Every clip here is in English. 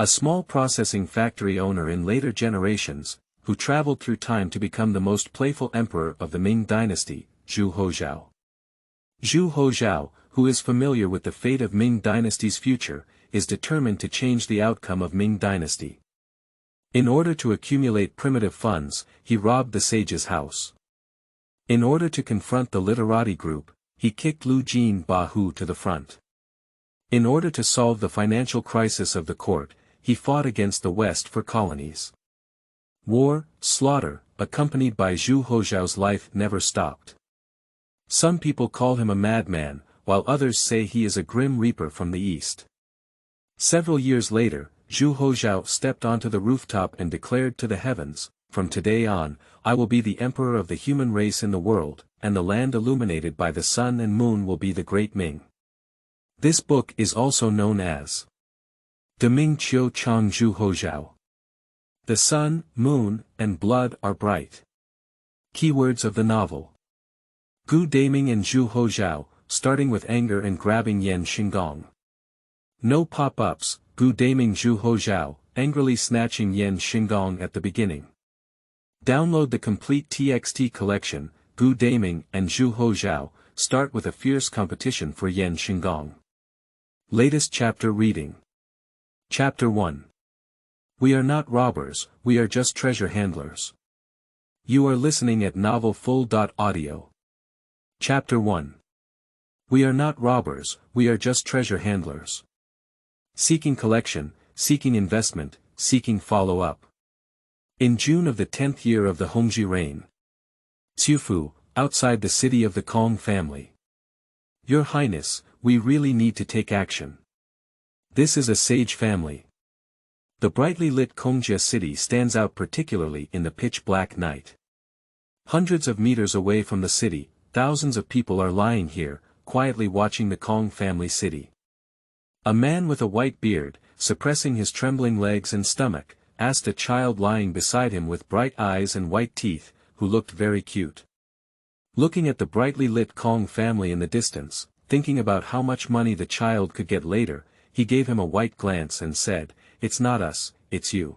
a small processing factory owner in later generations, who traveled through time to become the most playful emperor of the Ming Dynasty, Zhu Houzhao. Zhu Houzhao, who is familiar with the fate of Ming Dynasty's future, is determined to change the outcome of Ming Dynasty. In order to accumulate primitive funds, he robbed the sage's house. In order to confront the literati group, he kicked Lu Jinbahu to the front. In order to solve the financial crisis of the court, he fought against the West for colonies. War, slaughter, accompanied by Zhu Houzhao's life never stopped. Some people call him a madman, while others say he is a grim reaper from the east. Several years later, Zhu Houzhao stepped onto the rooftop and declared to the heavens, "From today on, I will be the emperor of the human race in the world, and the land illuminated by the sun and moon will be the great Ming." This book is also known as De Ming Qiu Chang Zhu Houzhao. The sun, moon, and blood are bright. Keywords of the novel. Gu Daming and Zhu Houzhao, starting with anger and grabbing Yan Shenggong. No pop-ups, Gu Daming Zhu Houzhao, angrily snatching Yan Shenggong at the beginning. Download the complete TXT collection, Gu Daming and Zhu Houzhao, start with a fierce competition for Yan Shenggong. Latest chapter reading. Chapter 1. We are not robbers, we are just treasure handlers. You are listening at novelfull.audio. Chapter 1. We are not robbers, we are just treasure handlers. Seeking collection, seeking investment, seeking follow-up. In June of the 10th year of the Hongzhi reign. Xiufu, outside the city of the Kong family. Your Highness, we really need to take action. This is a sage family. The brightly lit Kongjia city stands out particularly in the pitch-black night. Hundreds of meters away from the city, thousands of people are lying here, quietly watching the Kong family city. A man with a white beard, suppressing his trembling legs and stomach, asked a child lying beside him with bright eyes and white teeth, who looked very cute. Looking at the brightly lit Kong family in the distance, thinking about how much money the child could get later, he gave him a white glance and said, "It's not us, it's you."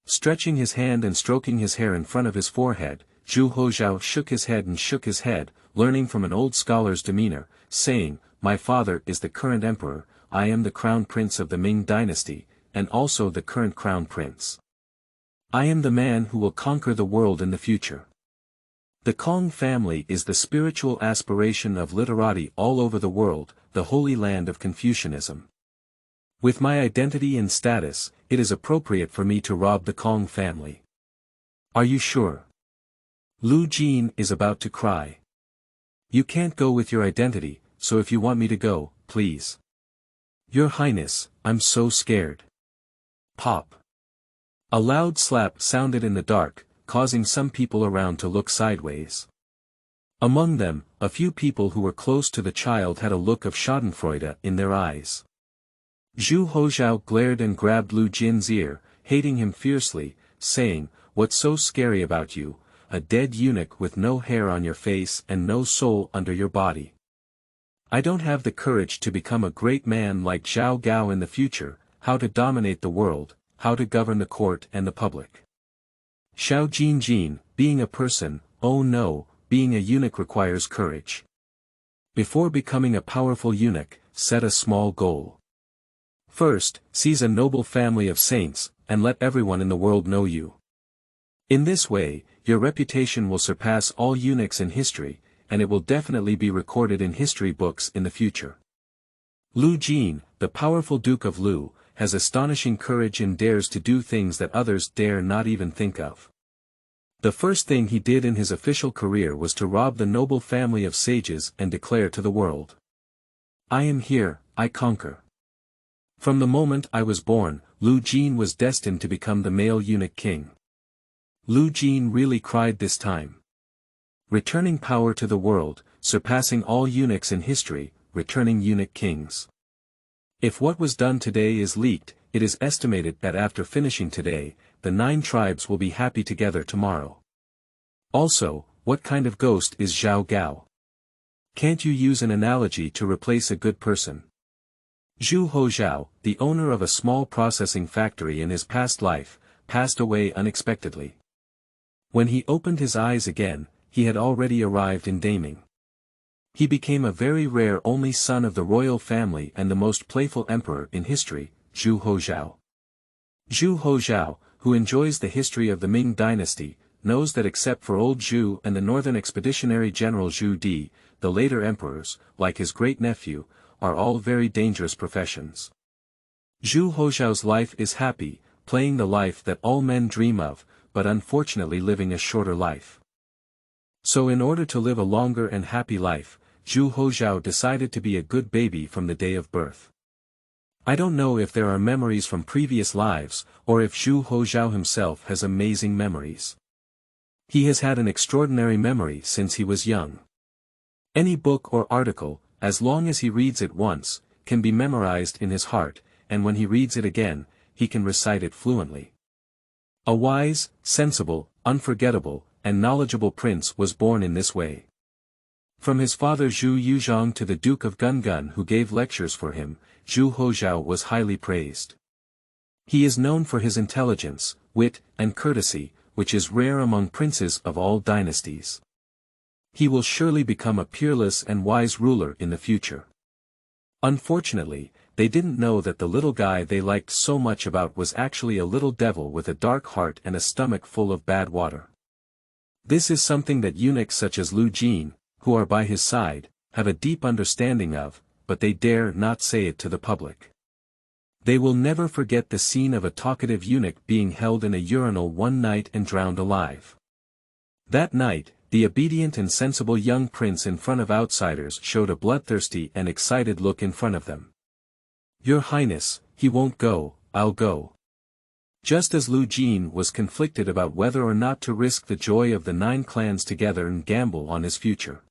Stretching his hand and stroking his hair in front of his forehead, Zhu Houzhao shook his head and shook his head, learning from an old scholar's demeanor, saying, "My father is the current emperor, I am the crown prince of the Ming Dynasty, and also the current crown prince. I am the man who will conquer the world in the future." The Kong family is the spiritual aspiration of literati all over the world, the holy land of Confucianism. With my identity and status, it is appropriate for me to rob the Kong family. Are you sure? Lu Jin is about to cry. You can't go with your identity, so if you want me to go, please. Your Highness, I'm so scared. Pop. A loud slap sounded in the dark, causing some people around to look sideways. Among them, a few people who were close to the child had a look of schadenfreude in their eyes. Zhu Houzhao glared and grabbed Lu Jin's ear, hating him fiercely, saying, "What's so scary about you, a dead eunuch with no hair on your face and no soul under your body? I don't have the courage to become a great man like Zhao Gao in the future, how to dominate the world, how to govern the court and the public. Xiao Jin, being a person, oh no, being a eunuch requires courage. Before becoming a powerful eunuch, set a small goal. First, seize a noble family of saints, and let everyone in the world know you. In this way, your reputation will surpass all eunuchs in history, and it will definitely be recorded in history books in the future." Lu Jin, the powerful Duke of Lu, has astonishing courage and dares to do things that others dare not even think of. The first thing he did in his official career was to rob the noble family of sages and declare to the world, "I am here, I conquer." From the moment I was born, Lu Jin was destined to become the male eunuch king. Lu Jin really cried this time. Returning power to the world, surpassing all eunuchs in history, returning eunuch kings. If what was done today is leaked, it is estimated that after finishing today, the 9 tribes will be happy together tomorrow. Also, what kind of ghost is Zhao Gao? Can't you use an analogy to replace a good person? Zhu Houzhao, the owner of a small processing factory in his past life, passed away unexpectedly. When he opened his eyes again, he had already arrived in Daming. He became a very rare only son of the royal family and the most playful emperor in history, Zhu Houzhao. Zhu Houzhao, who enjoys the history of the Ming Dynasty, knows that except for old Zhu and the northern expeditionary general Zhu Di, the later emperors, like his great-nephew, are all very dangerous professions. Zhu Houzhao's life is happy, playing the life that all men dream of, but unfortunately living a shorter life. So in order to live a longer and happy life, Zhu Houzhao decided to be a good baby from the day of birth. I don't know if there are memories from previous lives, or if Zhu Houzhao himself has amazing memories. He has had an extraordinary memory since he was young. Any book or article, as long as he reads it once, can be memorized in his heart, and when he reads it again, he can recite it fluently. A wise, sensible, unforgettable, and knowledgeable prince was born in this way. From his father Zhu Houzhao to the Duke of Gungun who gave lectures for him, Zhu Houzhao was highly praised. He is known for his intelligence, wit, and courtesy, which is rare among princes of all dynasties. He will surely become a peerless and wise ruler in the future. Unfortunately, they didn't know that the little guy they liked so much about was actually a little devil with a dark heart and a stomach full of bad water. This is something that eunuchs such as Lu Jin, who are by his side, have a deep understanding of, but they dare not say it to the public. They will never forget the scene of a talkative eunuch being held in a urinal one night and drowned alive. That night, the obedient and sensible young prince in front of outsiders showed a bloodthirsty and excited look in front of them. "Your Highness, he won't go, I'll go." Just as Lu Jin was conflicted about whether or not to risk the joy of the 9 clans together and gamble on his future.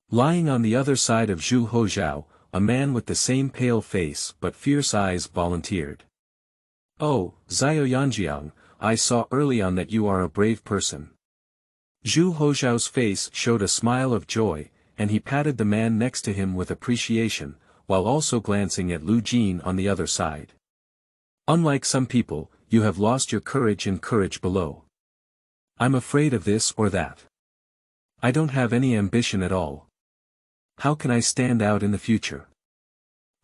Lying on the other side of Zhu Houzhao, a man with the same pale face but fierce eyes volunteered. "Oh, Xiao Yanjiang, I saw early on that you are a brave person." Zhu Houzhao's face showed a smile of joy, and he patted the man next to him with appreciation, while also glancing at Lu Jin on the other side. "Unlike some people, you have lost your courage and courage below. I'm afraid of this or that. I don't have any ambition at all. How can I stand out in the future?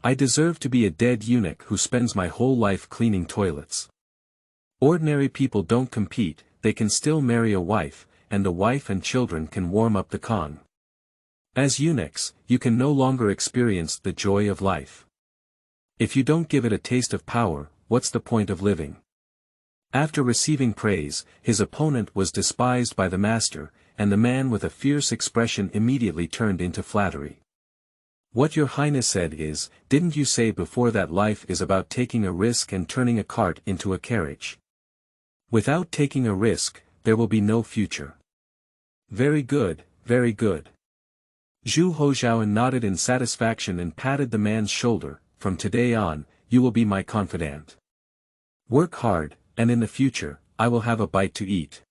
I deserve to be a dead eunuch who spends my whole life cleaning toilets. Ordinary people don't compete, they can still marry a wife, and the wife and children can warm up the Kong. As eunuchs, you can no longer experience the joy of life. If you don't give it a taste of power, what's the point of living?" After receiving praise, his opponent was despised by the master, and the man with a fierce expression immediately turned into flattery. "What your highness said is, didn't you say before that life is about taking a risk and turning a cart into a carriage? Without taking a risk, there will be no future." "Very good, very good." Zhu Houzhao nodded in satisfaction and patted the man's shoulder. "From today on, you will be my confidant. Work hard, and in the future, I will have a bite to eat.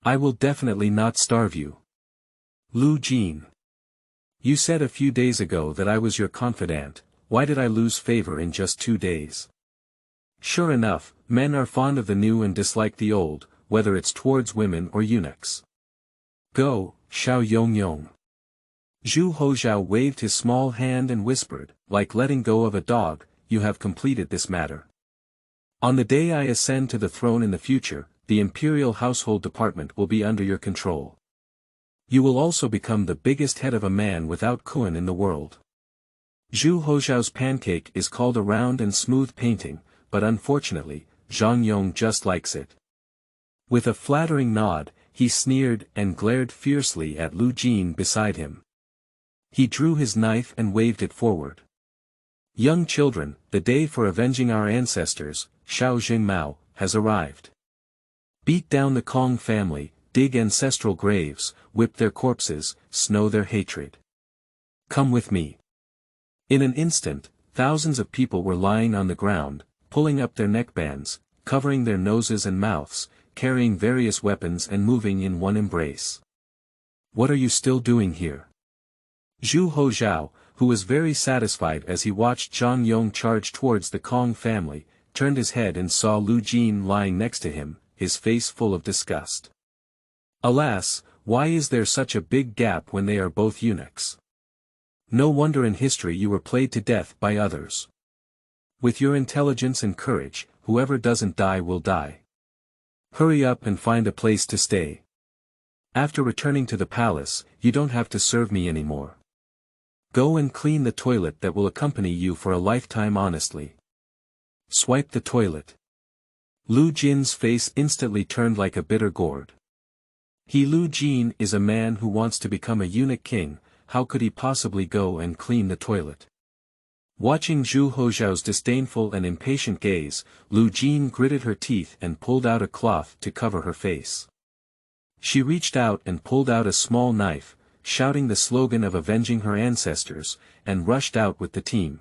I will definitely not starve you." "Lu Jin. You said a few days ago that I was your confidant, why did I lose favor in just 2 days?" "Sure enough, men are fond of the new and dislike the old, whether it's towards women or eunuchs. Go, Xiao Yongyong." Zhu Houzhao waved his small hand and whispered, like letting go of a dog, "You have completed this matter. On the day I ascend to the throne in the future, the imperial household department will be under your control. You will also become the biggest head of a man without Kuan in the world." Zhu Houzhao's pancake is called a round and smooth painting, but unfortunately, Zhang Yong just likes it. With a flattering nod, he sneered and glared fiercely at Lu Jin beside him. He drew his knife and waved it forward. "Young children, the day for avenging our ancestors, Xiao Jingmao, has arrived. Beat down the Kong family, dig ancestral graves, whip their corpses, snow their hatred. Come with me." In an instant, thousands of people were lying on the ground, pulling up their neckbands, covering their noses and mouths, carrying various weapons and moving in one embrace. "What are you still doing here?" Zhu Houzhao, who was very satisfied as he watched Zhang Yong charge towards the Kong family, turned his head and saw Lu Jin lying next to him, his face full of disgust. Alas, why is there such a big gap when they are both eunuchs? No wonder in history you were played to death by others. With your intelligence and courage, whoever doesn't die will die. Hurry up and find a place to stay. After returning to the palace, you don't have to serve me anymore. Go and clean the toilet that will accompany you for a lifetime honestly. Swipe the toilet. Lu Jin's face instantly turned like a bitter gourd. Lu Jin is a man who wants to become a eunuch king, how could he possibly go and clean the toilet? Watching Zhu Houzhao's disdainful and impatient gaze, Lu Jin gritted her teeth and pulled out a cloth to cover her face. She reached out and pulled out a small knife, shouting the slogan of avenging her ancestors, and rushed out with the team.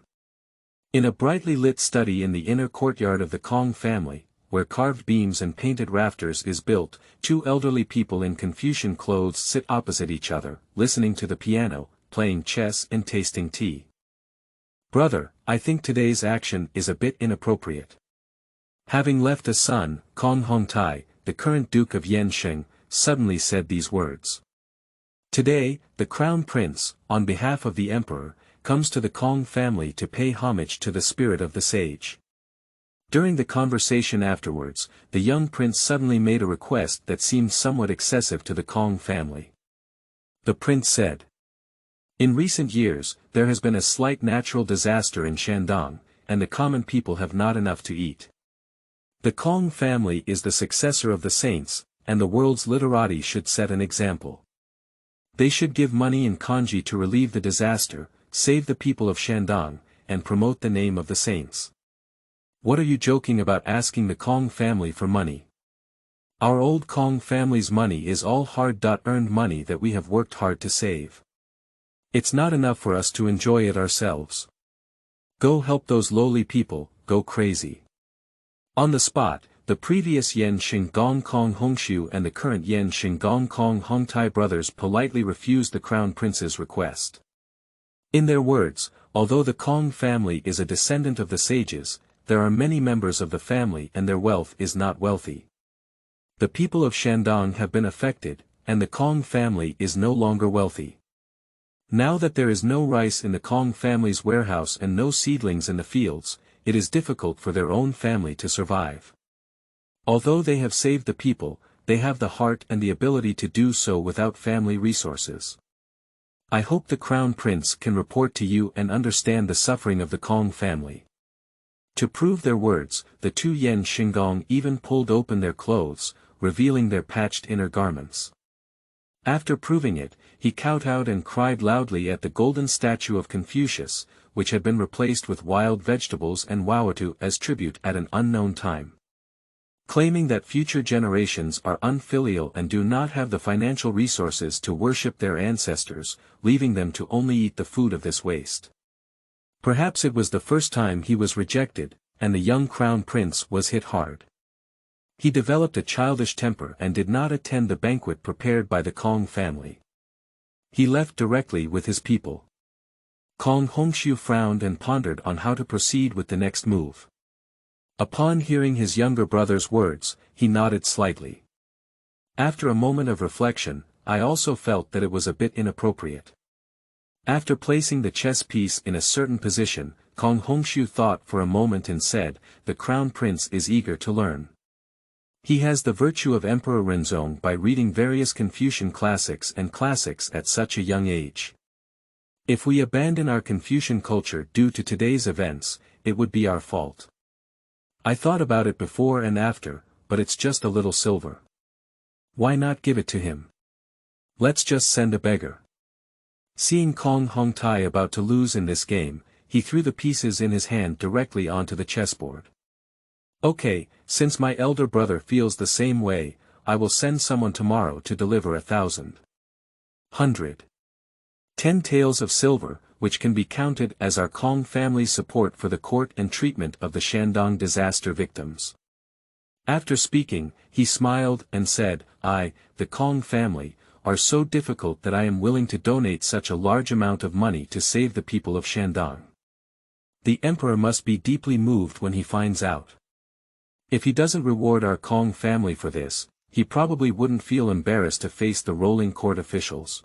In a brightly lit study in the inner courtyard of the Kong family, where carved beams and painted rafters is built, two elderly people in Confucian clothes sit opposite each other, listening to the piano, playing chess and tasting tea. Brother, I think today's action is a bit inappropriate. Having left a son, Kong Hongtai, the current Duke of Yansheng, suddenly said these words. Today, the Crown Prince, on behalf of the Emperor, comes to the Kong family to pay homage to the spirit of the sage. During the conversation afterwards, the young prince suddenly made a request that seemed somewhat excessive to the Kong family. The prince said, in recent years, there has been a slight natural disaster in Shenggong, and the common people have not enough to eat. The Kong family is the successor of the saints, and the world's literati should set an example. They should give money in kanji to relieve the disaster, save the people of Shenggong, and promote the name of the saints. What are you joking about asking the Kong family for money? Our old Kong family's money is all hard-earned money that we have worked hard to save. It's not enough for us to enjoy it ourselves. Go help those lowly people, go crazy. On the spot, the previous Yan Shenggong Kong Hongshu and the current Yan Shenggong Kong Hongtai brothers politely refused the crown prince's request. In their words, although the Kong family is a descendant of the sages, there are many members of the family and their wealth is not wealthy. The people of Shenggong have been affected, and the Kong family is no longer wealthy. Now that there is no rice in the Kong family's warehouse and no seedlings in the fields, it is difficult for their own family to survive. Although they have saved the people, they have the heart and the ability to do so without family resources. I hope the Crown Prince can report to you and understand the suffering of the Kong family. To prove their words, the two Yan Shenggong even pulled open their clothes, revealing their patched inner garments. After proving it, he kowtowed and cried loudly at the golden statue of Confucius, which had been replaced with wild vegetables and wawatu as tribute at an unknown time. Claiming that future generations are unfilial and do not have the financial resources to worship their ancestors, leaving them to only eat the food of this waste. Perhaps it was the first time he was rejected, and the young crown prince was hit hard. He developed a childish temper and did not attend the banquet prepared by the Kong family. He left directly with his people. Kong Hongshu frowned and pondered on how to proceed with the next move. Upon hearing his younger brother's words, he nodded slightly. After a moment of reflection, I also felt that it was a bit inappropriate. After placing the chess piece in a certain position, Kong Hongshu thought for a moment and said, the crown prince is eager to learn. He has the virtue of Emperor Renzong by reading various Confucian classics at such a young age. If we abandon our Confucian culture due to today's events, it would be our fault. I thought about it before and after, but it's just a little silver. Why not give it to him? Let's just send a beggar. Seeing Kong Hongtai about to lose in this game, he threw the pieces in his hand directly onto the chessboard. Okay, since my elder brother feels the same way, I will send someone tomorrow to deliver 1,000. 10 taels of silver, which can be counted as our Kong family's support for the court and treatment of the Shandong disaster victims. After speaking, he smiled and said, the Kong family, are so difficult that I am willing to donate such a large amount of money to save the people of Shenggong. The emperor must be deeply moved when he finds out. If he doesn't reward our Kong family for this, he probably wouldn't feel embarrassed to face the rolling court officials.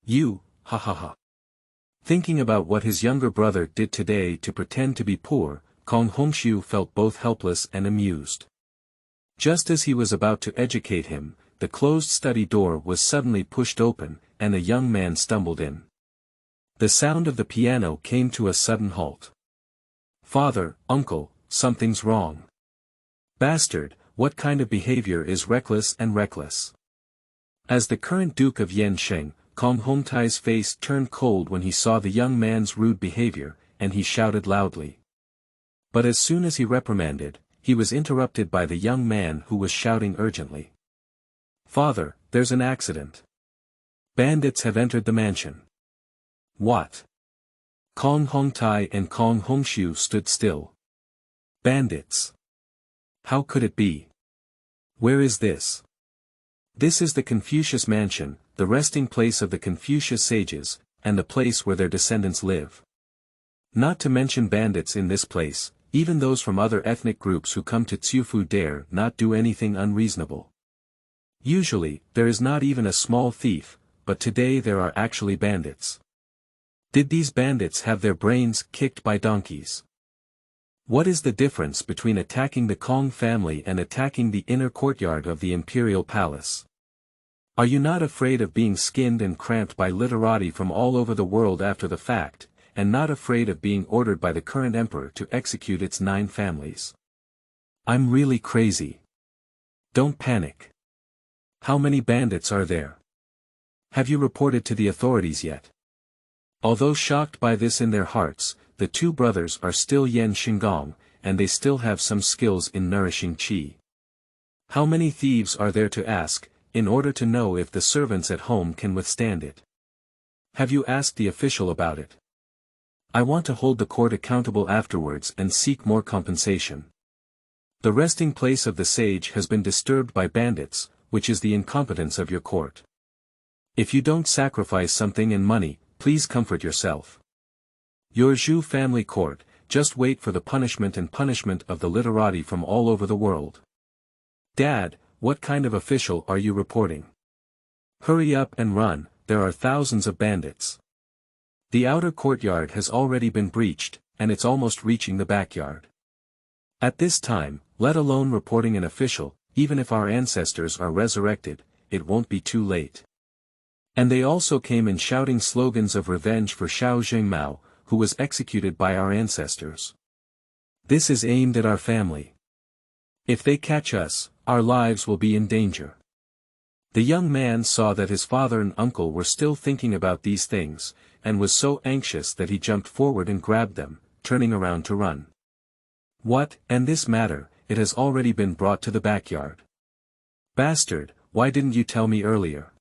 Ha ha ha. Thinking about what his younger brother did today to pretend to be poor, Kong Hongxiu felt both helpless and amused. Just as he was about to educate him, the closed study door was suddenly pushed open, and a young man stumbled in. The sound of the piano came to a sudden halt. "Father, uncle, something's wrong." "Bastard, what kind of behavior is reckless and reckless?" As the current Duke of Yansheng, Kong Hongtai's face turned cold when he saw the young man's rude behavior, and he shouted loudly. But as soon as he reprimanded, he was interrupted by the young man who was shouting urgently. "Father, there's an accident. Bandits have entered the mansion." "What?" Kong Hongtai and Kong Hongxiu stood still. "Bandits? How could it be? Where is this?" "This is the Confucius mansion, the resting place of the Confucius sages, and the place where their descendants live. Not to mention bandits in this place, even those from other ethnic groups who come to Tsiufu dare not do anything unreasonable. Usually, there is not even a small thief, but today there are actually bandits. Did these bandits have their brains kicked by donkeys? What is the difference between attacking the Kong family and attacking the inner courtyard of the imperial palace? Are you not afraid of being skinned and cramped by literati from all over the world after the fact, and not afraid of being ordered by the current emperor to execute its 9 families? I'm really crazy. Don't panic. How many bandits are there? Have you reported to the authorities yet?" Although shocked by this in their hearts, the 2 brothers are still Yan Shenggong, and they still have some skills in nourishing qi. How many thieves are there to ask, in order to know if the servants at home can withstand it? Have you asked the official about it? I want to hold the court accountable afterwards and seek more compensation. The resting place of the sage has been disturbed by bandits, which is the incompetence of your court. If you don't sacrifice something in money, please comfort yourself. Your Zhu family court, just wait for the punishment of the literati from all over the world. Dad, what kind of official are you reporting? Hurry up and run, there are thousands of bandits. The outer courtyard has already been breached, and it's almost reaching the backyard. At this time, let alone reporting an official, even if our ancestors are resurrected, it won't be too late. And they also came in shouting slogans of revenge for Xiao Zhengmao, who was executed by our ancestors. This is aimed at our family. If they catch us, our lives will be in danger. The young man saw that his father and uncle were still thinking about these things, and was so anxious that he jumped forward and grabbed them, turning around to run. "What, and this matter, it has already been brought to the backyard. Bastard, why didn't you tell me earlier?"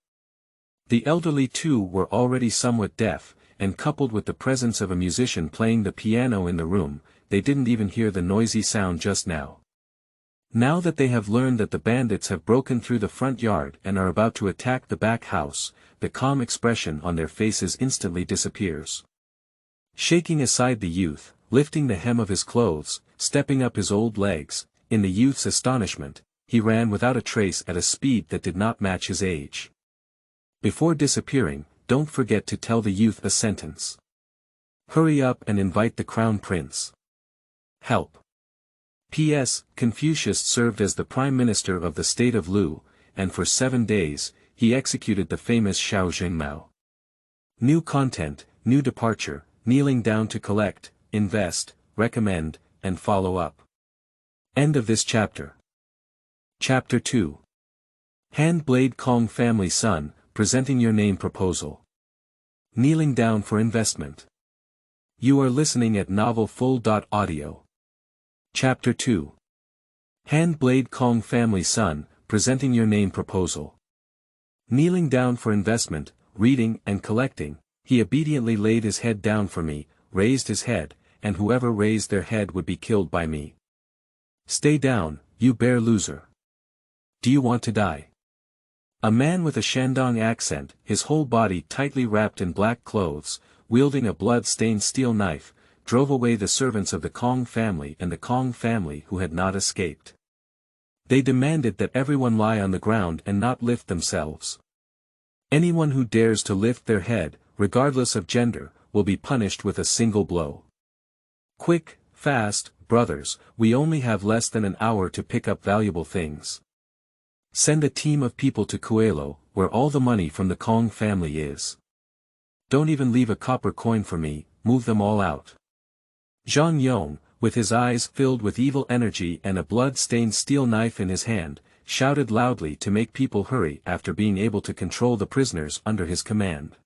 The elderly too were already somewhat deaf, and coupled with the presence of a musician playing the piano in the room, they didn't even hear the noisy sound just now. Now that they have learned that the bandits have broken through the front yard and are about to attack the back house, the calm expression on their faces instantly disappears. Shaking aside the youth, lifting the hem of his clothes, stepping up his old legs, in the youth's astonishment, he ran without a trace at a speed that did not match his age. Before disappearing, don't forget to tell the youth a sentence. Hurry up and invite the crown prince. Help. P.S. Confucius served as the prime minister of the state of Lu, and for 7 days, he executed the famous Xiao Zhengmao. New content, new departure, kneeling down to collect, invest, recommend, and follow up. End of this chapter. Chapter 2. Hand Blade Kong Family Son, presenting your name proposal. Kneeling down for investment. You are listening at novelfull.audio. Chapter 2. Hand Blade Kong Family Son, presenting your name proposal. Kneeling down for investment, reading and collecting, he obediently laid his head down for me, raised his head, and whoever raised their head would be killed by me. Stay down, you bare loser. Do you want to die? A man with a Shandong accent, his whole body tightly wrapped in black clothes, wielding a blood-stained steel knife, drove away the servants of the Kong family and the Kong family who had not escaped. They demanded that everyone lie on the ground and not lift themselves. Anyone who dares to lift their head, regardless of gender, will be punished with a single blow. Quick, fast, brothers, we only have less than an hour to pick up valuable things. Send a team of people to Coelho, where all the money from the Kong family is. Don't even leave a copper coin for me, move them all out. Zhang Yong, with his eyes filled with evil energy and a blood-stained steel knife in his hand, shouted loudly to make people hurry after being able to control the prisoners under his command.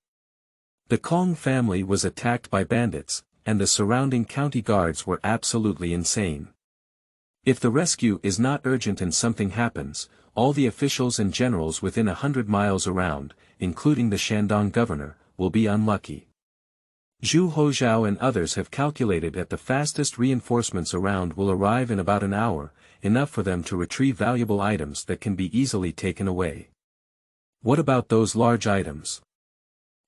The Kong family was attacked by bandits, and the surrounding county guards were absolutely insane. If the rescue is not urgent and something happens, all the officials and generals within 100 miles around, including the Shandong governor, will be unlucky. Zhu Houzhao and others have calculated that the fastest reinforcements around will arrive in about an hour, enough for them to retrieve valuable items that can be easily taken away. What about those large items?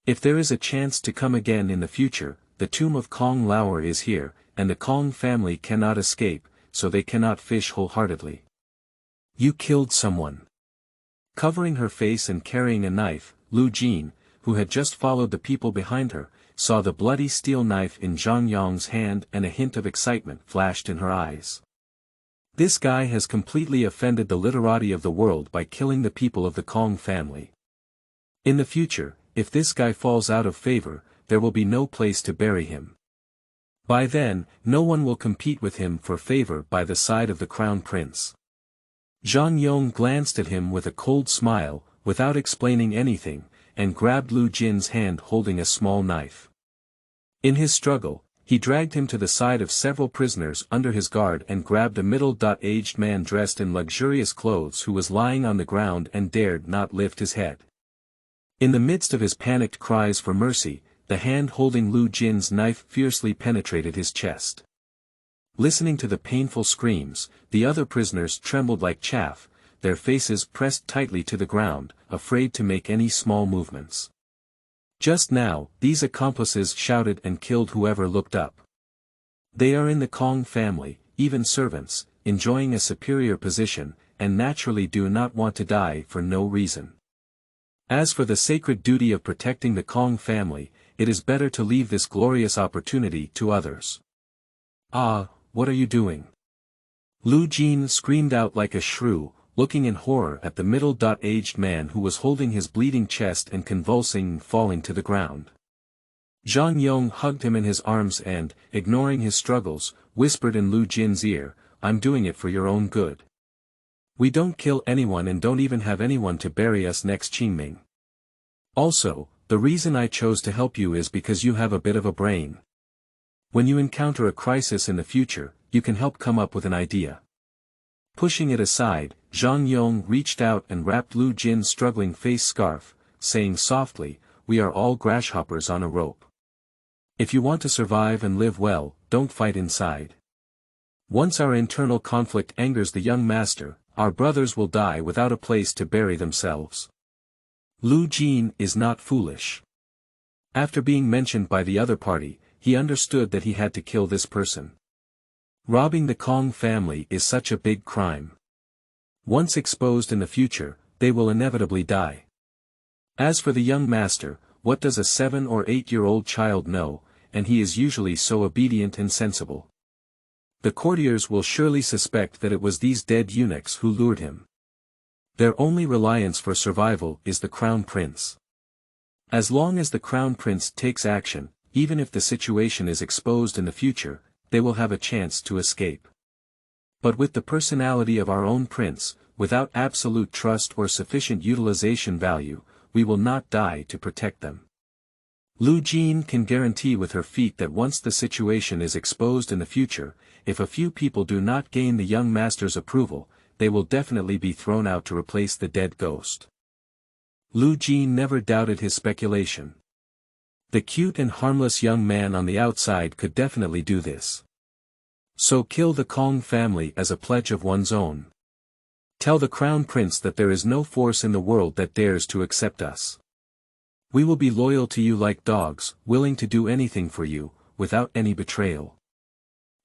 If there is a chance to come again in the future, the tomb of Kong Lauer is here, and the Kong family cannot escape, so they cannot fish wholeheartedly. You killed someone. Covering her face and carrying a knife, Lu Jin, who had just followed the people behind her, saw the bloody steel knife in Zhang Yong's hand and a hint of excitement flashed in her eyes. This guy has completely offended the literati of the world by killing the people of the Kong family. In the future, if this guy falls out of favor, there will be no place to bury him. By then, no one will compete with him for favor by the side of the crown prince. Zhang Yong glanced at him with a cold smile, without explaining anything, and grabbed Lu Jin's hand holding a small knife. In his struggle, he dragged him to the side of several prisoners under his guard and grabbed a middle-aged man dressed in luxurious clothes who was lying on the ground and dared not lift his head. In the midst of his panicked cries for mercy, the hand holding Lu Jin's knife fiercely penetrated his chest. Listening to the painful screams, the other prisoners trembled like chaff, their faces pressed tightly to the ground, afraid to make any small movements. Just now, these accomplices shouted and killed whoever looked up. They are in the Kong family, even servants, enjoying a superior position, and naturally do not want to die for no reason. As for the sacred duty of protecting the Kong family, it is better to leave this glorious opportunity to others. Ah, what are you doing? Lu Jin screamed out like a shrew, looking in horror at the middle-aged man who was holding his bleeding chest and convulsing and falling to the ground. Zhang Yong hugged him in his arms and, ignoring his struggles, whispered in Lu Jin's ear, "I'm doing it for your own good. We don't kill anyone and don't even have anyone to bury us next Qingming. Also, the reason I chose to help you is because you have a bit of a brain. When you encounter a crisis in the future, you can help come up with an idea." Pushing it aside, Zhang Yong reached out and wrapped Lu Jin's struggling face scarf, saying softly, "We are all grasshoppers on a rope. If you want to survive and live well, don't fight inside. Once our internal conflict angers the young master, our brothers will die without a place to bury themselves." Lu Jin is not foolish. After being mentioned by the other party, he understood that he had to kill this person. Robbing the Kong family is such a big crime. Once exposed in the future, they will inevitably die. As for the young master, what does a 7 or 8-year-old child know, and he is usually so obedient and sensible. The courtiers will surely suspect that it was these dead eunuchs who lured him. Their only reliance for survival is the crown prince. As long as the crown prince takes action, even if the situation is exposed in the future, they will have a chance to escape. But with the personality of our own prince, without absolute trust or sufficient utilization value, we will not die to protect them. Lu Jin can guarantee with her feet that once the situation is exposed in the future, if a few people do not gain the young master's approval, they will definitely be thrown out to replace the dead ghost. Lu Jin never doubted his speculation. The cute and harmless young man on the outside could definitely do this. So kill the Kong family as a pledge of one's own. Tell the crown prince that there is no force in the world that dares to accept us. We will be loyal to you like dogs, willing to do anything for you, without any betrayal.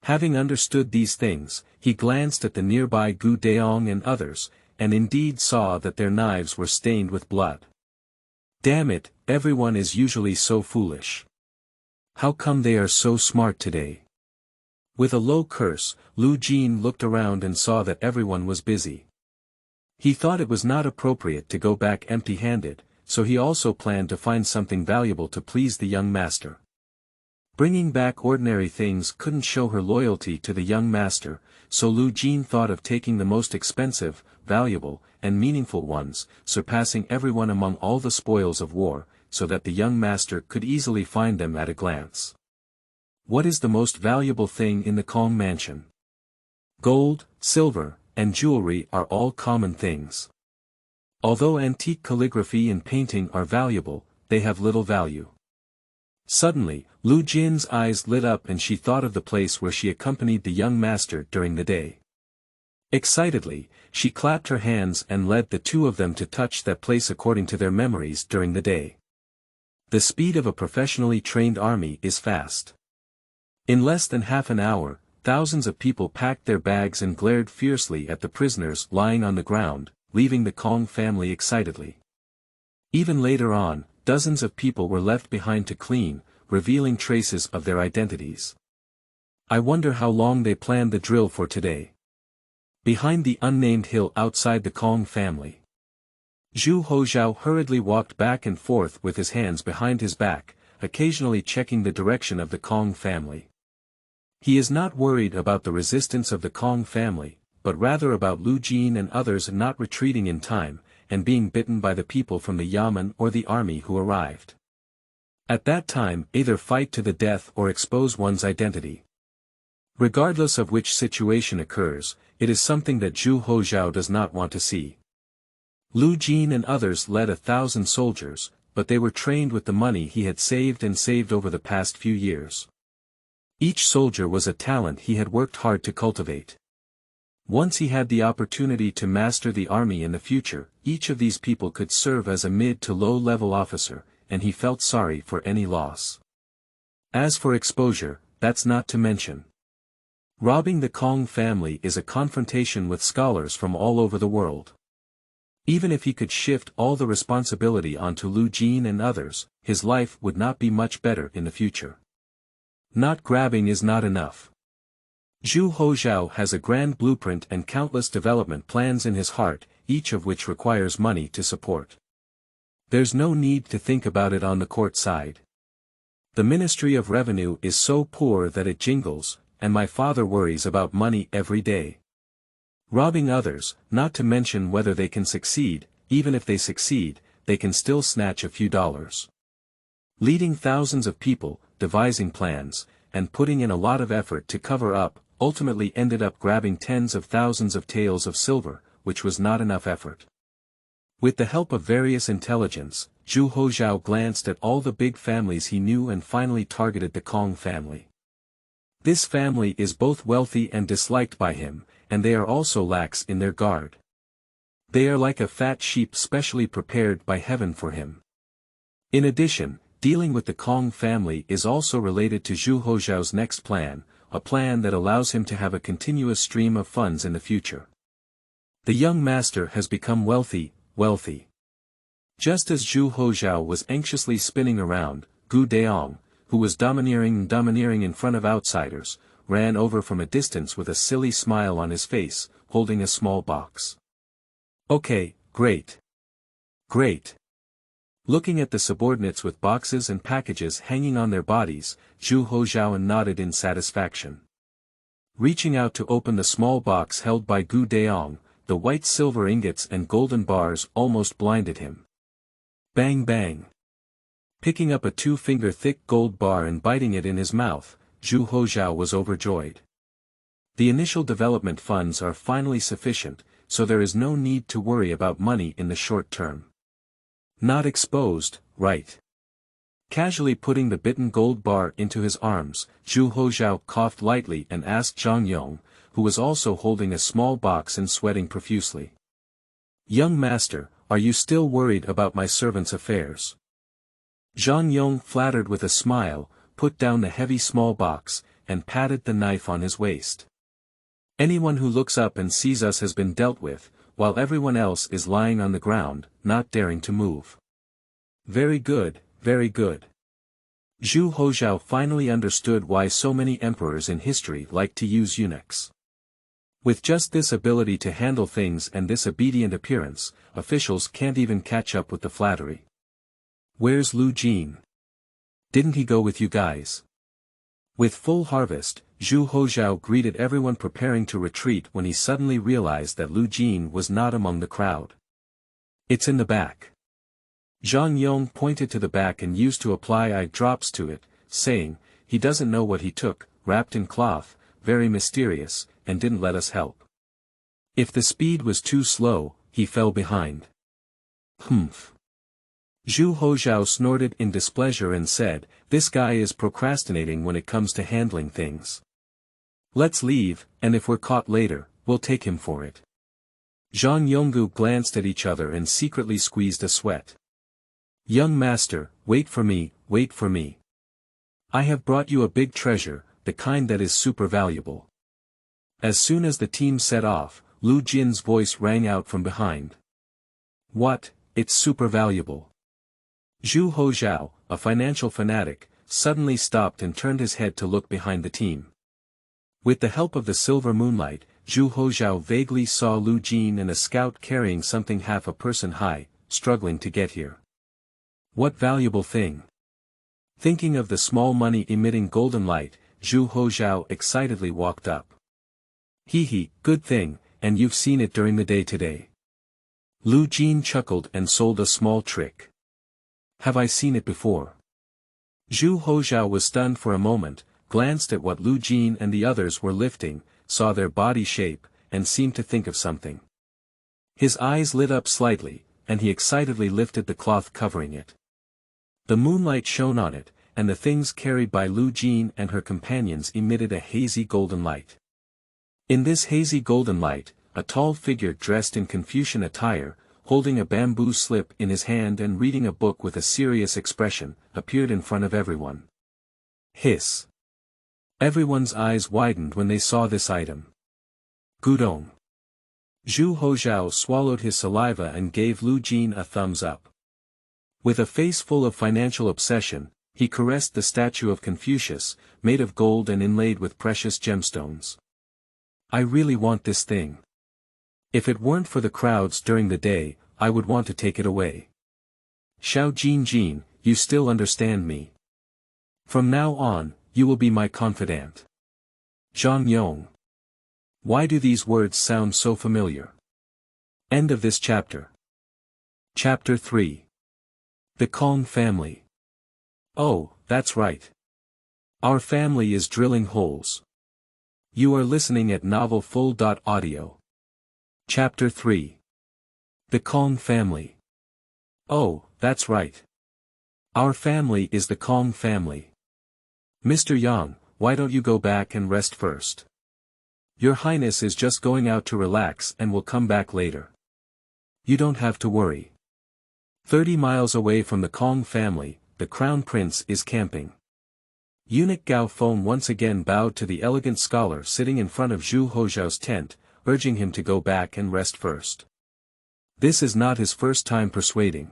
Having understood these things, he glanced at the nearby Gu Daong and others, and indeed saw that their knives were stained with blood. Damn it, everyone is usually so foolish. How come they are so smart today? With a low curse, Lu Jin looked around and saw that everyone was busy. He thought it was not appropriate to go back empty-handed, so he also planned to find something valuable to please the young master. Bringing back ordinary things couldn't show her loyalty to the young master, so Lu Jin thought of taking the most expensive, valuable, and meaningful ones, surpassing everyone among all the spoils of war, so that the young master could easily find them at a glance. What is the most valuable thing in the Kong mansion? Gold, silver, and jewelry are all common things. Although antique calligraphy and painting are valuable, they have little value. Suddenly, Lu Jin's eyes lit up and she thought of the place where she accompanied the young master during the day. Excitedly, she clapped her hands and led the two of them to touch that place according to their memories during the day. The speed of a professionally trained army is fast. In less than half an hour, thousands of people packed their bags and glared fiercely at the prisoners lying on the ground, leaving the Kong family excitedly. Even later on, dozens of people were left behind to clean, revealing traces of their identities. I wonder how long they planned the drill for today. Behind the unnamed hill outside the Kong family, Zhu Houzhao hurriedly walked back and forth with his hands behind his back, occasionally checking the direction of the Kong family. He is not worried about the resistance of the Kong family, but rather about Lu Jin and others not retreating in time, and being bitten by the people from the yamen or the army who arrived. At that time, either fight to the death or expose one's identity. Regardless of which situation occurs, it is something that Zhu Houzhao does not want to see. Lu Jin and others led 1,000 soldiers, but they were trained with the money he had saved over the past few years. Each soldier was a talent he had worked hard to cultivate. Once he had the opportunity to master the army in the future, each of these people could serve as a mid to low-level officer, and he felt sorry for any loss. As for exposure, that's not to mention. Robbing the Kong family is a confrontation with scholars from all over the world. Even if he could shift all the responsibility onto Lu Jin and others, his life would not be much better in the future. Not grabbing is not enough. Zhu Houzhao has a grand blueprint and countless development plans in his heart, each of which requires money to support. There's no need to think about it on the court side. The Ministry of Revenue is so poor that it jingles, and my father worries about money every day. Robbing others, not to mention whether they can succeed, even if they succeed, they can still snatch a few dollars. Leading thousands of people, devising plans, and putting in a lot of effort to cover up, ultimately ended up grabbing tens of thousands of taels of silver, which was not enough effort. With the help of various intelligence, Zhu Houzhao glanced at all the big families he knew and finally targeted the Kong family. This family is both wealthy and disliked by him, and they are also lax in their guard. They are like a fat sheep specially prepared by heaven for him. In addition, dealing with the Kong family is also related to Zhu Houzhao's next plan, a plan that allows him to have a continuous stream of funds in the future. The young master has become wealthy. Just as Zhu Houzhao was anxiously spinning around, Gu Daong, who was domineering in front of outsiders, ran over from a distance with a silly smile on his face, holding a small box. Okay, great. Looking at the subordinates with boxes and packages hanging on their bodies, Zhu Houzhao nodded in satisfaction. Reaching out to open the small box held by Gu Daong, the white silver ingots and golden bars almost blinded him. Bang bang. Picking up a 2-finger thick gold bar and biting it in his mouth, Zhu Houzhao was overjoyed. The initial development funds are finally sufficient, so there is no need to worry about money in the short term. Not exposed, right? Casually putting the bitten gold bar into his arms, Zhu Houzhao coughed lightly and asked Zhang Yong, who was also holding a small box and sweating profusely. Young master, are you still worried about my servant's affairs? Zhang Yong, flattered with a smile, put down the heavy small box, and patted the knife on his waist. Anyone who looks up and sees us has been dealt with, while everyone else is lying on the ground, not daring to move. Very good, very good. Zhu Houzhao finally understood why so many emperors in history liked to use eunuchs. With just this ability to handle things and this obedient appearance, officials can't even catch up with the flattery. Where's Lu Jin? Didn't he go with you guys? With full harvest, Zhu Houzhao greeted everyone preparing to retreat when he suddenly realized that Lu Jin was not among the crowd. It's in the back. Zhang Yong pointed to the back and used to apply eye drops to it, saying, he doesn't know what he took, wrapped in cloth, very mysterious, and didn't let us help. If the speed was too slow, he fell behind. Humph. Zhu Houzhao snorted in displeasure and said, this guy is procrastinating when it comes to handling things. Let's leave, and if we're caught later, we'll take him for it. Zhang Yonggu glanced at each other and secretly squeezed a sweat. Young master, wait for me, wait for me. I have brought you a big treasure, the kind that is super valuable. As soon as the team set off, Lu Jin's voice rang out from behind. What, it's super valuable. Zhu Houzhao, a financial fanatic, suddenly stopped and turned his head to look behind the team. With the help of the silver moonlight, Zhu Houzhao vaguely saw Lu Jin and a scout carrying something half a person high, struggling to get here. What valuable thing? Thinking of the small money-emitting golden light, Zhu Houzhao excitedly walked up. Hee, good thing, and you've seen it during the day today. Lu Jin chuckled and sold a small trick. Have I seen it before? Zhu Houzhao was stunned for a moment, glanced at what Lu Jin and the others were lifting, saw their body shape, and seemed to think of something. His eyes lit up slightly, and he excitedly lifted the cloth covering it. The moonlight shone on it, and the things carried by Lu Jin and her companions emitted a hazy golden light. In this hazy golden light, a tall figure dressed in Confucian attire, holding a bamboo slip in his hand and reading a book with a serious expression, appeared in front of everyone. Hiss. Everyone's eyes widened when they saw this item. Gudong. Zhu Houzhao swallowed his saliva and gave Lu Jin a thumbs up. With a face full of financial obsession, he caressed the statue of Confucius, made of gold and inlaid with precious gemstones. I really want this thing. If it weren't for the crowds during the day, I would want to take it away. Xiao Jin, you still understand me. From now on, you will be my confidant. Zhang Yong. Why do these words sound so familiar? End of this chapter. Chapter 3. The Kong family. Oh, that's right. Our family is drilling holes. You are listening at novelfull.audio. Chapter 3. The Kong family. Oh, that's right. Our family is the Kong family. Mr. Yang, why don't you go back and rest first? Your Highness is just going out to relax and will come back later. You don't have to worry. 30 miles away from the Kong family, the Crown Prince is camping. Eunuch Gao Feng once again bowed to the elegant scholar sitting in front of Zhu Houzhao's tent, urging him to go back and rest first. This is not his first time persuading.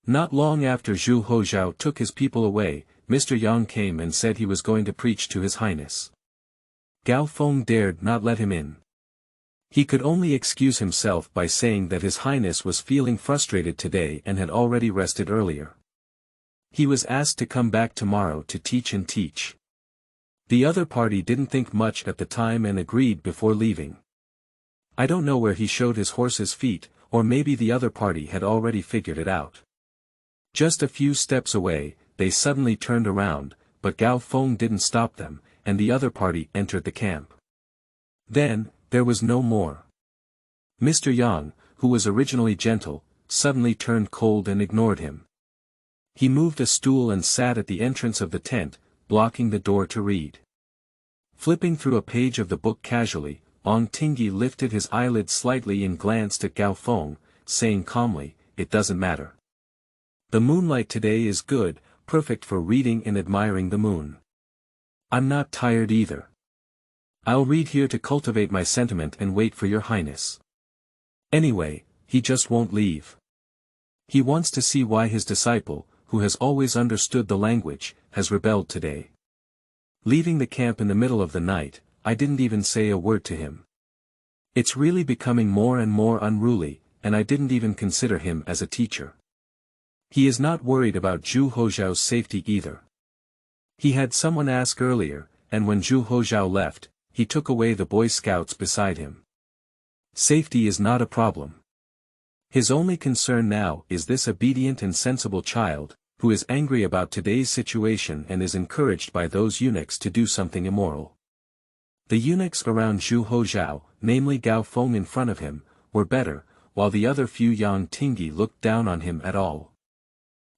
Not long after Zhu Houzhao took his people away, Mr. Yang came and said he was going to preach to His Highness. Gao Feng dared not let him in. He could only excuse himself by saying that His Highness was feeling frustrated today and had already rested earlier. He was asked to come back tomorrow to teach and teach. The other party didn't think much at the time and agreed before leaving. I don't know where he showed his horse's feet, or maybe the other party had already figured it out. Just a few steps away, they suddenly turned around, but Gao Feng didn't stop them, and the other party entered the camp. Then, there was no more. Mr. Yang, who was originally gentle, suddenly turned cold and ignored him. He moved a stool and sat at the entrance of the tent, blocking the door to read. Flipping through a page of the book casually, Yang Tingyi lifted his eyelids slightly and glanced at Gao Feng, saying calmly, "It doesn't matter. The moonlight today is good, perfect for reading and admiring the moon. I'm not tired either. I'll read here to cultivate my sentiment and wait for your highness." Anyway, he just won't leave. He wants to see why his disciple, who has always understood the language, has rebelled today. Leaving the camp in the middle of the night, I didn't even say a word to him. It's really becoming more and more unruly, and I didn't even consider him as a teacher. He is not worried about Zhu Houzhao's safety either. He had someone ask earlier, and when Zhu Houzhao left, he took away the Boy Scouts beside him. Safety is not a problem. His only concern now is this obedient and sensible child, who is angry about today's situation and is encouraged by those eunuchs to do something immoral. The eunuchs around Zhu Houzhao, namely Gao Feng in front of him, were better, while the other few Yang Tingyi looked down on him at all.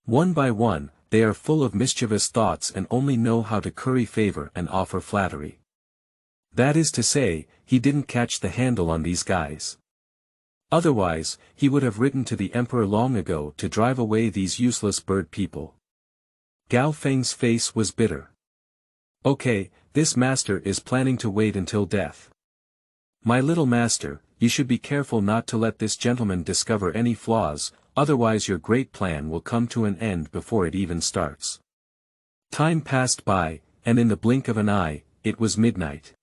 One by one, they are full of mischievous thoughts and only know how to curry favor and offer flattery. That is to say, he didn't catch the handle on these guys. Otherwise, he would have written to the emperor long ago to drive away these useless bird people. Gao Feng's face was bitter. Okay, this master is planning to wait until death. My little master, you should be careful not to let this gentleman discover any flaws, otherwise your great plan will come to an end before it even starts. Time passed by, and in the blink of an eye, it was midnight.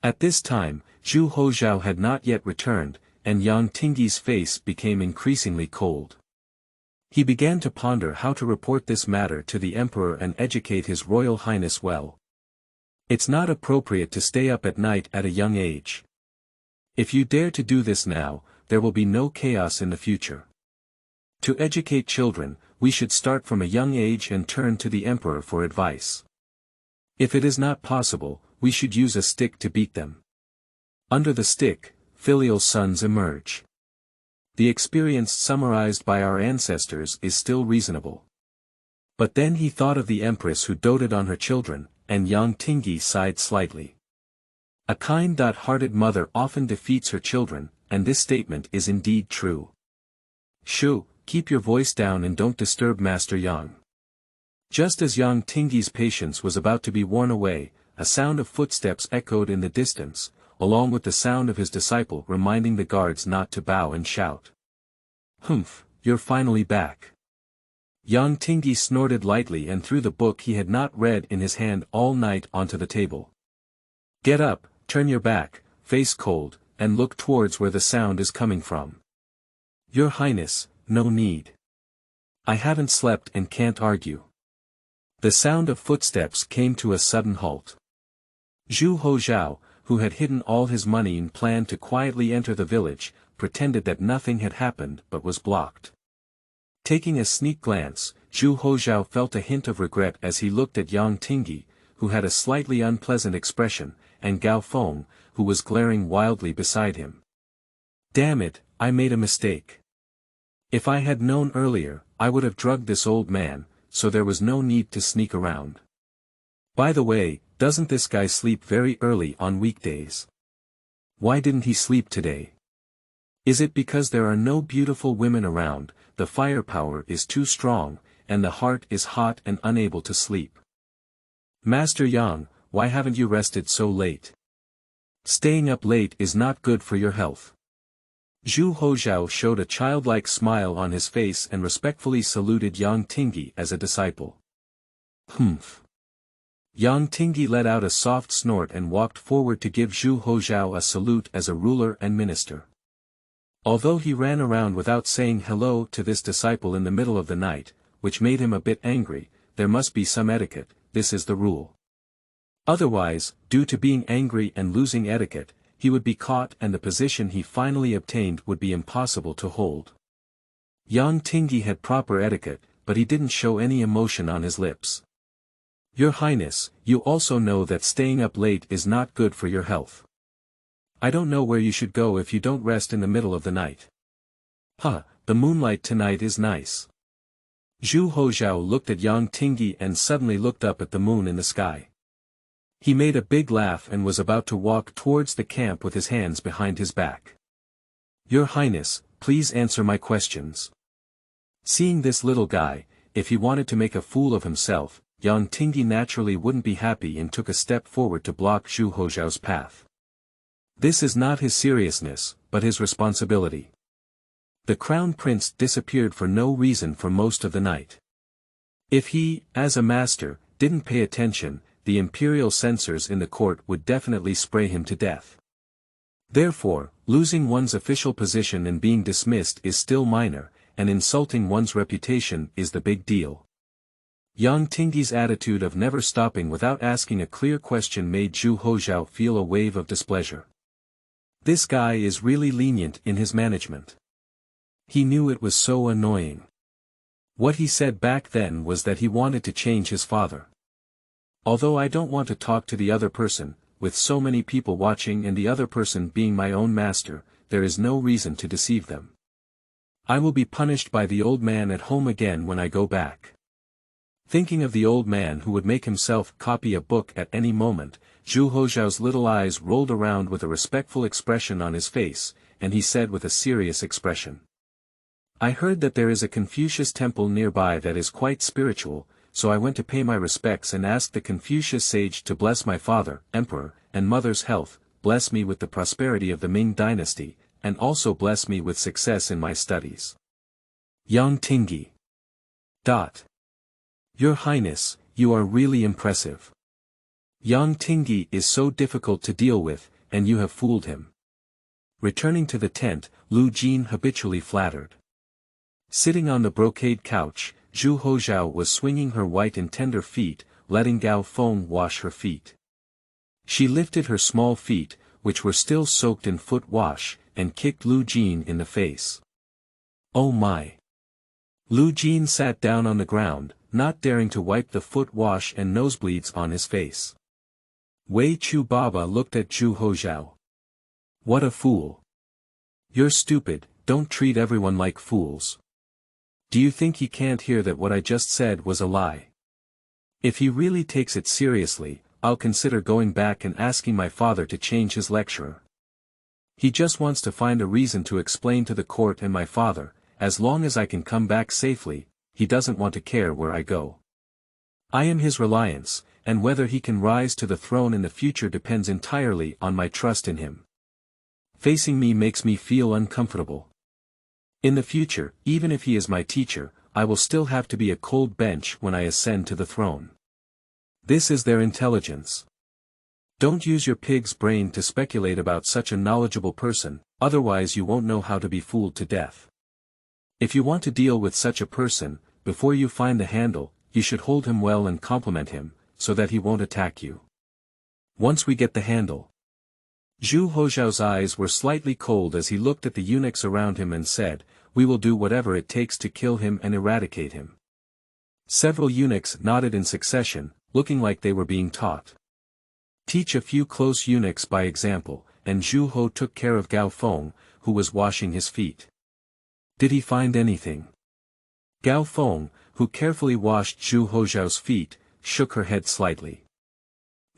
At this time, Zhu Houzhao had not yet returned, and Yang Tingyi's face became increasingly cold. He began to ponder how to report this matter to the emperor and educate his royal highness well. It's not appropriate to stay up at night at a young age. If you dare to do this now, there will be no chaos in the future. To educate children, we should start from a young age and turn to the emperor for advice. If it is not possible, we should use a stick to beat them. Under the stick, filial sons emerge. The experience summarized by our ancestors is still reasonable. But then he thought of the empress who doted on her children, and Yang Tingyi sighed slightly. A kind-hearted mother often defeats her children, and this statement is indeed true. Shu, keep your voice down and don't disturb Master Yang. Just as Yang Tingyi's patience was about to be worn away, a sound of footsteps echoed in the distance, along with the sound of his disciple reminding the guards not to bow and shout. "Humph, you're finally back." Yang Tingyi snorted lightly and threw the book he had not read in his hand all night onto the table. "Get up, turn your back, face cold, and look towards where the sound is coming from." "Your Highness, no need. I haven't slept and can't argue." The sound of footsteps came to a sudden halt. Zhu Houzhao, who had hidden all his money and planned to quietly enter the village, pretended that nothing had happened but was blocked. Taking a sneak glance, Zhu Houzhao felt a hint of regret as he looked at Yang Tingyi, who had a slightly unpleasant expression, and Gao Feng, who was glaring wildly beside him. "Damn it, I made a mistake. If I had known earlier, I would have drugged this old man, so there was no need to sneak around. By the way, doesn't this guy sleep very early on weekdays? Why didn't he sleep today? Is it because there are no beautiful women around, the firepower is too strong, and the heart is hot and unable to sleep? Master Yang, why haven't you rested so late? Staying up late is not good for your health." Zhu Houzhao showed a childlike smile on his face and respectfully saluted Yang Tingyi as a disciple. "Humph." Yang Tingyi let out a soft snort and walked forward to give Zhu Houzhao a salute as a ruler and minister. Although he ran around without saying hello to this disciple in the middle of the night, which made him a bit angry, there must be some etiquette, this is the rule. Otherwise, due to being angry and losing etiquette, he would be caught and the position he finally obtained would be impossible to hold. Yang Tingyi had proper etiquette, but he didn't show any emotion on his lips. "Your Highness, you also know that staying up late is not good for your health. I don't know where you should go if you don't rest in the middle of the night." "Huh, the moonlight tonight is nice." Zhu Houzhao looked at Yang Tingyi and suddenly looked up at the moon in the sky. He made a big laugh and was about to walk towards the camp with his hands behind his back. "Your Highness, please answer my questions." Seeing this little guy, if he wanted to make a fool of himself, Yang Tingyi naturally wouldn't be happy and took a step forward to block Zhu Houzhao's path. This is not his seriousness, but his responsibility. The crown prince disappeared for no reason for most of the night. If he, as a master, didn't pay attention, the imperial censors in the court would definitely spray him to death. Therefore, losing one's official position and being dismissed is still minor, and insulting one's reputation is the big deal. Yang Tingyi's attitude of never stopping without asking a clear question made Zhu Houzhao feel a wave of displeasure. This guy is really lenient in his management. He knew it was so annoying. What he said back then was that he wanted to change his father. Although I don't want to talk to the other person, with so many people watching and the other person being my own master, there is no reason to deceive them. I will be punished by the old man at home again when I go back. Thinking of the old man who would make himself copy a book at any moment, Zhu Houzhao's little eyes rolled around with a respectful expression on his face, and he said with a serious expression. "I heard that there is a Confucius temple nearby that is quite spiritual, so I went to pay my respects and asked the Confucius sage to bless my father, emperor, and mother's health, bless me with the prosperity of the Ming Dynasty, and also bless me with success in my studies." Yang Tingyi. Your Highness, you are really impressive. Yang Tingyi is so difficult to deal with, and you have fooled him. Returning to the tent, Lu Jin habitually flattered. Sitting on the brocade couch, Zhu Houzhao was swinging her white and tender feet, letting Gao Feng wash her feet. She lifted her small feet, which were still soaked in foot wash, and kicked Lu Jin in the face. "Oh my!" Lu Jin sat down on the ground, not daring to wipe the foot wash and nosebleeds on his face. Wei Chu Baba looked at Zhu Houzhao. "What a fool! You're stupid, don't treat everyone like fools. Do you think he can't hear that what I just said was a lie? If he really takes it seriously, I'll consider going back and asking my father to change his lecturer. He just wants to find a reason to explain to the court and my father, as long as I can come back safely, he doesn't want to care where I go. I am his reliance, and whether he can rise to the throne in the future depends entirely on my trust in him. Facing me makes me feel uncomfortable. In the future, even if he is my teacher, I will still have to be a cold bench when I ascend to the throne. This is their intelligence. Don't use your pig's brain to speculate about such a knowledgeable person, otherwise you won't know how to be fooled to death. If you want to deal with such a person, before you find the handle, you should hold him well and compliment him, so that he won't attack you. Once we get the handle." Zhu Houzhao's eyes were slightly cold as he looked at the eunuchs around him and said, "We will do whatever it takes to kill him and eradicate him." Several eunuchs nodded in succession, looking like they were being taught. Teach a few close eunuchs by example, and Zhu Ho took care of Gao Feng, who was washing his feet. Did he find anything? Gao Feng, who carefully washed Zhu Houzhao's feet, shook her head slightly.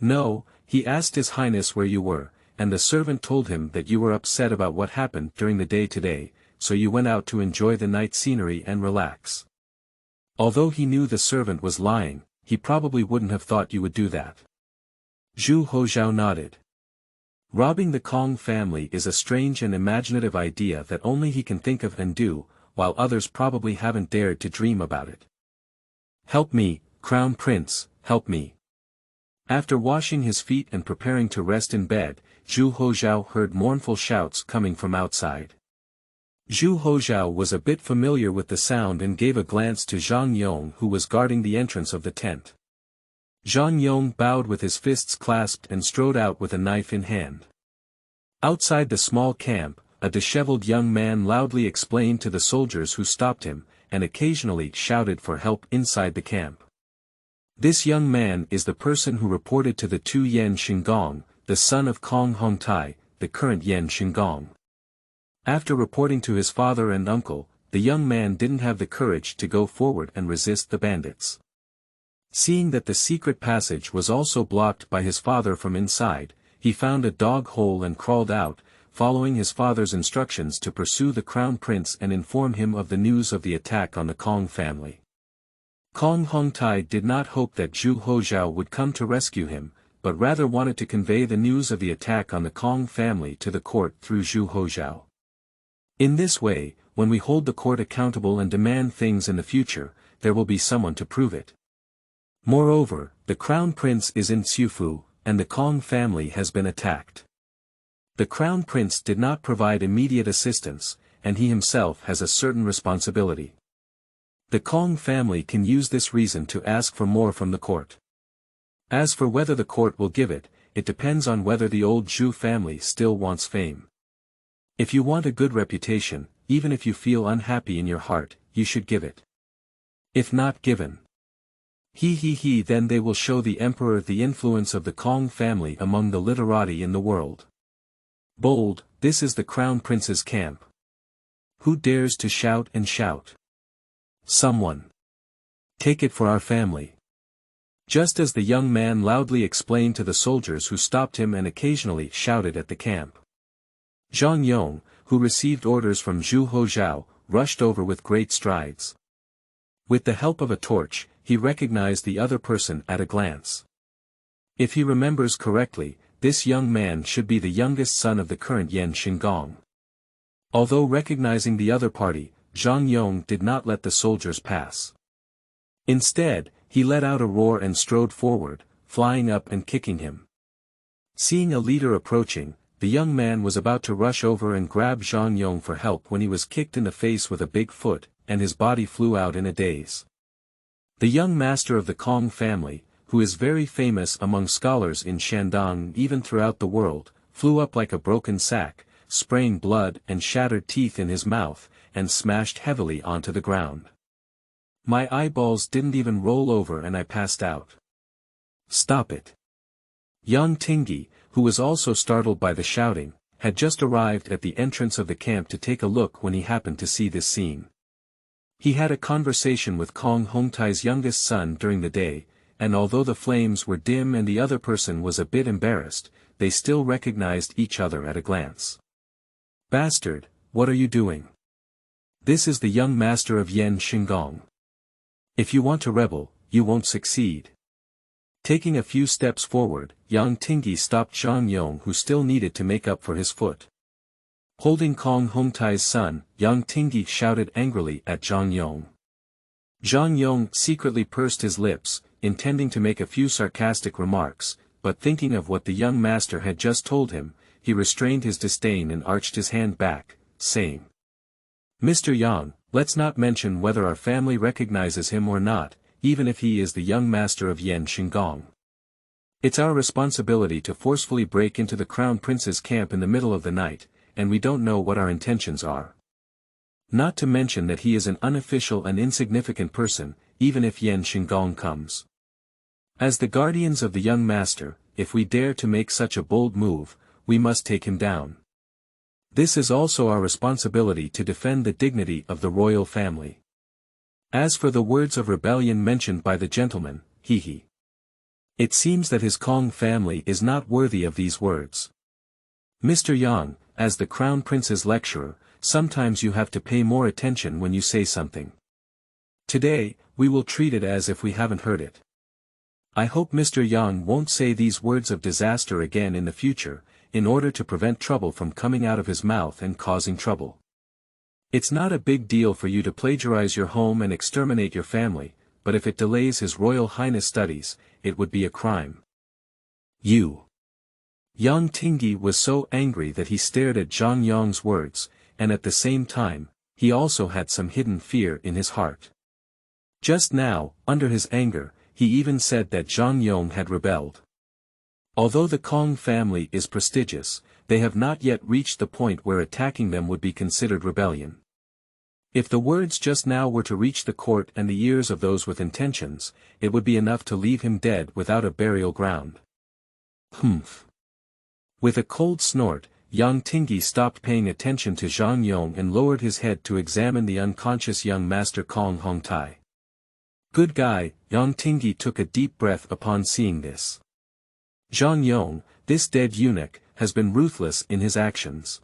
"No, he asked His Highness where you were, and the servant told him that you were upset about what happened during the day today, so you went out to enjoy the night scenery and relax." Although he knew the servant was lying, he probably wouldn't have thought you would do that. Zhu Houzhao nodded. Robbing the Kong family is a strange and imaginative idea that only he can think of and do, while others probably haven't dared to dream about it. "Help me, Crown Prince, help me." After washing his feet and preparing to rest in bed, Zhu Houzhao heard mournful shouts coming from outside. Zhu Houzhao was a bit familiar with the sound and gave a glance to Zhang Yong, who was guarding the entrance of the tent. Zhang Yong bowed with his fists clasped and strode out with a knife in hand. Outside the small camp, a disheveled young man loudly explained to the soldiers who stopped him, and occasionally shouted for help inside the camp. This young man is the person who reported to the 2 Yan Shenggong, the son of Kong Hongtai, the current Yan Shenggong. After reporting to his father and uncle, the young man didn't have the courage to go forward and resist the bandits. Seeing that the secret passage was also blocked by his father from inside, he found a dog hole and crawled out, following his father's instructions to pursue the crown prince and inform him of the news of the attack on the Kong family. Kong Hongtai did not hope that Zhu Houzhao would come to rescue him, but rather wanted to convey the news of the attack on the Kong family to the court through Zhu Houzhao. In this way, when we hold the court accountable and demand things in the future, there will be someone to prove it. Moreover, the crown prince is in Xiufu, and the Kong family has been attacked. The crown prince did not provide immediate assistance, and he himself has a certain responsibility. The Kong family can use this reason to ask for more from the court. As for whether the court will give it, it depends on whether the old Zhu family still wants fame. If you want a good reputation, even if you feel unhappy in your heart, you should give it. If not given, then they will show the emperor the influence of the Kong family among the literati in the world. Bold, this is the crown prince's camp. Who dares to shout and shout? Someone. Take it for our family. Just as the young man loudly explained to the soldiers who stopped him and occasionally shouted at the camp. Zhang Yong, who received orders from Zhu Houzhao, rushed over with great strides. With the help of a torch, he recognized the other person at a glance. If he remembers correctly, this young man should be the youngest son of the current Yan Shenggong. Although recognizing the other party, Zhang Yong did not let the soldiers pass. Instead, he let out a roar and strode forward, flying up and kicking him. Seeing a leader approaching, the young man was about to rush over and grab Zhang Yong for help when he was kicked in the face with a big foot, and his body flew out in a daze. The young master of the Kong family, who is very famous among scholars in Shandong even throughout the world, flew up like a broken sack, spraying blood and shattered teeth in his mouth, and smashed heavily onto the ground. My eyeballs didn't even roll over and I passed out. Stop it. Yang Tingyi, who was also startled by the shouting, had just arrived at the entrance of the camp to take a look when he happened to see this scene. He had a conversation with Kong Hongtai's youngest son during the day, and although the flames were dim and the other person was a bit embarrassed, they still recognized each other at a glance. Bastard, what are you doing? This is the young master of Yan Shenggong. If you want to rebel, you won't succeed. Taking a few steps forward, Yang Tingyi stopped Zhang Yong, who still needed to make up for his foot. Holding Kong Hongtai's son, Yang Tingyi shouted angrily at Zhang Yong. Zhang Yong secretly pursed his lips, intending to make a few sarcastic remarks, but thinking of what the young master had just told him, he restrained his disdain and arched his hand back, saying, Mr. Yang, let's not mention whether our family recognizes him or not, even if he is the young master of Yan Shenggong. It's our responsibility to forcefully break into the crown prince's camp in the middle of the night, and we don't know what our intentions are. Not to mention that he is an unofficial and insignificant person, even if Yan Shenggong comes. As the guardians of the young master, if we dare to make such a bold move, we must take him down. This is also our responsibility to defend the dignity of the royal family. As for the words of rebellion mentioned by the gentleman, it seems that his Kong family is not worthy of these words. Mr. Yang, as the crown prince's lecturer, sometimes you have to pay more attention when you say something. Today, we will treat it as if we haven't heard it. I hope Mr. Yang won't say these words of disaster again in the future, in order to prevent trouble from coming out of his mouth and causing trouble. It's not a big deal for you to plagiarize your home and exterminate your family, but if it delays His Royal Highness studies, it would be a crime. You. Yang Tingyi was so angry that he stared at Zhang Yong's words, and at the same time, he also had some hidden fear in his heart. Just now, under his anger, he even said that Zhang Yong had rebelled. Although the Kong family is prestigious, they have not yet reached the point where attacking them would be considered rebellion. If the words just now were to reach the court and the ears of those with intentions, it would be enough to leave him dead without a burial ground. Humph. With a cold snort, Yang Tingyi stopped paying attention to Zhang Yong and lowered his head to examine the unconscious young master Kong Hongtai. Good guy, Yang Tingyi took a deep breath upon seeing this. Zhang Yong, this dead eunuch, has been ruthless in his actions.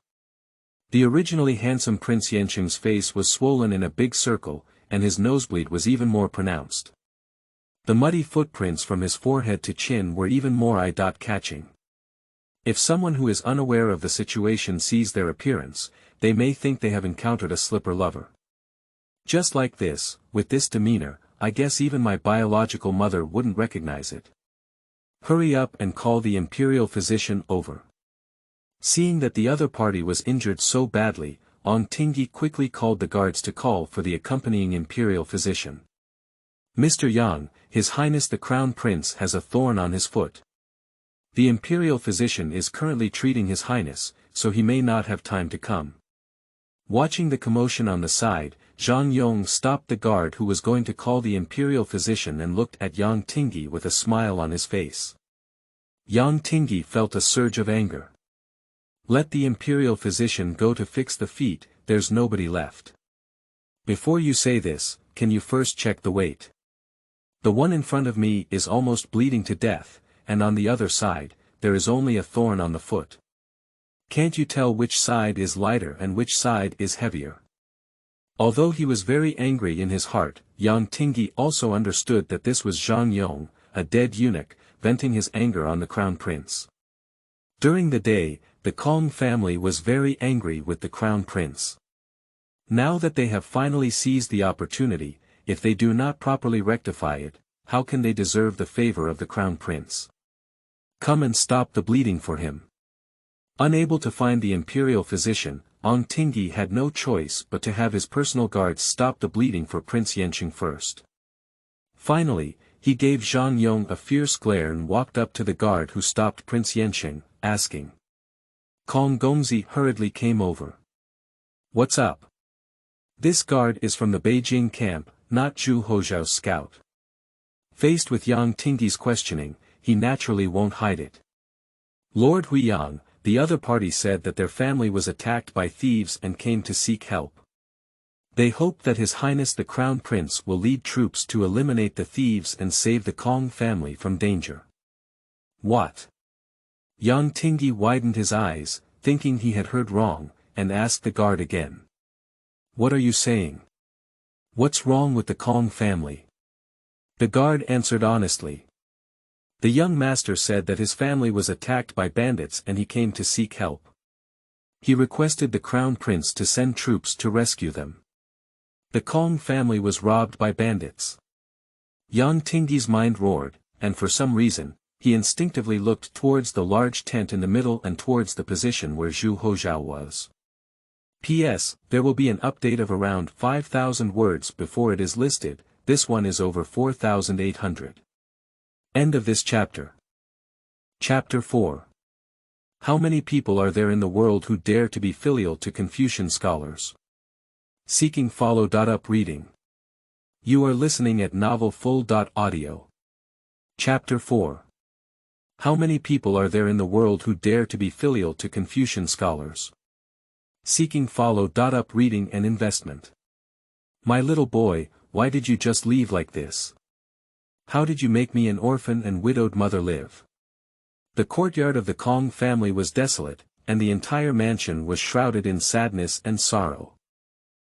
The originally handsome Prince Yanqing's face was swollen in a big circle, and his nosebleed was even more pronounced. The muddy footprints from his forehead to chin were even more eye-catching. If someone who is unaware of the situation sees their appearance, they may think they have encountered a slipper lover. Just like this, with this demeanor, I guess even my biological mother wouldn't recognize it. Hurry up and call the imperial physician over. Seeing that the other party was injured so badly, Yang Tingyi quickly called the guards to call for the accompanying imperial physician. Mr. Yang, His Highness the Crown Prince has a thorn on his foot. The imperial physician is currently treating His Highness, so he may not have time to come. Watching the commotion on the side, Zhang Yong stopped the guard who was going to call the imperial physician and looked at Yang Tingyi with a smile on his face. Yang Tingyi felt a surge of anger. Let the imperial physician go to fix the feet, there's nobody left. Before you say this, can you first check the weight? The one in front of me is almost bleeding to death, and on the other side, there is only a thorn on the foot. Can't you tell which side is lighter and which side is heavier? Although he was very angry in his heart, Yang Tingyi also understood that this was Zhang Yong, a dead eunuch, venting his anger on the crown prince. During the day, the Kong family was very angry with the crown prince. Now that they have finally seized the opportunity, if they do not properly rectify it, how can they deserve the favor of the crown prince? Come and stop the bleeding for him. Unable to find the imperial physician, Yang Tingyi had no choice but to have his personal guards stop the bleeding for Prince Yanqing first. Finally, he gave Zhang Yong a fierce glare and walked up to the guard who stopped Prince Yanqing, asking. Kong Gongzi hurriedly came over. What's up? This guard is from the Beijing camp, not Zhu Houzhao's scout. Faced with Yang Tingyi's questioning, he naturally won't hide it. Lord Huiyang, the other party said that their family was attacked by thieves and came to seek help. They hope that His Highness the Crown Prince will lead troops to eliminate the thieves and save the Kong family from danger. What? Yang Tingyi widened his eyes, thinking he had heard wrong, and asked the guard again. What are you saying? What's wrong with the Kong family? The guard answered honestly. The young master said that his family was attacked by bandits and he came to seek help. He requested the crown prince to send troops to rescue them. The Kong family was robbed by bandits. Yang Tingyi's mind roared, and for some reason, he instinctively looked towards the large tent in the middle and towards the position where Zhu Houzhao was. P.S. There will be an update of around 5,000 words before it is listed, this one is over 4,800. End of this chapter. Chapter 4. How many people are there in the world who dare to be filial to Confucian scholars? Seeking follow-up reading. You are listening at novelfull.audio. Chapter 4. How many people are there in the world who dare to be filial to Confucian scholars? Seeking follow-up reading and investment. My little boy, why did you just leave like this? How did you make me an orphan and widowed mother live? The courtyard of the Kong family was desolate, and the entire mansion was shrouded in sadness and sorrow.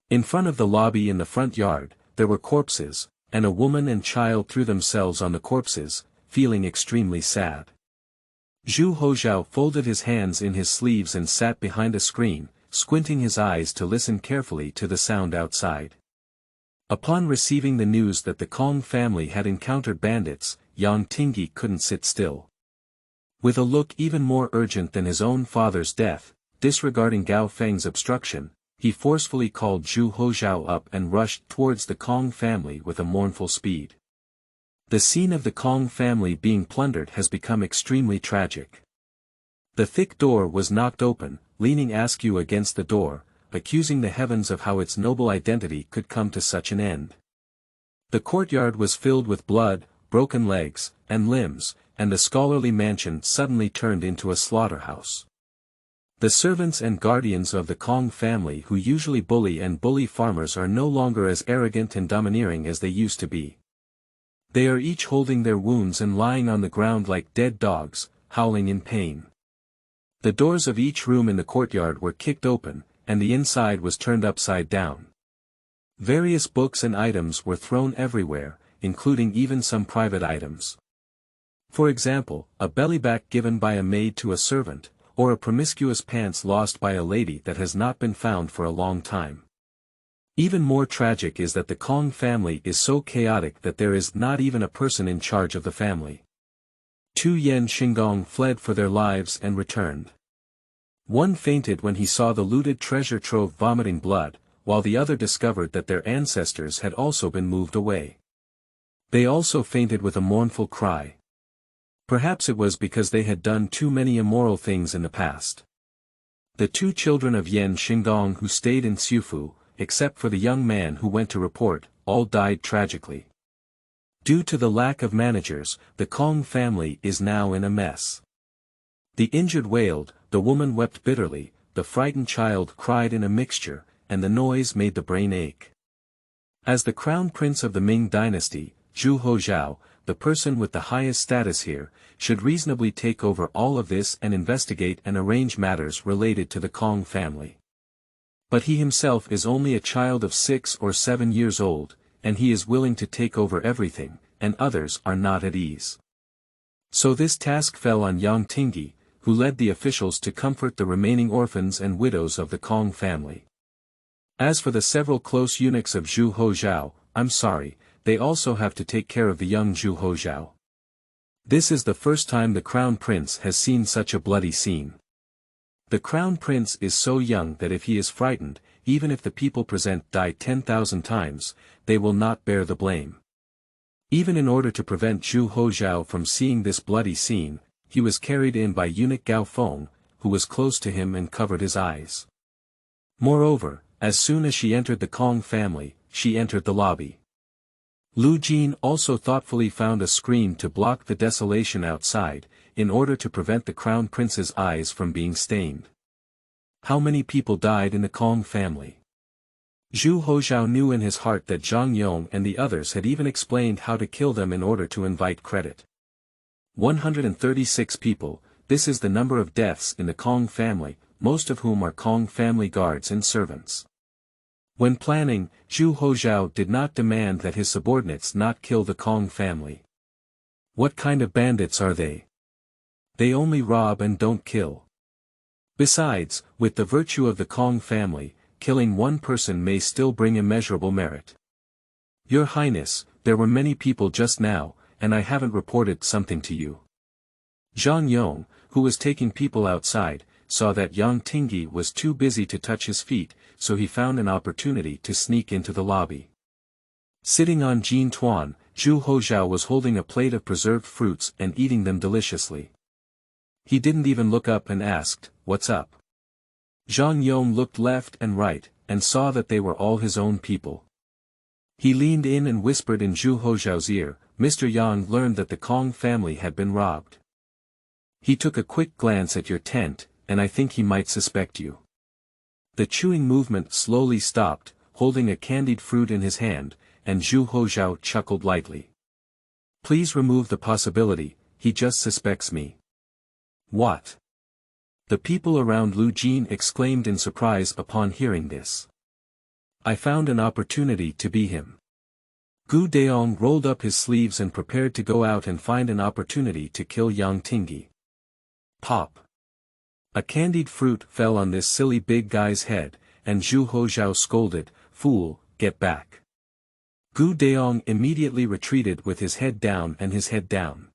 In front of the lobby in the front yard, there were corpses, and a woman and child threw themselves on the corpses, feeling extremely sad. Zhu Houzhao folded his hands in his sleeves and sat behind a screen, squinting his eyes to listen carefully to the sound outside. Upon receiving the news that the Kong family had encountered bandits, Yang Tingyi couldn't sit still. With a look even more urgent than his own father's death, disregarding Gao Feng's obstruction, he forcefully called Zhu Houzhao up and rushed towards the Kong family with a mournful speed. The scene of the Kong family being plundered has become extremely tragic. The thick door was knocked open, leaning askew against the door, accusing the heavens of how its noble identity could come to such an end. The courtyard was filled with blood, broken legs, and limbs, and the scholarly mansion suddenly turned into a slaughterhouse. The servants and guardians of the Kong family who usually bully farmers are no longer as arrogant and domineering as they used to be. They are each holding their wounds and lying on the ground like dead dogs, howling in pain. The doors of each room in the courtyard were kicked open, and the inside was turned upside down. Various books and items were thrown everywhere, including even some private items. For example, a bellyback given by a maid to a servant, or a promiscuous pants lost by a lady that has not been found for a long time. Even more tragic is that the Kong family is so chaotic that there is not even a person in charge of the family. 2 Yen Shenggong fled for their lives and returned. One fainted when he saw the looted treasure trove vomiting blood, while the other discovered that their ancestors had also been moved away. They also fainted with a mournful cry. Perhaps it was because they had done too many immoral things in the past. The 2 children of Yen Shenggong who stayed in Xiufu, except for the young man who went to report, all died tragically. Due to the lack of managers, the Kong family is now in a mess. The injured wailed, the woman wept bitterly, the frightened child cried in a mixture, and the noise made the brain ache. As the crown prince of the Ming Dynasty, Zhu Houzhao, the person with the highest status here, should reasonably take over all of this and investigate and arrange matters related to the Kong family. But he himself is only a child of 6 or 7 years old, and he is willing to take over everything, and others are not at ease. So this task fell on Yang Tingyi, who led the officials to comfort the remaining orphans and widows of the Kong family. As for the several close eunuchs of Zhu Houzhao, I'm sorry, they also have to take care of the young Zhu Houzhao. This is the first time the crown prince has seen such a bloody scene. The crown prince is so young that if he is frightened, even if the people present die 10,000 times, they will not bear the blame. Even in order to prevent Zhu Houzhao from seeing this bloody scene, he was carried in by eunuch Gao Feng, who was close to him and covered his eyes. Moreover, as soon as she entered the Kong family, she entered the lobby. Lu Jin also thoughtfully found a screen to block the desolation outside, in order to prevent the crown prince's eyes from being stained. How many people died in the Kong family? Zhu Houzhao knew in his heart that Zhang Yong and the others had even explained how to kill them in order to invite credit. 136 people, this is the number of deaths in the Kong family, most of whom are Kong family guards and servants. When planning, Zhu Houzhao did not demand that his subordinates not kill the Kong family. What kind of bandits are they? They only rob and don't kill. Besides, with the virtue of the Kong family, killing one person may still bring immeasurable merit. Your Highness, there were many people just now, and I haven't reported something to you. Zhang Yong, who was taking people outside, saw that Yang Tingyi was too busy to touch his feet, so he found an opportunity to sneak into the lobby. Sitting on Jin Tuan, Zhu Houzhao was holding a plate of preserved fruits and eating them deliciously. He didn't even look up and asked, "What's up?" Zhang Yong looked left and right, and saw that they were all his own people. He leaned in and whispered in Zhu Houzhao's ear, "Mr. Yang learned that the Kong family had been robbed. He took a quick glance at your tent, and I think he might suspect you." The chewing movement slowly stopped, holding a candied fruit in his hand, and Zhu Houzhao chuckled lightly. "Please remove the possibility, he just suspects me." "What?" The people around Lu Jin exclaimed in surprise upon hearing this. "I found an opportunity to be him." Gu Deong rolled up his sleeves and prepared to go out and find an opportunity to kill Yang Tingyi. Pop! A candied fruit fell on this silly big guy's head, and Zhu Houzhao scolded, "Fool, get back." Gu Deong immediately retreated with his head down and his head down.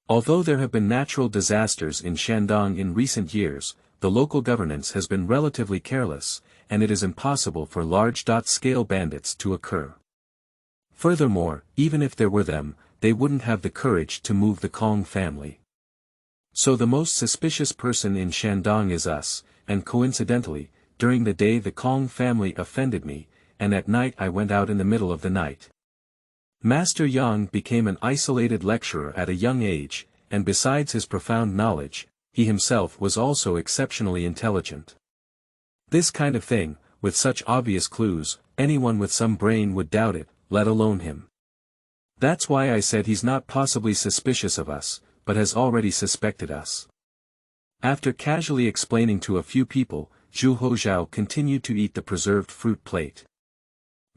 Although there have been natural disasters in Shandong in recent years, the local governance has been relatively careless, and it is impossible for large-scale bandits to occur. Furthermore, even if there were them, they wouldn't have the courage to move the Kong family. So the most suspicious person in Shandong is us, and coincidentally, during the day the Kong family offended me, and at night I went out in the middle of the night. Master Yang became an isolated lecturer at a young age, and besides his profound knowledge, he himself was also exceptionally intelligent. This kind of thing, with such obvious clues, anyone with some brain would doubt it, let alone him. That's why I said he's not possibly suspicious of us, but has already suspected us. After casually explaining to a few people, Zhu Houzhao continued to eat the preserved fruit plate.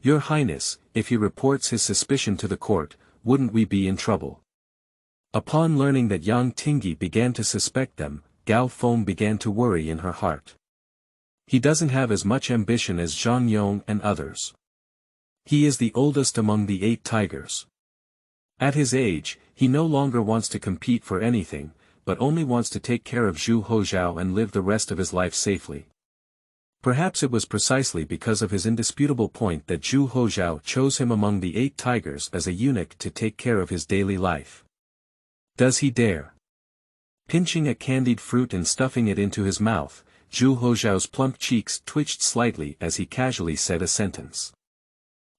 Your Highness, if he reports his suspicion to the court, wouldn't we be in trouble? Upon learning that Yang Tingyi began to suspect them, Gao Feng began to worry in her heart. He doesn't have as much ambition as Zhang Yong and others. He is the oldest among the 8 tigers. At his age, he no longer wants to compete for anything, but only wants to take care of Zhu Houzhao and live the rest of his life safely. Perhaps it was precisely because of his indisputable point that Zhu Houzhao chose him among the 8 tigers as a eunuch to take care of his daily life. Does he dare? Pinching a candied fruit and stuffing it into his mouth, Zhu Houzhao's plump cheeks twitched slightly as he casually said a sentence.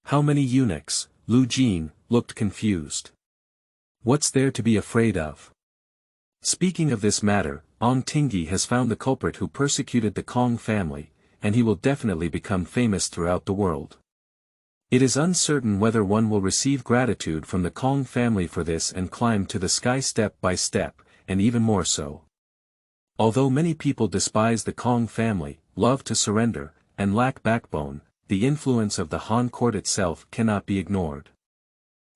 How many eunuchs? Lu Jin looked confused. What's there to be afraid of? Speaking of this matter, Ong Tingyi has found the culprit who persecuted the Kong family, and he will definitely become famous throughout the world. It is uncertain whether one will receive gratitude from the Kong family for this and climb to the sky step by step, and even more so. Although many people despise the Kong family, love to surrender, and lack backbone, the influence of the Han court itself cannot be ignored.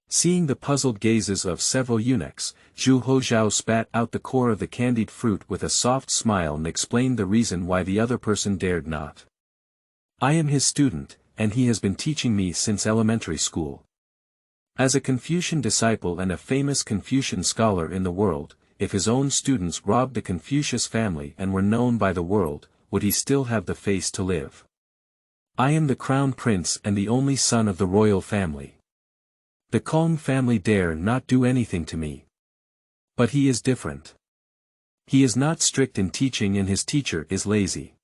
Seeing the puzzled gazes of several eunuchs, Zhu Houzhao spat out the core of the candied fruit with a soft smile and explained the reason why the other person dared not. I am his student, and he has been teaching me since elementary school. As a Confucian disciple and a famous Confucian scholar in the world, if his own students robbed the Confucius family and were known by the world, would he still have the face to live? I am the crown prince and the only son of the royal family. The Kong family dare not do anything to me. But he is different. He is not strict in teaching and his teacher is lazy.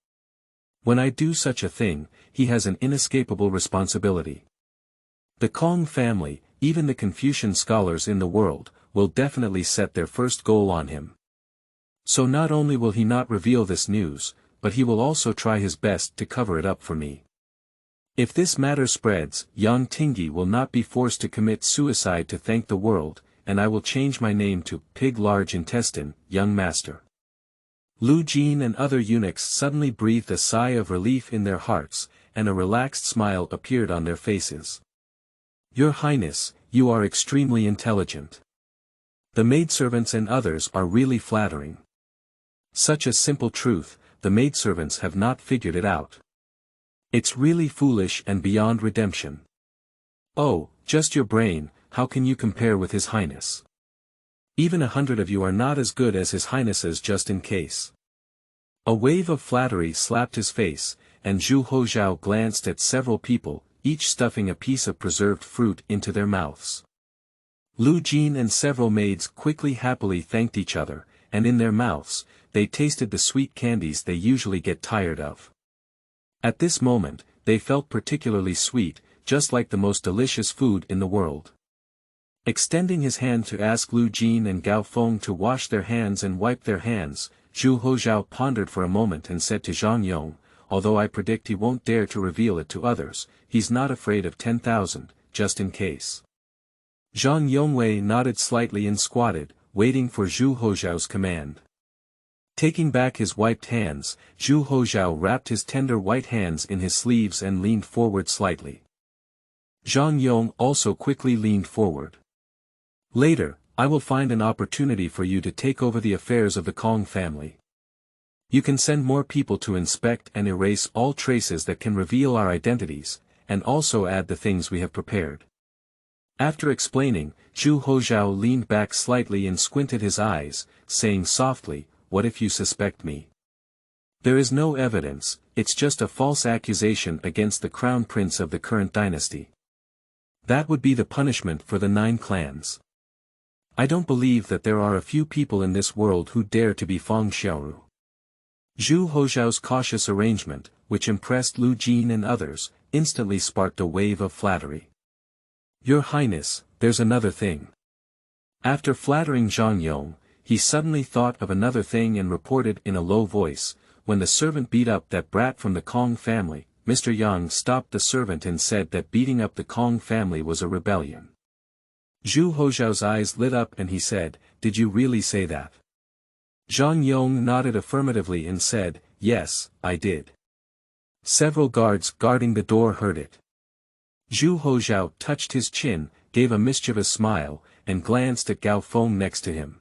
When I do such a thing, he has an inescapable responsibility. The Kong family, even the Confucian scholars in the world, will definitely set their first goal on him. So not only will he not reveal this news, but he will also try his best to cover it up for me. If this matter spreads, Yang Tingyi will not be forced to commit suicide to thank the world, and I will change my name to Pig Large Intestine, Young Master. Lu Jin and other eunuchs suddenly breathed a sigh of relief in their hearts, and a relaxed smile appeared on their faces. Your Highness, you are extremely intelligent. The maidservants and others are really flattering. Such a simple truth, the maidservants have not figured it out. It's really foolish and beyond redemption. Oh, just your brain, how can you compare with His Highness? Even 100 of you are not as good as His Highness's just in case. A wave of flattery slapped his face, and Zhu Houzhao glanced at several people, each stuffing a piece of preserved fruit into their mouths. Lu Jin and several maids quickly happily thanked each other, and in their mouths, they tasted the sweet candies they usually get tired of. At this moment, they felt particularly sweet, just like the most delicious food in the world. Extending his hand to ask Lu Jin and Gao Feng to wash their hands and wipe their hands, Zhu Houzhao pondered for a moment and said to Zhang Yong, although I predict he won't dare to reveal it to others, he's not afraid of 10,000, just in case. Zhang Yongwei nodded slightly and squatted, waiting for Zhu Houzhao's command. Taking back his wiped hands, Zhu Houzhao wrapped his tender white hands in his sleeves and leaned forward slightly. Zhang Yong also quickly leaned forward. Later, I will find an opportunity for you to take over the affairs of the Kong family. You can send more people to inspect and erase all traces that can reveal our identities, and also add the things we have prepared. After explaining, Zhu Houzhao leaned back slightly and squinted his eyes, saying softly, what if you suspect me? There is no evidence, it's just a false accusation against the crown prince of the current dynasty. That would be the punishment for the 9 clans. I don't believe that there are a few people in this world who dare to be Feng Xiaoru. Zhu Houzhao's cautious arrangement, which impressed Lu Jin and others, instantly sparked a wave of flattery. Your Highness, there's another thing. After flattering Zhang Yong, he suddenly thought of another thing and reported in a low voice, when the servant beat up that brat from the Kong family, Mr. Yang stopped the servant and said that beating up the Kong family was a rebellion. Zhu Houzhao's eyes lit up and he said, "Did you really say that?" Zhang Yong nodded affirmatively and said, "Yes, I did." Several guards guarding the door heard it. Zhu Houzhao touched his chin, gave a mischievous smile, and glanced at Gao Feng next to him.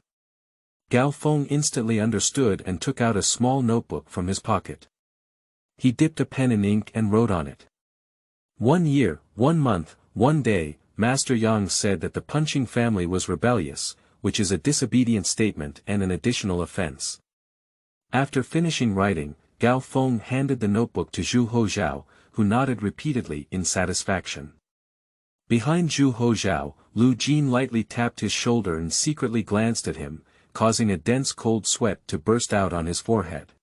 Gao Feng instantly understood and took out a small notebook from his pocket. He dipped a pen in ink and wrote on it. 1 year, 1 month, 1 day, Master Yang said that the punching family was rebellious, which is a disobedient statement and an additional offense. After finishing writing, Gao Feng handed the notebook to Zhu Houzhao, who nodded repeatedly in satisfaction. Behind Zhu Houzhao, Lu Jin lightly tapped his shoulder and secretly glanced at him, causing a dense cold sweat to burst out on his forehead.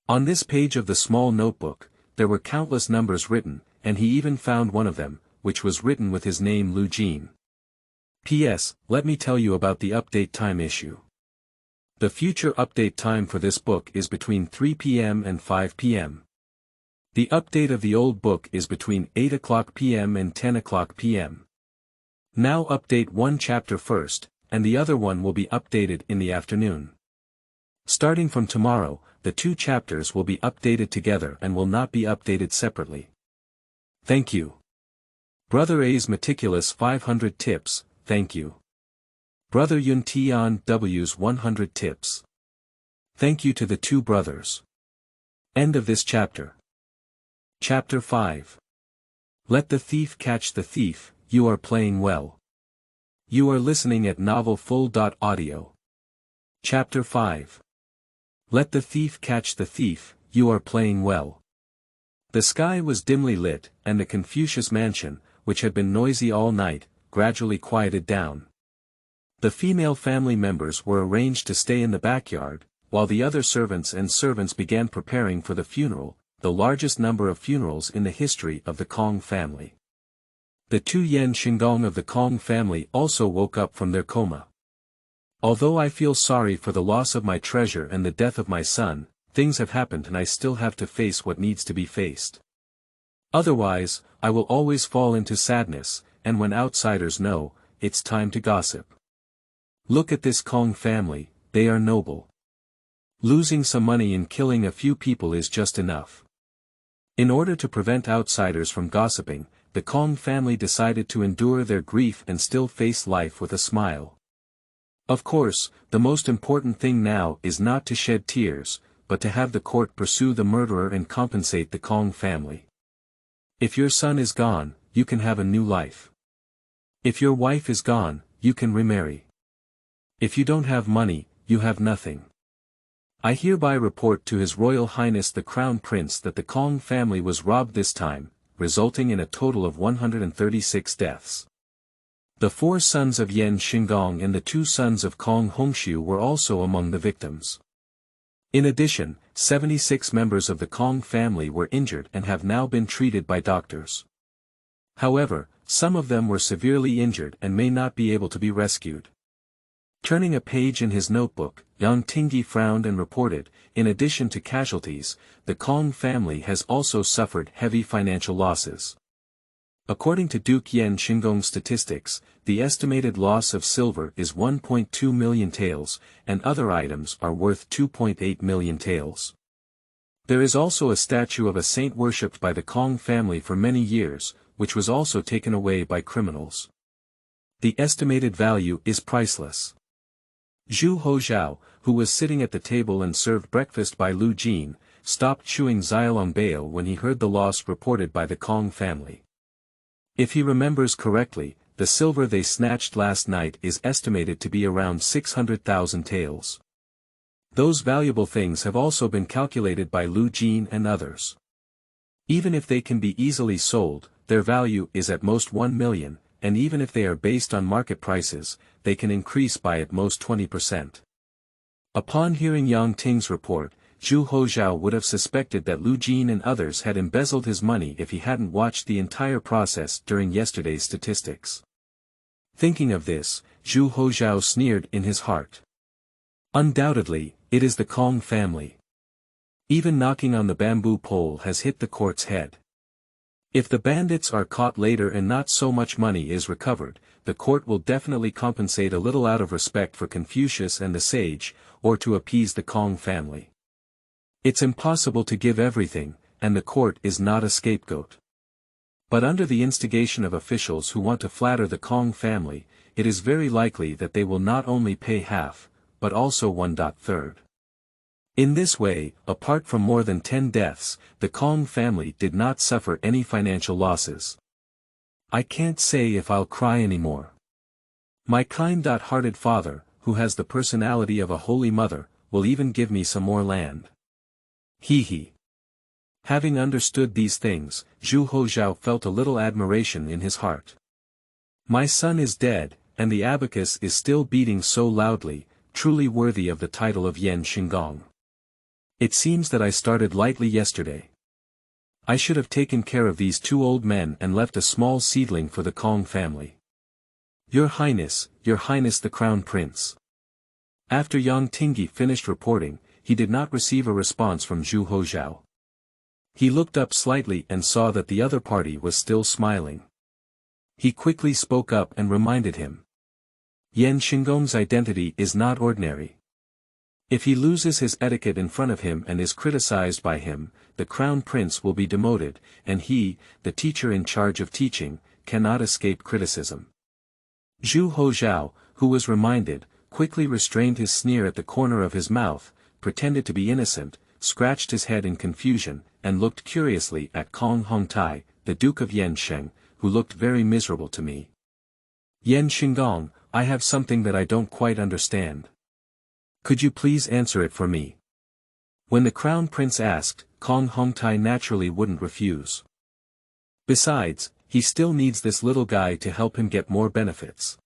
On this page of the small notebook, there were countless numbers written, and he even found one of them, which was written with his name Lu Jin. P.S. Let me tell you about the update time issue. The future update time for this book is between 3 p.m. and 5 p.m. The update of the old book is between 8 o'clock p.m. and 10 o'clock p.m. Now update one chapter first, and the other one will be updated in the afternoon. Starting from tomorrow, the 2 chapters will be updated together and will not be updated separately. Thank you. Brother A's meticulous 500 tips, thank you. Brother Yun Tian W's 100 tips. Thank you to the 2 brothers. End of this chapter. Chapter 5. Let the thief catch the thief, you are playing well. You are listening at novelfull.audio. Chapter 5. Let the thief catch the thief, you are playing well. The sky was dimly lit, and the Confucius mansion, which had been noisy all night, gradually quieted down. The female family members were arranged to stay in the backyard, while the other servants began preparing for the funeral, the largest number of funerals in the history of the Kong family. The 2 Yen Shenggong of the Kong family also woke up from their coma. Although I feel sorry for the loss of my treasure and the death of my son, things have happened and I still have to face what needs to be faced. Otherwise, I will always fall into sadness, and when outsiders know, it's time to gossip. Look at this Kong family, they are noble. Losing some money in killing a few people is just enough. In order to prevent outsiders from gossiping, the Kong family decided to endure their grief and still face life with a smile. Of course, the most important thing now is not to shed tears, but to have the court pursue the murderer and compensate the Kong family. If your son is gone, you can have a new life. If your wife is gone, you can remarry. If you don't have money, you have nothing. I hereby report to His Royal Highness the Crown Prince that the Kong family was robbed this time, resulting in a total of 136 deaths. The 4 sons of Yen Shenggong and the 2 sons of Kong Hongshu were also among the victims. In addition, 76 members of the Kong family were injured and have now been treated by doctors. However, some of them were severely injured and may not be able to be rescued. Turning a page in his notebook, Yang Tingyi frowned and reported, in addition to casualties, the Kong family has also suffered heavy financial losses. According to Duke Yen Shenggong statistics, the estimated loss of silver is 1.2 million taels, and other items are worth 2.8 million taels. There is also a statue of a saint worshipped by the Kong family for many years, which was also taken away by criminals. The estimated value is priceless. Zhu Houzhao, who was sitting at the table and served breakfast by Lu Jin, stopped chewing Xiaolong Bao when he heard the loss reported by the Kong family. If he remembers correctly, the silver they snatched last night is estimated to be around 600,000 taels. Those valuable things have also been calculated by Lu Jin and others. Even if they can be easily sold, their value is at most 1 million, and even if they are based on market prices, they can increase by at most 20%. Upon hearing Yang Ting's report, Zhu Houzhao would have suspected that Lu Jin and others had embezzled his money if he hadn't watched the entire process during yesterday's statistics. Thinking of this, Zhu Houzhao sneered in his heart. Undoubtedly, it is the Kong family. Even knocking on the bamboo pole has hit the court's head. If the bandits are caught later and not so much money is recovered, the court will definitely compensate a little out of respect for Confucius and the sage, or to appease the Kong family. It's impossible to give everything, and the court is not a scapegoat. But under the instigation of officials who want to flatter the Kong family, it is very likely that they will not only pay half, but also 1/3. In this way, apart from more than 10 deaths, the Kong family did not suffer any financial losses. I can't say if I'll cry anymore. My kind-hearted father, who has the personality of a holy mother, will even give me some more land. He. Having understood these things, Zhu Houzhao felt a little admiration in his heart. My son is dead, and the abacus is still beating so loudly, truly worthy of the title of Shenggong. It seems that I started lightly yesterday. I should have taken care of these two old men and left a small seedling for the Kong family. Your Highness the Crown Prince. After Yang Tingyi finished reporting, he did not receive a response from Zhu Houzhao. He looked up slightly and saw that the other party was still smiling. He quickly spoke up and reminded him. Shenggong's identity is not ordinary. If he loses his etiquette in front of him and is criticized by him, the Crown Prince will be demoted, and he, the teacher in charge of teaching, cannot escape criticism. Zhu Houzhao, who was reminded, quickly restrained his sneer at the corner of his mouth, pretended to be innocent, scratched his head in confusion, and looked curiously at Kong Hongtai, the Duke of Yansheng, who looked very miserable to me. Shenggong, I have something that I don't quite understand. Could you please answer it for me? When the Crown Prince asked, Kong Hongtai naturally wouldn't refuse. Besides, he still needs this little guy to help him get more benefits.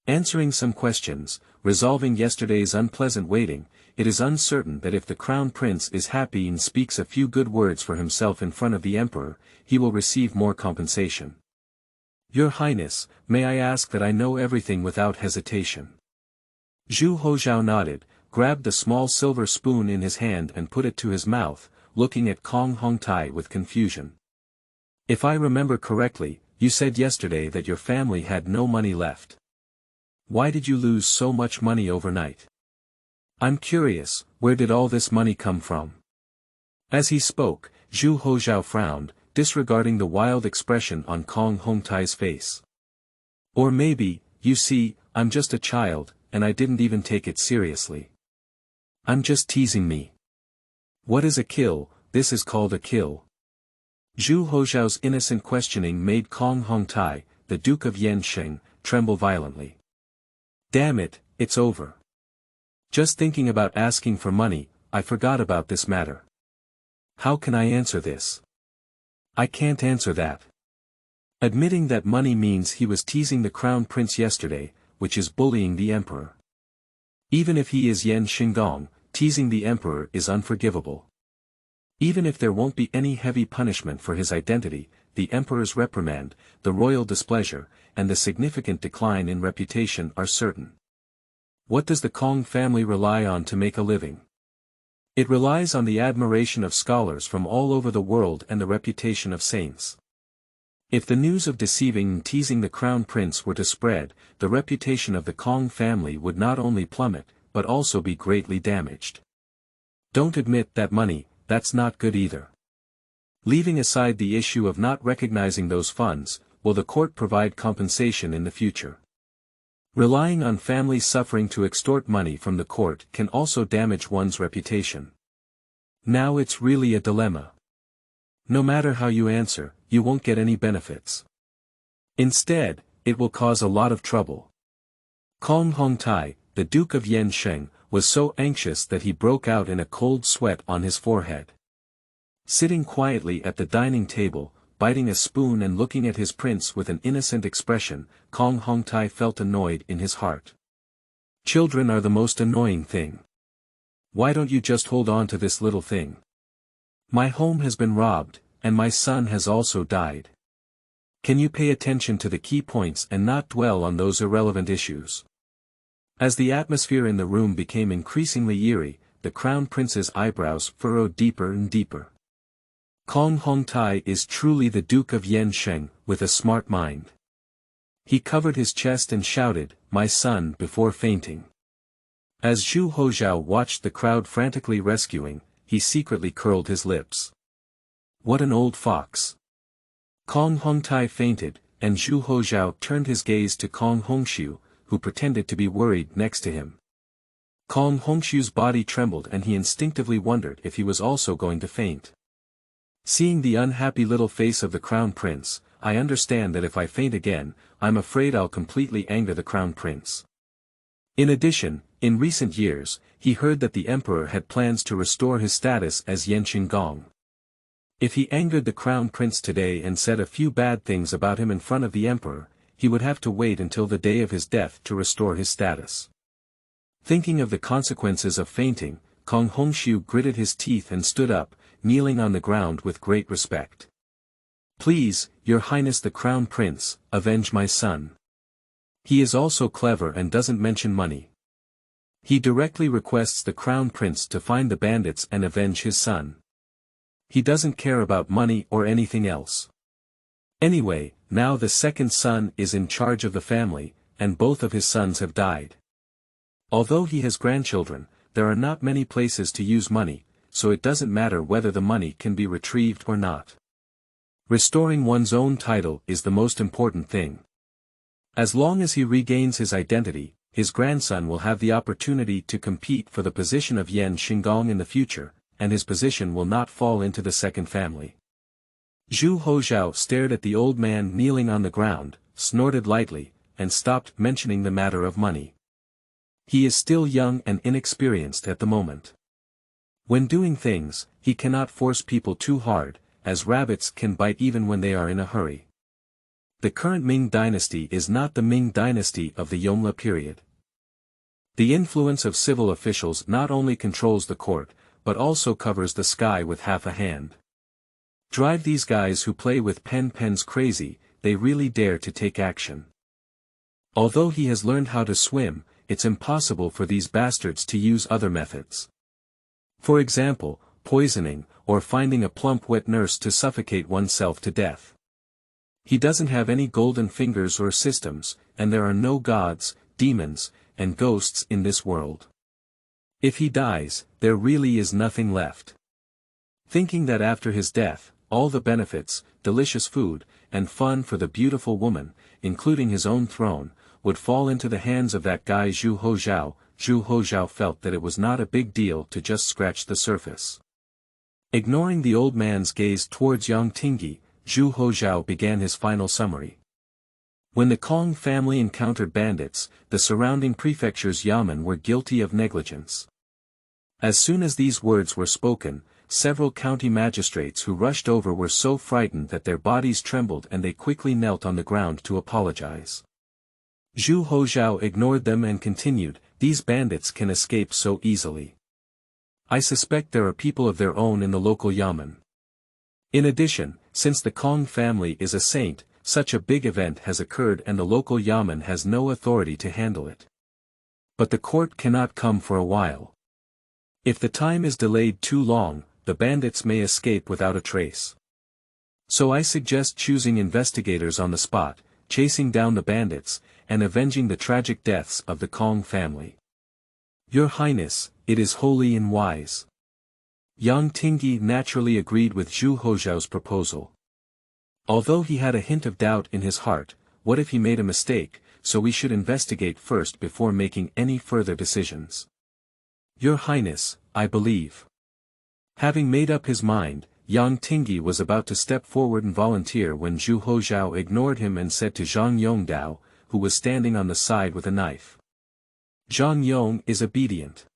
Answering some questions, resolving yesterday's unpleasant waiting, it is uncertain that if the Crown Prince is happy and speaks a few good words for himself in front of the Emperor, he will receive more compensation. Your Highness, may I ask that I know everything without hesitation? Zhu Houzhao nodded, grabbed the small silver spoon in his hand and put it to his mouth, looking at Kong Hongtai with confusion. If I remember correctly, you said yesterday that your family had no money left. Why did you lose so much money overnight? I'm curious, where did all this money come from? As he spoke, Zhu Houzhao frowned, disregarding the wild expression on Kong Hongtai's face. Or maybe, you see, I'm just a child, and I didn't even take it seriously. I'm just teasing me. What is a kill? This is called a kill. Zhu Houzhao's innocent questioning made Kong Hongtai, the Duke of Yansheng, tremble violently. Damn it, it's over. Just thinking about asking for money, I forgot about this matter. How can I answer this? I can't answer that. Admitting that money means he was teasing the Crown Prince yesterday, which is bullying the Emperor. Even if he is Shenggong, teasing the Emperor is unforgivable. Even if there won't be any heavy punishment for his identity, the Emperor's reprimand, the royal displeasure, and the significant decline in reputation are certain. What does the Kong family rely on to make a living? It relies on the admiration of scholars from all over the world and the reputation of saints. If the news of deceiving and teasing the Crown Prince were to spread, the reputation of the Kong family would not only plummet, but also be greatly damaged. Don't admit that money, that's not good either. Leaving aside the issue of not recognizing those funds, will the court provide compensation in the future? Relying on family suffering to extort money from the court can also damage one's reputation. Now it's really a dilemma. No matter how you answer, you won't get any benefits. Instead, it will cause a lot of trouble. Kong Hongtai, the Duke of Yansheng, was so anxious that he broke out in a cold sweat on his forehead. Sitting quietly at the dining table, biting a spoon and looking at his prince with an innocent expression, Kong Hongtai felt annoyed in his heart. Children are the most annoying thing. Why don't you just hold on to this little thing? My home has been robbed, and my son has also died. Can you pay attention to the key points and not dwell on those irrelevant issues? As the atmosphere in the room became increasingly eerie, the Crown Prince's eyebrows furrowed deeper and deeper. Kong Hongtai is truly the Duke of Yansheng, with a smart mind. He covered his chest and shouted, "My son," before fainting. As Zhu Houzhao watched the crowd frantically rescuing, he secretly curled his lips. What an old fox! Kong Hongtai fainted, and Zhu Houzhao turned his gaze to Kong Hongxiu, who pretended to be worried next to him. Kong Hongxiu's body trembled and he instinctively wondered if he was also going to faint. Seeing the unhappy little face of the crown prince, I understand that if I faint again, I'm afraid I'll completely anger the crown prince. In addition, in recent years, he heard that the emperor had plans to restore his status as Yan Shenggong. If he angered the crown prince today and said a few bad things about him in front of the emperor, he would have to wait until the day of his death to restore his status. Thinking of the consequences of fainting, Kong Hongxiu gritted his teeth and stood up, kneeling on the ground with great respect. "Please, Your Highness the Crown Prince, avenge my son. He is also clever and doesn't mention money." He directly requests the Crown Prince to find the bandits and avenge his son. He doesn't care about money or anything else. Anyway, now the second son is in charge of the family, and both of his sons have died. Although he has grandchildren, there are not many places to use money, so it doesn't matter whether the money can be retrieved or not. Restoring one's own title is the most important thing. As long as he regains his identity, his grandson will have the opportunity to compete for the position of Yan Shenggong in the future, and his position will not fall into the second family. Zhu Houzhao stared at the old man kneeling on the ground, snorted lightly, and stopped mentioning the matter of money. He is still young and inexperienced at the moment. When doing things, he cannot force people too hard, as rabbits can bite even when they are in a hurry. The current Ming Dynasty is not the Ming Dynasty of the Yongle period. The influence of civil officials not only controls the court, but also covers the sky with half a hand. Drive these guys who play with pens crazy, they really dare to take action. Although he has learned how to swim, it's impossible for these bastards to use other methods. For example, poisoning, or finding a plump wet nurse to suffocate oneself to death. He doesn't have any golden fingers or systems, and there are no gods, demons, and ghosts in this world. If he dies, there really is nothing left. Thinking that after his death, all the benefits, delicious food, and fun for the beautiful woman, including his own throne, would fall into the hands of that guy Zhu Houzhao felt that it was not a big deal to just scratch the surface. Ignoring the old man's gaze towards Yang Tingyi, Zhu Houzhao began his final summary. When the Kong family encountered bandits, the surrounding prefecture's yamen were guilty of negligence. As soon as these words were spoken, several county magistrates who rushed over were so frightened that their bodies trembled and they quickly knelt on the ground to apologize. Zhu Houzhao ignored them and continued, "These bandits can escape so easily. I suspect there are people of their own in the local yamen. In addition, since the Kong family is a saint, such a big event has occurred and the local yamen has no authority to handle it. But the court cannot come for a while. If the time is delayed too long, the bandits may escape without a trace. So I suggest choosing investigators on the spot, chasing down the bandits, and avenging the tragic deaths of the Kong family. Your Highness, it is holy and wise." Yang Tingyi naturally agreed with Zhu Houzhao's proposal. Although he had a hint of doubt in his heart, what if he made a mistake, so we should investigate first before making any further decisions. "Your Highness, I believe." Having made up his mind, Yang Tingyi was about to step forward and volunteer when Zhu Houzhao ignored him and said to Zhang Yongdao, who was standing on the side with a knife. Zhang Yong is obedient.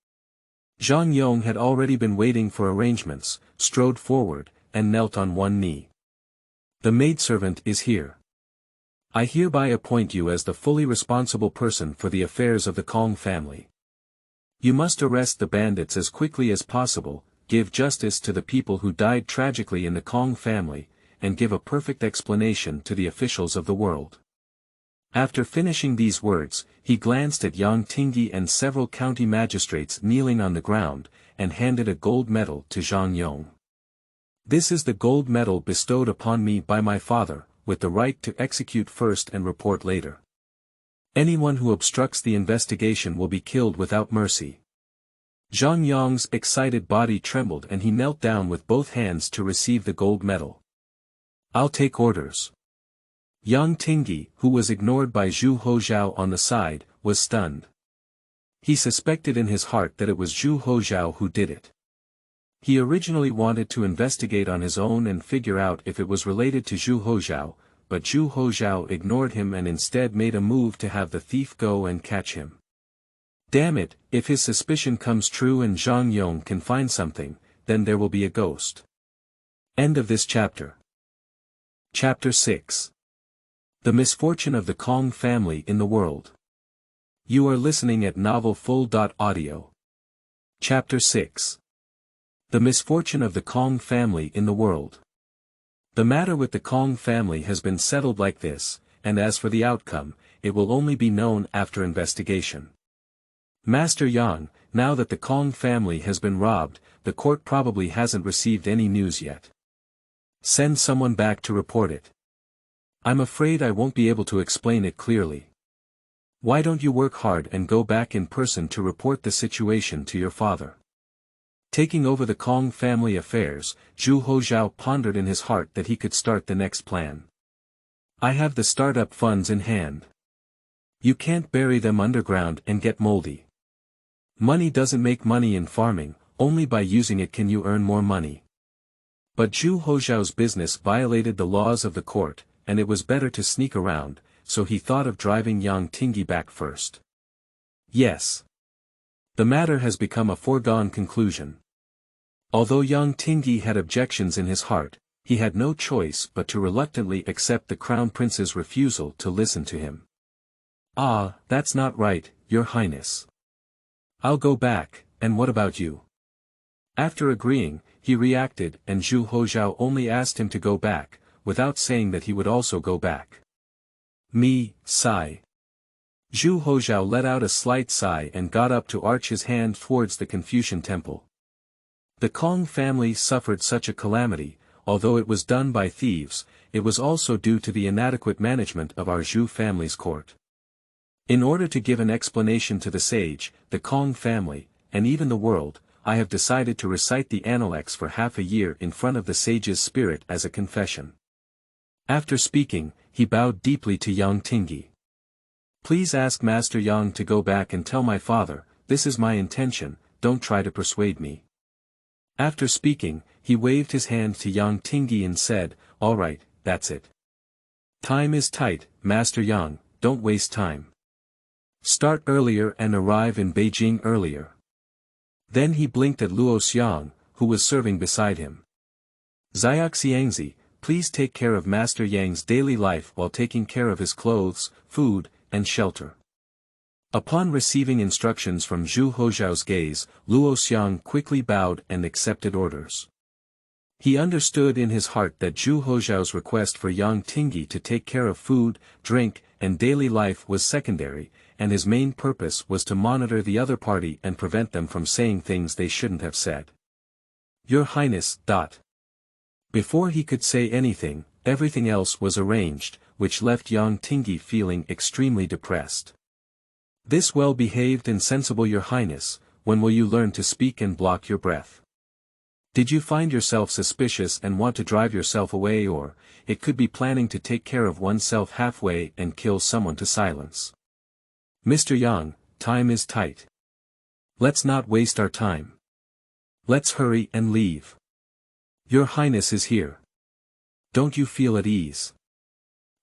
Zhang Yong had already been waiting for arrangements, strode forward, and knelt on one knee. "The maidservant is here. I hereby appoint you as the fully responsible person for the affairs of the Kong family. You must arrest the bandits as quickly as possible, give justice to the people who died tragically in the Kong family, and give a perfect explanation to the officials of the world." After finishing these words, he glanced at Yang Tingyi and several county magistrates kneeling on the ground, and handed a gold medal to Zhang Yong. "This is the gold medal bestowed upon me by my father, with the right to execute first and report later. Anyone who obstructs the investigation will be killed without mercy. Zhang Yong's excited body trembled and he knelt down with both hands to receive the gold medal. I'll take orders. Yang Tingyi, who was ignored by Zhu Houzhao on the side, was stunned. He suspected in his heart that it was Zhu Houzhao who did it. He originally wanted to investigate on his own and figure out if it was related to Zhu Houzhao, but Zhu Houzhao ignored him and instead made a move to have the thief go and catch him. Damn it, if his suspicion comes true and Zhang Yong can find something, then there will be a ghost. End of this chapter. Chapter 6. The Misfortune of the Kong Family in the World. You are listening at novelfull.audio. Chapter 6. The Misfortune of the Kong Family in the World. The matter with the Kong family has been settled like this, and as for the outcome, it will only be known after investigation. Master Yang, now that the Kong family has been robbed, the court probably hasn't received any news yet. Send someone back to report it. I'm afraid I won't be able to explain it clearly. Why don't you work hard and go back in person to report the situation to your father? Taking over the Kong family affairs, Zhu Houzhao pondered in his heart that he could start the next plan. I have the startup funds in hand. You can't bury them underground and get moldy. Money doesn't make money in farming, only by using it can you earn more money. But Zhu Houzhao's business violated the laws of the court, and it was better to sneak around, so he thought of driving Yang Tingyi back first. Yes. The matter has become a foregone conclusion. Although Yang Tingyi had objections in his heart, he had no choice but to reluctantly accept the crown prince's refusal to listen to him. Ah, that's not right, Your Highness. I'll go back, and what about you? After agreeing, he reacted and Zhu Houzhao only asked him to go back, without saying that he would also go back. Me, sigh. Zhu Houzhao let out a slight sigh and got up to arch his hand towards the Confucian temple. The Kong family suffered such a calamity, although it was done by thieves, it was also due to the inadequate management of our Zhu family's court. In order to give an explanation to the sage, the Kong family, and even the world, I have decided to recite the Analects for half a year in front of the sage's spirit as a confession. After speaking, he bowed deeply to Yang Tingyi. Please ask Master Yang to go back and tell my father, this is my intention, don't try to persuade me. After speaking, he waved his hand to Yang Tingyi and said, all right, that's it. Time is tight, Master Yang, don't waste time. Start earlier and arrive in Beijing earlier. Then he blinked at Luo Xiang, who was serving beside him. Xiaoxiangzi, please take care of Master Yang's daily life while taking care of his clothes, food, and shelter. Upon receiving instructions from Zhu Houzhao's gaze, Luo Xiang quickly bowed and accepted orders. He understood in his heart that Zhu Houzhao's request for Yang Tingyi to take care of food, drink, and daily life was secondary, and his main purpose was to monitor the other party and prevent them from saying things they shouldn't have said. Your Highness. Before he could say anything, everything else was arranged, which left Yang Tingyi feeling extremely depressed. This well-behaved and sensible Your Highness, when will you learn to speak and block your breath? Did you find yourself suspicious and want to drive yourself away, or, it could be planning to take care of oneself halfway and kill someone to silence? Mr. Yang, time is tight. Let's not waste our time. Let's hurry and leave. Your Highness is here. Don't you feel at ease?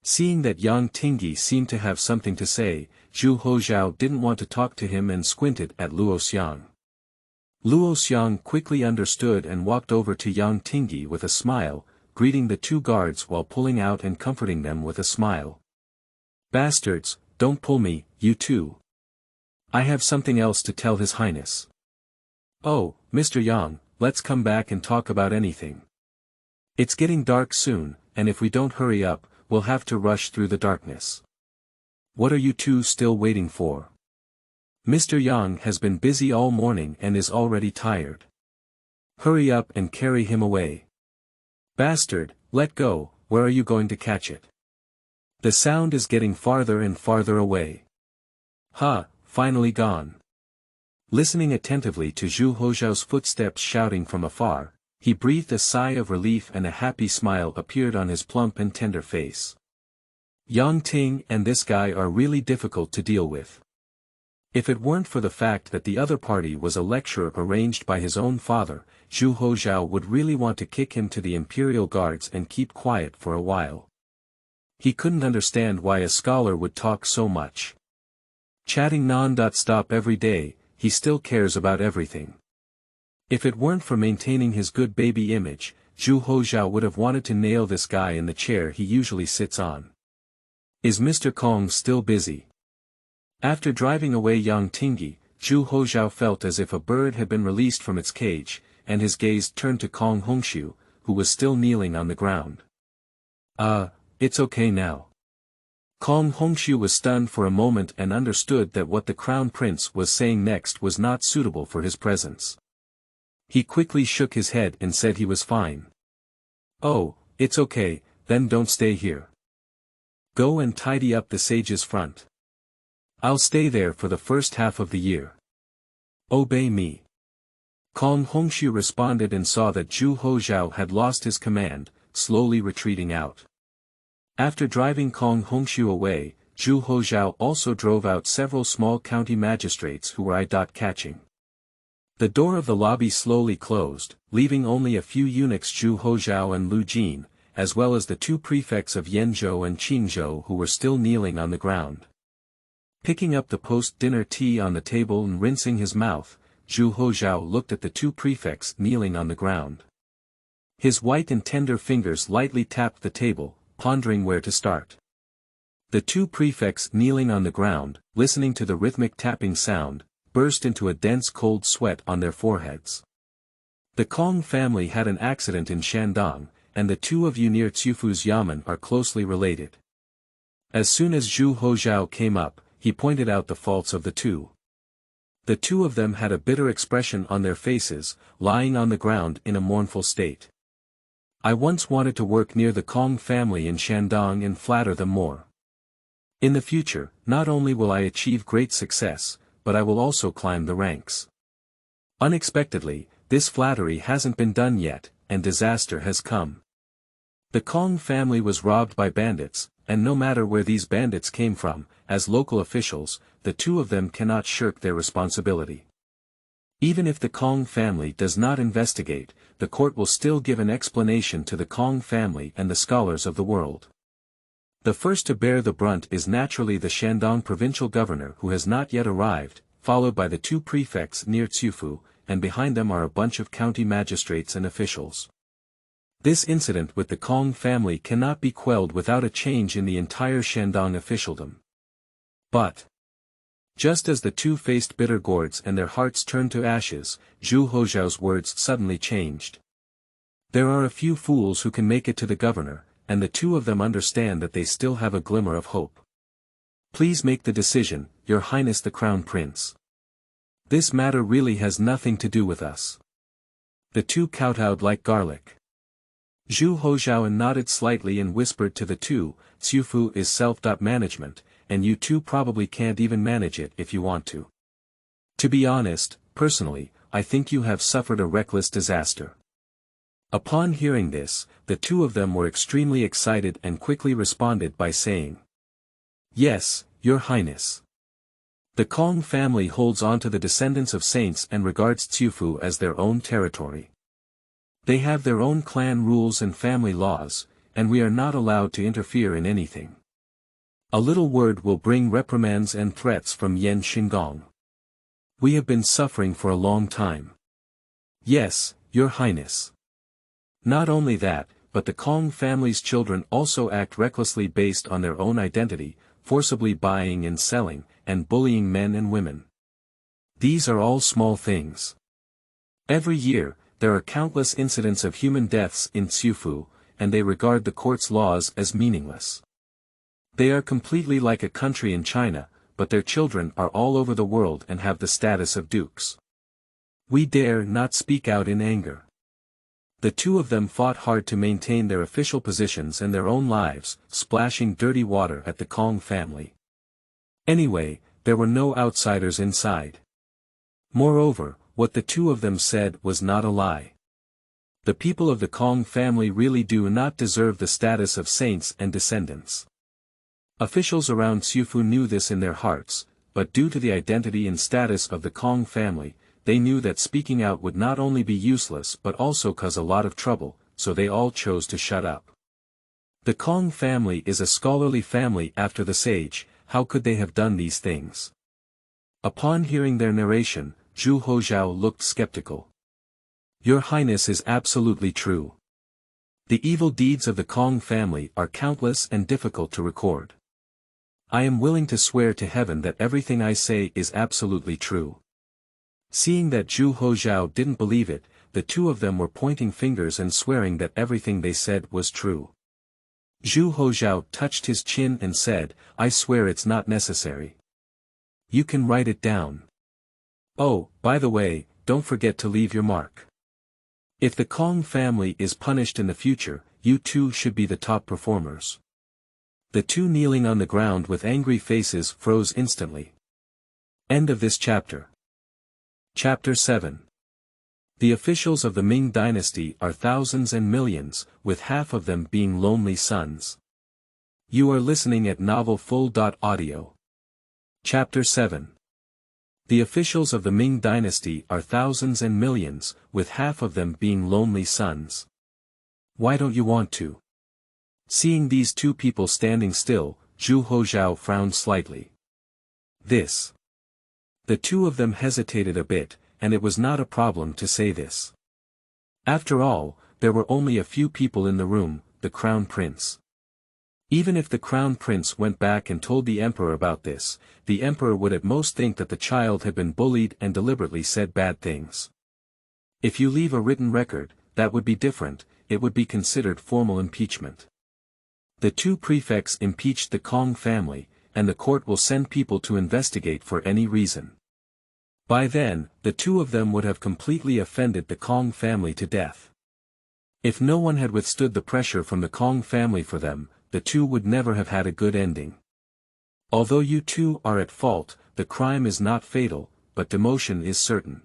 Seeing that Yang Tingyi seemed to have something to say, Zhu Houzhao didn't want to talk to him and squinted at Luo Xiang. Luo Xiang quickly understood and walked over to Yang Tingyi with a smile, greeting the two guards while pulling out and comforting them with a smile. Bastards, don't pull me, you two. I have something else to tell His Highness. Oh, Mr. Yang, let's come back and talk about anything. It's getting dark soon, and if we don't hurry up, we'll have to rush through the darkness. What are you two still waiting for? Mr. Yang has been busy all morning and is already tired. Hurry up and carry him away. Bastard, let go, where are you going to catch it? The sound is getting farther and farther away. Ha, finally gone. Listening attentively to Zhu Houzhao's footsteps shouting from afar, he breathed a sigh of relief and a happy smile appeared on his plump and tender face. Yang Ting and this guy are really difficult to deal with. If it weren't for the fact that the other party was a lecture arranged by his own father, Zhu Houzhao would really want to kick him to the imperial guards and keep quiet for a while. He couldn't understand why a scholar would talk so much. Chatting non-stop every day, he still cares about everything. If it weren't for maintaining his good baby image, Zhu Houzhao would have wanted to nail this guy in the chair he usually sits on. Is Mr. Kong still busy? After driving away Yang Tingi, Zhu Houzhao felt as if a bird had been released from its cage, and his gaze turned to Kong Hongxiu, who was still kneeling on the ground. It's okay now. Kong Hongxiu was stunned for a moment and understood that what the crown prince was saying next was not suitable for his presence. He quickly shook his head and said he was fine. Oh, it's okay, then don't stay here. Go and tidy up the sage's front. I'll stay there for the first half of the year. Obey me. Kong Hongxiu responded and saw that Zhu Houzhao had lost his command, slowly retreating out. After driving Kong Hongxiu away, Zhu Houzhao also drove out several small county magistrates who were eye-catching. The door of the lobby slowly closed, leaving only a few eunuchs Zhu Houzhao and Lu Jin, as well as the two prefects of Yenzhou and Qingzhou who were still kneeling on the ground. Picking up the post-dinner tea on the table and rinsing his mouth, Zhu Houzhao looked at the two prefects kneeling on the ground. His white and tender fingers lightly tapped the table, pondering where to start. The two prefects kneeling on the ground, listening to the rhythmic tapping sound, burst into a dense cold sweat on their foreheads. The Kong family had an accident in Shenggong, and the two of Yunir Tsiufu's yamen are closely related. As soon as Zhu Houzhao came up, he pointed out the faults of the two. The two of them had a bitter expression on their faces, lying on the ground in a mournful state. I once wanted to work near the Kong family in Shandong and flatter them more. In the future, not only will I achieve great success, but I will also climb the ranks. Unexpectedly, this flattery hasn't been done yet, and disaster has come. The Kong family was robbed by bandits, and no matter where these bandits came from, as local officials, the two of them cannot shirk their responsibility. Even if the Kong family does not investigate, the court will still give an explanation to the Kong family and the scholars of the world. The first to bear the brunt is naturally the Shandong provincial governor who has not yet arrived, followed by the two prefects near Tsiufu, and behind them are a bunch of county magistrates and officials. This incident with the Kong family cannot be quelled without a change in the entire Shenggong officialdom. But just as the two faced bitter gourds and their hearts turned to ashes, Zhu Houzhao's words suddenly changed. There are a few fools who can make it to the governor, and the two of them understand that they still have a glimmer of hope. Please make the decision, Your Highness the Crown Prince. This matter really has nothing to do with us. The two kowtowed like garlic. Zhu Houzhao nodded slightly and whispered to the two, Tsiufu is self-management, and you two probably can't even manage it if you want to. To be honest, personally, I think you have suffered a reckless disaster. Upon hearing this, the two of them were extremely excited and quickly responded by saying, Yes, Your Highness. The Kong family holds on to the descendants of saints and regards Tsiufu as their own territory. They have their own clan rules and family laws, and we are not allowed to interfere in anything. A little word will bring reprimands and threats from Yan Shenggong. We have been suffering for a long time. Yes, Your Highness. Not only that, but the Kong family's children also act recklessly based on their own identity, forcibly buying and selling, and bullying men and women. These are all small things. Every year, there are countless incidents of human deaths in Tsiufu, and they regard the court's laws as meaningless. They are completely like a country in China, but their children are all over the world and have the status of dukes. We dare not speak out in anger. The two of them fought hard to maintain their official positions and their own lives, splashing dirty water at the Kong family. Anyway, there were no outsiders inside. Moreover, what the two of them said was not a lie. The people of the Kong family really do not deserve the status of saints and descendants. Officials around Xufu knew this in their hearts, but due to the identity and status of the Kong family, they knew that speaking out would not only be useless but also cause a lot of trouble, so they all chose to shut up. The Kong family is a scholarly family after the sage. How could they have done these things? Upon hearing their narration, Zhu Houzhao looked skeptical. Your Highness is absolutely true. The evil deeds of the Kong family are countless and difficult to record. I am willing to swear to heaven that everything I say is absolutely true. Seeing that Zhu Houzhao didn't believe it, the two of them were pointing fingers and swearing that everything they said was true. Zhu Houzhao touched his chin and said, I swear it's not necessary. You can write it down. Oh, by the way, don't forget to leave your mark. If the Kong family is punished in the future, you two should be the top performers. The two kneeling on the ground with angry faces froze instantly. End of this chapter. Chapter 7. The officials of the Ming Dynasty are thousands and millions, with half of them being lonely sons. You are listening at novelfull.audio. Chapter 7. The officials of the Ming Dynasty are thousands and millions, with half of them being lonely sons. Why don't you want to? Seeing these two people standing still, Zhu Houzhao frowned slightly. This. The two of them hesitated a bit, and it was not a problem to say this. After all, there were only a few people in the room, the Crown Prince. Even if the Crown Prince went back and told the Emperor about this, the Emperor would at most think that the child had been bullied and deliberately said bad things. If you leave a written record, that would be different, it would be considered formal impeachment. The two prefects impeached the Kong family, and the court will send people to investigate for any reason. By then, the two of them would have completely offended the Kong family to death. If no one had withstood the pressure from the Kong family for them, the two would never have had a good ending. Although you two are at fault, the crime is not fatal, but demotion is certain.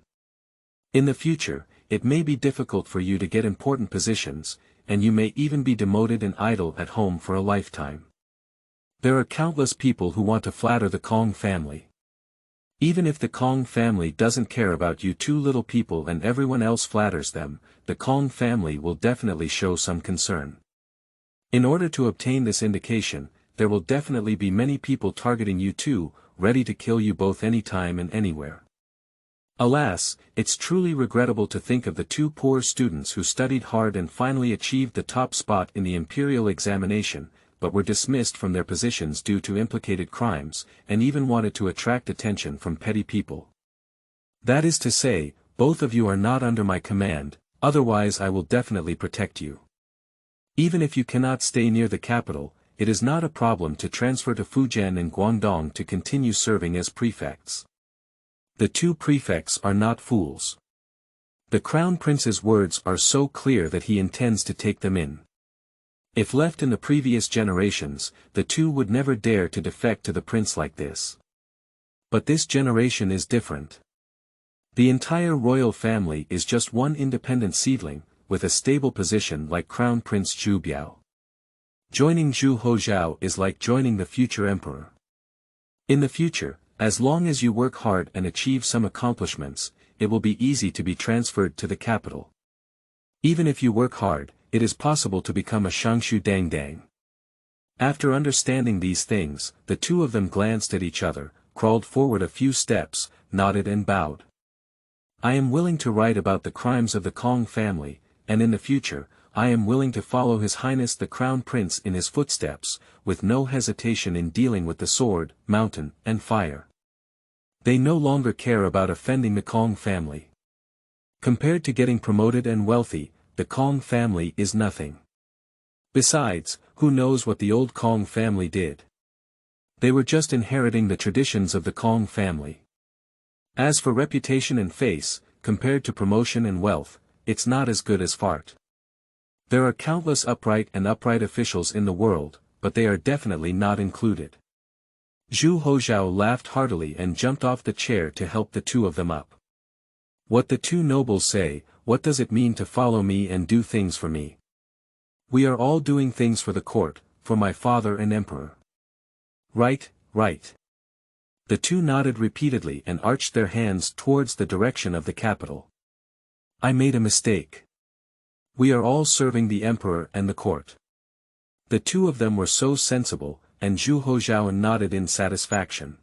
In the future, it may be difficult for you to get important positions, and you may even be demoted and idle at home for a lifetime. There are countless people who want to flatter the Kong family. Even if the Kong family doesn't care about you two little people and everyone else flatters them, the Kong family will definitely show some concern. In order to obtain this indication, there will definitely be many people targeting you two, ready to kill you both anytime and anywhere. Alas, it's truly regrettable to think of the two poor students who studied hard and finally achieved the top spot in the imperial examination, but were dismissed from their positions due to implicated crimes, and even wanted to attract attention from petty people. That is to say, both of you are not under my command, otherwise I will definitely protect you. Even if you cannot stay near the capital, it is not a problem to transfer to Fujian and Guangdong to continue serving as prefects. The two prefects are not fools. The Crown Prince's words are so clear that he intends to take them in. If left in the previous generations, the two would never dare to defect to the prince like this. But this generation is different. The entire royal family is just one independent seedling, with a stable position like Crown Prince Zhu Biao. Joining Zhu Houzhao is like joining the future emperor. In the future, as long as you work hard and achieve some accomplishments, it will be easy to be transferred to the capital. Even if you work hard, it is possible to become a Shangshu Dangdang. After understanding these things, the two of them glanced at each other, crawled forward a few steps, nodded and bowed. I am willing to write about the crimes of the Kong family, and in the future, I am willing to follow His Highness the Crown Prince in his footsteps, with no hesitation in dealing with the sword, mountain, and fire. They no longer care about offending the Kong family. Compared to getting promoted and wealthy, the Kong family is nothing. Besides, who knows what the old Kong family did? They were just inheriting the traditions of the Kong family. As for reputation and face, compared to promotion and wealth, it's not as good as fart. There are countless upright officials in the world, but they are definitely not included. Zhu Houzhao laughed heartily and jumped off the chair to help the two of them up. What the two nobles say, what does it mean to follow me and do things for me? We are all doing things for the court, for my father and emperor. Right, right. The two nodded repeatedly and arched their hands towards the direction of the capital. I made a mistake. We are all serving the emperor and the court. The two of them were so sensible, and Zhu Houzhao nodded in satisfaction.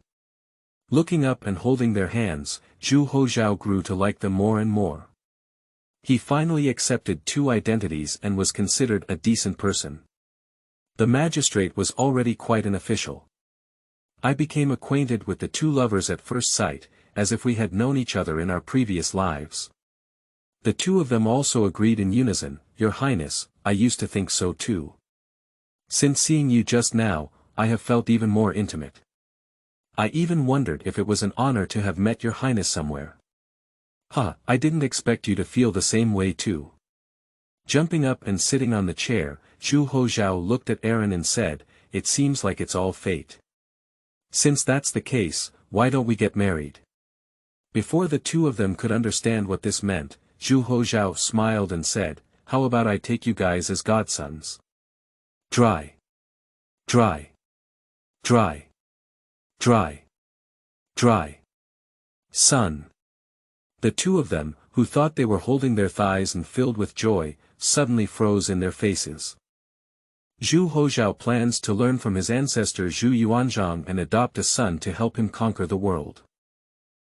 Looking up and holding their hands, Zhu Houzhao grew to like them more and more. He finally accepted two identities and was considered a decent person. The magistrate was already quite an official. I became acquainted with the two lovers at first sight, as if we had known each other in our previous lives. The two of them also agreed in unison, Your Highness, I used to think so too. Since seeing you just now, I have felt even more intimate. I even wondered if it was an honor to have met Your Highness somewhere. I didn't expect you to feel the same way too. Jumping up and sitting on the chair, Zhu Houzhao looked at Aaron and said, It seems like it's all fate. Since that's the case, why don't we get married? Before the two of them could understand what this meant, Zhu Houzhao smiled and said, How about I take you guys as godsons? Dry. Dry. Dry. Dry. Dry. Son. The two of them, who thought they were holding their thighs and filled with joy, suddenly froze in their faces. Zhu Houzhao plans to learn from his ancestor Zhu Yuanzhang and adopt a son to help him conquer the world.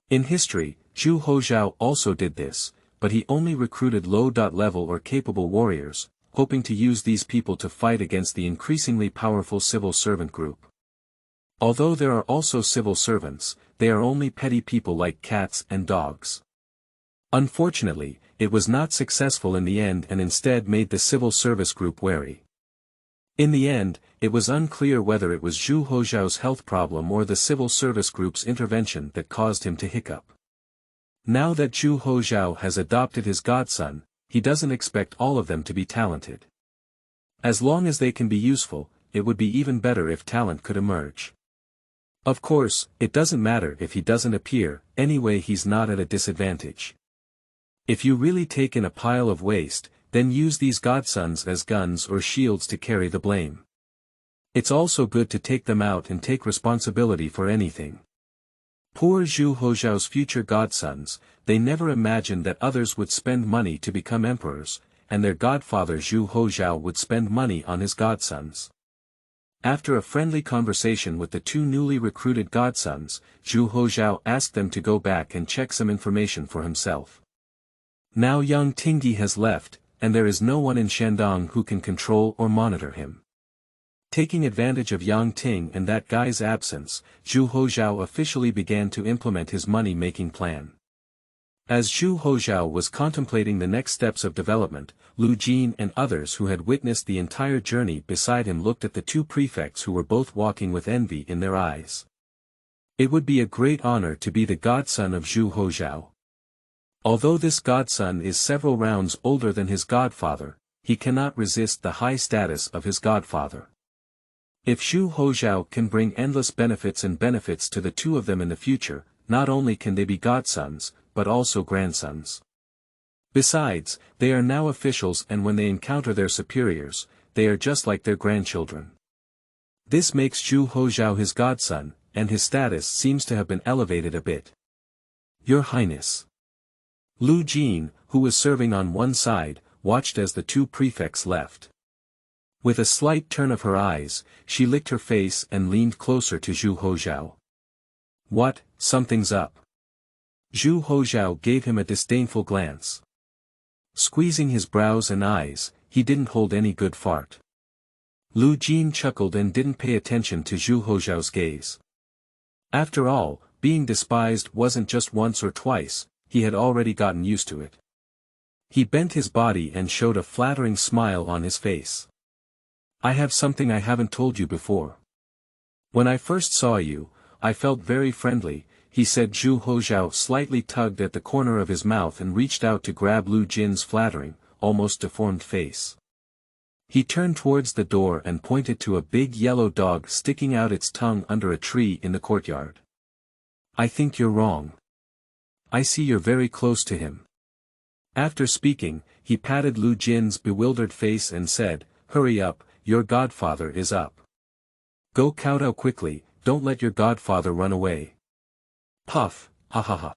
In history, Zhu Houzhao also did this, but he only recruited low-level or capable warriors, hoping to use these people to fight against the increasingly powerful civil servant group. Although there are also civil servants, they are only petty people like cats and dogs. Unfortunately, it was not successful in the end and instead made the civil service group wary. In the end, it was unclear whether it was Zhu Houzhao's health problem or the civil service group's intervention that caused him to hiccup. Now that Zhu Houzhao has adopted his godson, he doesn't expect all of them to be talented. As long as they can be useful, it would be even better if talent could emerge. Of course, it doesn't matter if he doesn't appear, anyway he's not at a disadvantage. If you really take in a pile of waste, then use these godsons as guns or shields to carry the blame. It's also good to take them out and take responsibility for anything. Poor Zhu Houzhao's future godsons, they never imagined that others would spend money to become emperors, and their godfather Zhu Houzhao would spend money on his godsons. After a friendly conversation with the two newly recruited godsons, Zhu Houzhao asked them to go back and check some information for himself. Now young Tingyi has left, and there is no one in Shenggong who can control or monitor him. Taking advantage of Yang Ting and that guy's absence, Zhu Houzhao officially began to implement his money-making plan. As Zhu Houzhao was contemplating the next steps of development, Lu Jin and others who had witnessed the entire journey beside him looked at the two prefects who were both walking with envy in their eyes. It would be a great honor to be the godson of Zhu Houzhao. Although this godson is several rounds older than his godfather, he cannot resist the high status of his godfather. If Zhu Houzhao can bring endless benefits to the two of them in the future, not only can they be godsons, but also grandsons. Besides, they are now officials and when they encounter their superiors, they are just like their grandchildren. This makes Zhu Houzhao his godson, and his status seems to have been elevated a bit. Your Highness. Lu Jin, who was serving on one side, watched as the two prefects left. With a slight turn of her eyes, she licked her face and leaned closer to Zhu Houzhao. What, something's up. Zhu Houzhao gave him a disdainful glance. Squeezing his brows and eyes, he didn't hold any good fart. Lu Jin chuckled and didn't pay attention to Zhu Houzhao's gaze. After all, being despised wasn't just once or twice, he had already gotten used to it. He bent his body and showed a flattering smile on his face. I have something I haven't told you before. When I first saw you, I felt very friendly, he said. Zhu Houzhao slightly tugged at the corner of his mouth and reached out to grab Lu Jin's flattering, almost deformed face. He turned towards the door and pointed to a big yellow dog sticking out its tongue under a tree in the courtyard. I think you're wrong. I see you're very close to him. After speaking, he patted Lu Jin's bewildered face and said, Hurry up, your godfather is up. Go kowtow quickly, don't let your godfather run away. Puff, ha ha ha.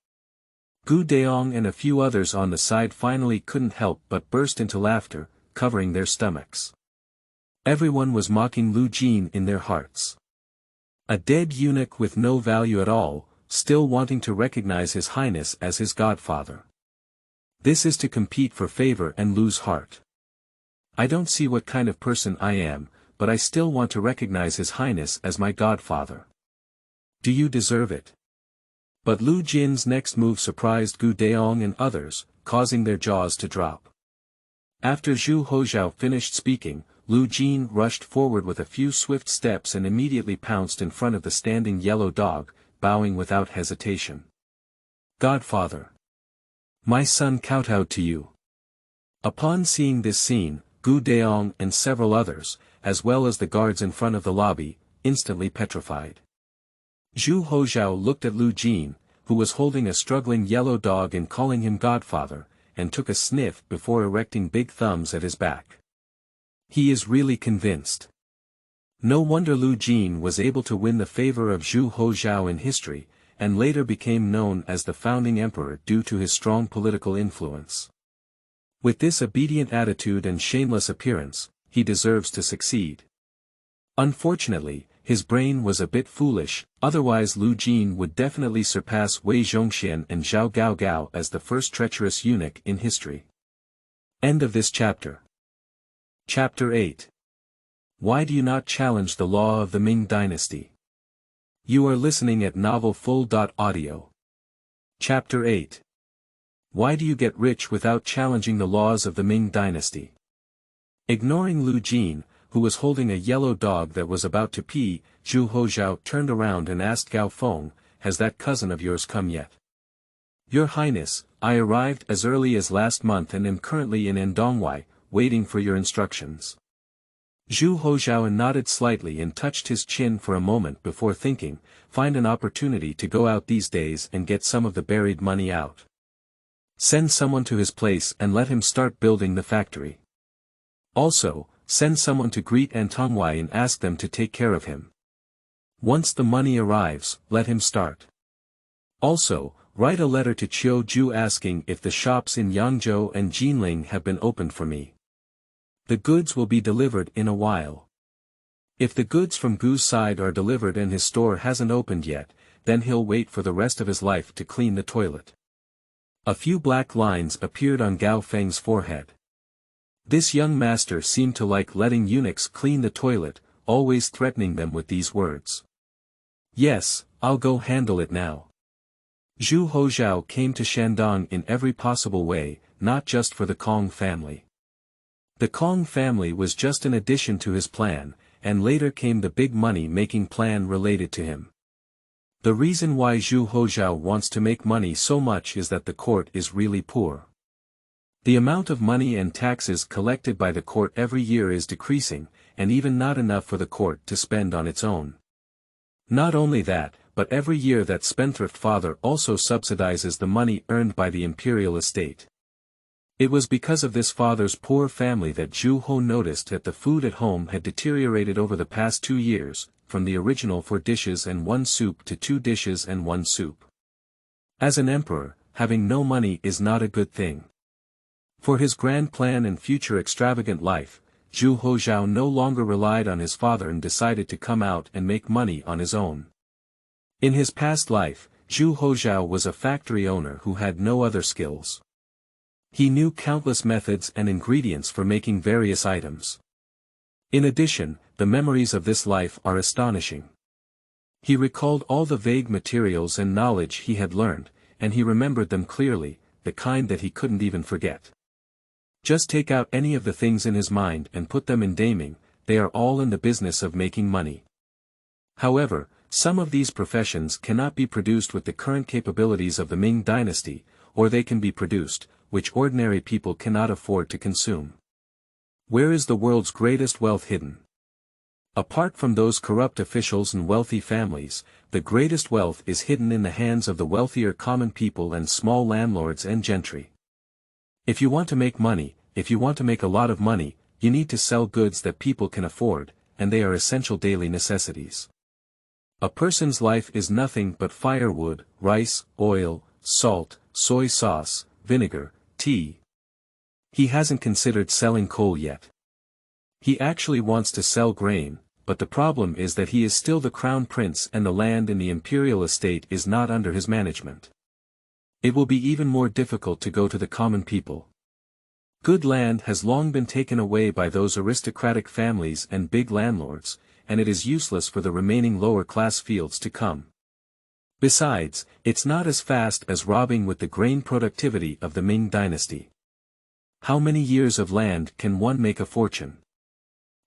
Gu Daong and a few others on the side finally couldn't help but burst into laughter, covering their stomachs. Everyone was mocking Lu Jin in their hearts. A dead eunuch with no value at all, still wanting to recognize his highness as his godfather. This is to compete for favor and lose heart. I don't see what kind of person I am, but I still want to recognize his highness as my godfather. Do you deserve it? But Lu Jin's next move surprised Gu Daong and others, causing their jaws to drop. After Zhu Houzhao finished speaking, Lu Jin rushed forward with a few swift steps and immediately pounced in front of the standing yellow dog, bowing without hesitation. Godfather. My son kowtowed to you. Upon seeing this scene, Gu Daong and several others, as well as the guards in front of the lobby, instantly petrified. Zhu Houzhao looked at Lu Jin, who was holding a struggling yellow dog and calling him godfather, and took a sniff before erecting big thumbs at his back. He is really convinced. No wonder Lu Jin was able to win the favor of Zhu Houzhao in history, and later became known as the founding emperor due to his strong political influence. With this obedient attitude and shameless appearance, he deserves to succeed. Unfortunately, his brain was a bit foolish, otherwise Lu Jin would definitely surpass Wei Zhongxian and Zhao Gaogao as the first treacherous eunuch in history. End of this chapter. Chapter 8. Why do you not challenge the law of the Ming Dynasty? You are listening at novelfull.audio. Chapter 8. Why do you get rich without challenging the laws of the Ming Dynasty? Ignoring Lu Jin, who was holding a yellow dog that was about to pee, Zhu Houzhao turned around and asked Gao Feng, Has that cousin of yours come yet? Your Highness, I arrived as early as last month and am currently in Ndongwei, waiting for your instructions. Zhu Houzhao nodded slightly and touched his chin for a moment before thinking, find an opportunity to go out these days and get some of the buried money out. Send someone to his place and let him start building the factory. Also, send someone to greet Ndongwei and ask them to take care of him. Once the money arrives, let him start. Also, write a letter to Qiu Ju asking if the shops in Yangzhou and Jinling have been opened for me. The goods will be delivered in a while. If the goods from Gu's side are delivered and his store hasn't opened yet, then he'll wait for the rest of his life to clean the toilet. A few black lines appeared on Gao Feng's forehead. This young master seemed to like letting eunuchs clean the toilet, always threatening them with these words. Yes, I'll go handle it now. Zhu Houzhao came to Shenggong in every possible way, not just for the Kong family. The Kong family was just an addition to his plan, and later came the big money-making plan related to him. The reason why Zhu Houzhao wants to make money so much is that the court is really poor. The amount of money and taxes collected by the court every year is decreasing, and even not enough for the court to spend on its own. Not only that, but every year that spendthrift father also subsidizes the money earned by the imperial estate. It was because of this father's poor family that Zhu Ho noticed that the food at home had deteriorated over the past 2 years, from the original 4 dishes and 1 soup to 2 dishes and 1 soup. As an emperor, having no money is not a good thing. For his grand plan and future extravagant life, Zhu Houzhao no longer relied on his father and decided to come out and make money on his own. In his past life, Zhu Houzhao was a factory owner who had no other skills. He knew countless methods and ingredients for making various items. In addition, the memories of this life are astonishing. He recalled all the vague materials and knowledge he had learned, and he remembered them clearly, the kind that he couldn't even forget. Just take out any of the things in his mind and put them in daiming, they are all in the business of making money. However, some of these professions cannot be produced with the current capabilities of the Ming Dynasty, or they can be produced, which ordinary people cannot afford to consume. Where is the world's greatest wealth hidden? Apart from those corrupt officials and wealthy families, the greatest wealth is hidden in the hands of the wealthier common people and small landlords and gentry. If you want to make money, if you want to make a lot of money, you need to sell goods that people can afford, and they are essential daily necessities. A person's life is nothing but firewood, rice, oil, salt, soy sauce, vinegar, tea. He hasn't considered selling coal yet. He actually wants to sell grain, but the problem is that he is still the crown prince and the land in the imperial estate is not under his management. It will be even more difficult to go to the common people. Good land has long been taken away by those aristocratic families and big landlords, and it is useless for the remaining lower-class fields to come. Besides, it's not as fast as robbing with the grain productivity of the Ming Dynasty. How many years of land can one make a fortune?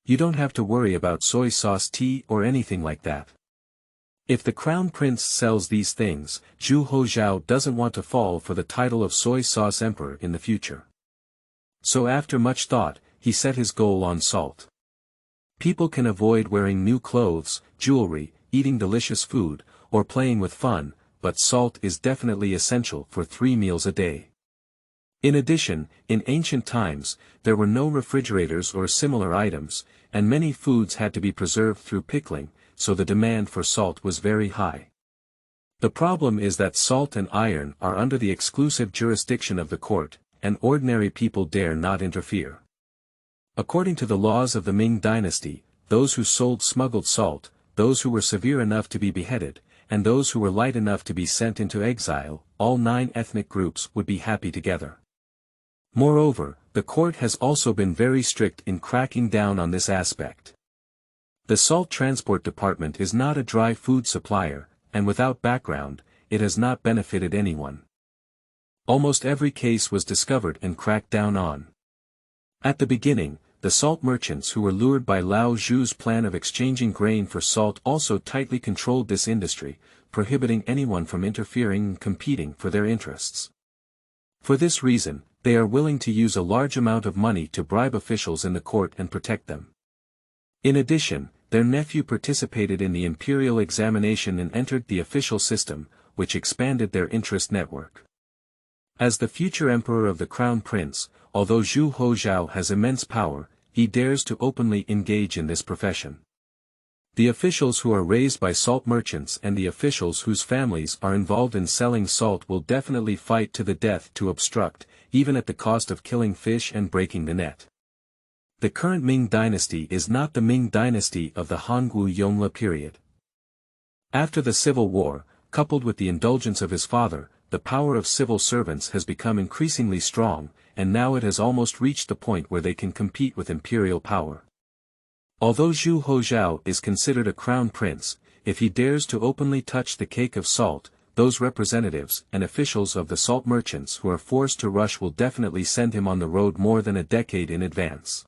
You don't have to worry about soy sauce tea or anything like that. If the crown prince sells these things, Zhu Houzhao doesn't want to fall for the title of soy sauce emperor in the future. So after much thought, he set his goal on salt. People can avoid wearing new clothes, jewelry, eating delicious food, or playing with fun, but salt is definitely essential for 3 meals a day. In addition, in ancient times, there were no refrigerators or similar items, and many foods had to be preserved through pickling, so the demand for salt was very high. The problem is that salt and iron are under the exclusive jurisdiction of the court, and ordinary people dare not interfere. According to the laws of the Ming Dynasty, those who sold smuggled salt, those who were severe enough to be beheaded, and those who were light enough to be sent into exile, all 9 ethnic groups would be happy together. Moreover, the court has also been very strict in cracking down on this aspect. The Salt Transport Department is not a dry food supplier, and without background, it has not benefited anyone. Almost every case was discovered and cracked down on. At the beginning, the salt merchants who were lured by Lao Zhu's plan of exchanging grain for salt also tightly controlled this industry, prohibiting anyone from interfering and competing for their interests. For this reason, they are willing to use a large amount of money to bribe officials in the court and protect them. In addition, their nephew participated in the imperial examination and entered the official system, which expanded their interest network. As the future emperor of the crown prince, although Zhu Houzhao has immense power, he dares to openly engage in this profession. The officials who are raised by salt merchants and the officials whose families are involved in selling salt will definitely fight to the death to obstruct, even at the cost of killing fish and breaking the net. The current Ming Dynasty is not the Ming Dynasty of the Hongwu Yongle period. After the Civil War, coupled with the indulgence of his father, the power of civil servants has become increasingly strong, and now it has almost reached the point where they can compete with imperial power. Although Zhu Houzhao is considered a crown prince, if he dares to openly touch the cake of salt, those representatives and officials of the salt merchants who are forced to rush will definitely send him on the road more than a decade in advance.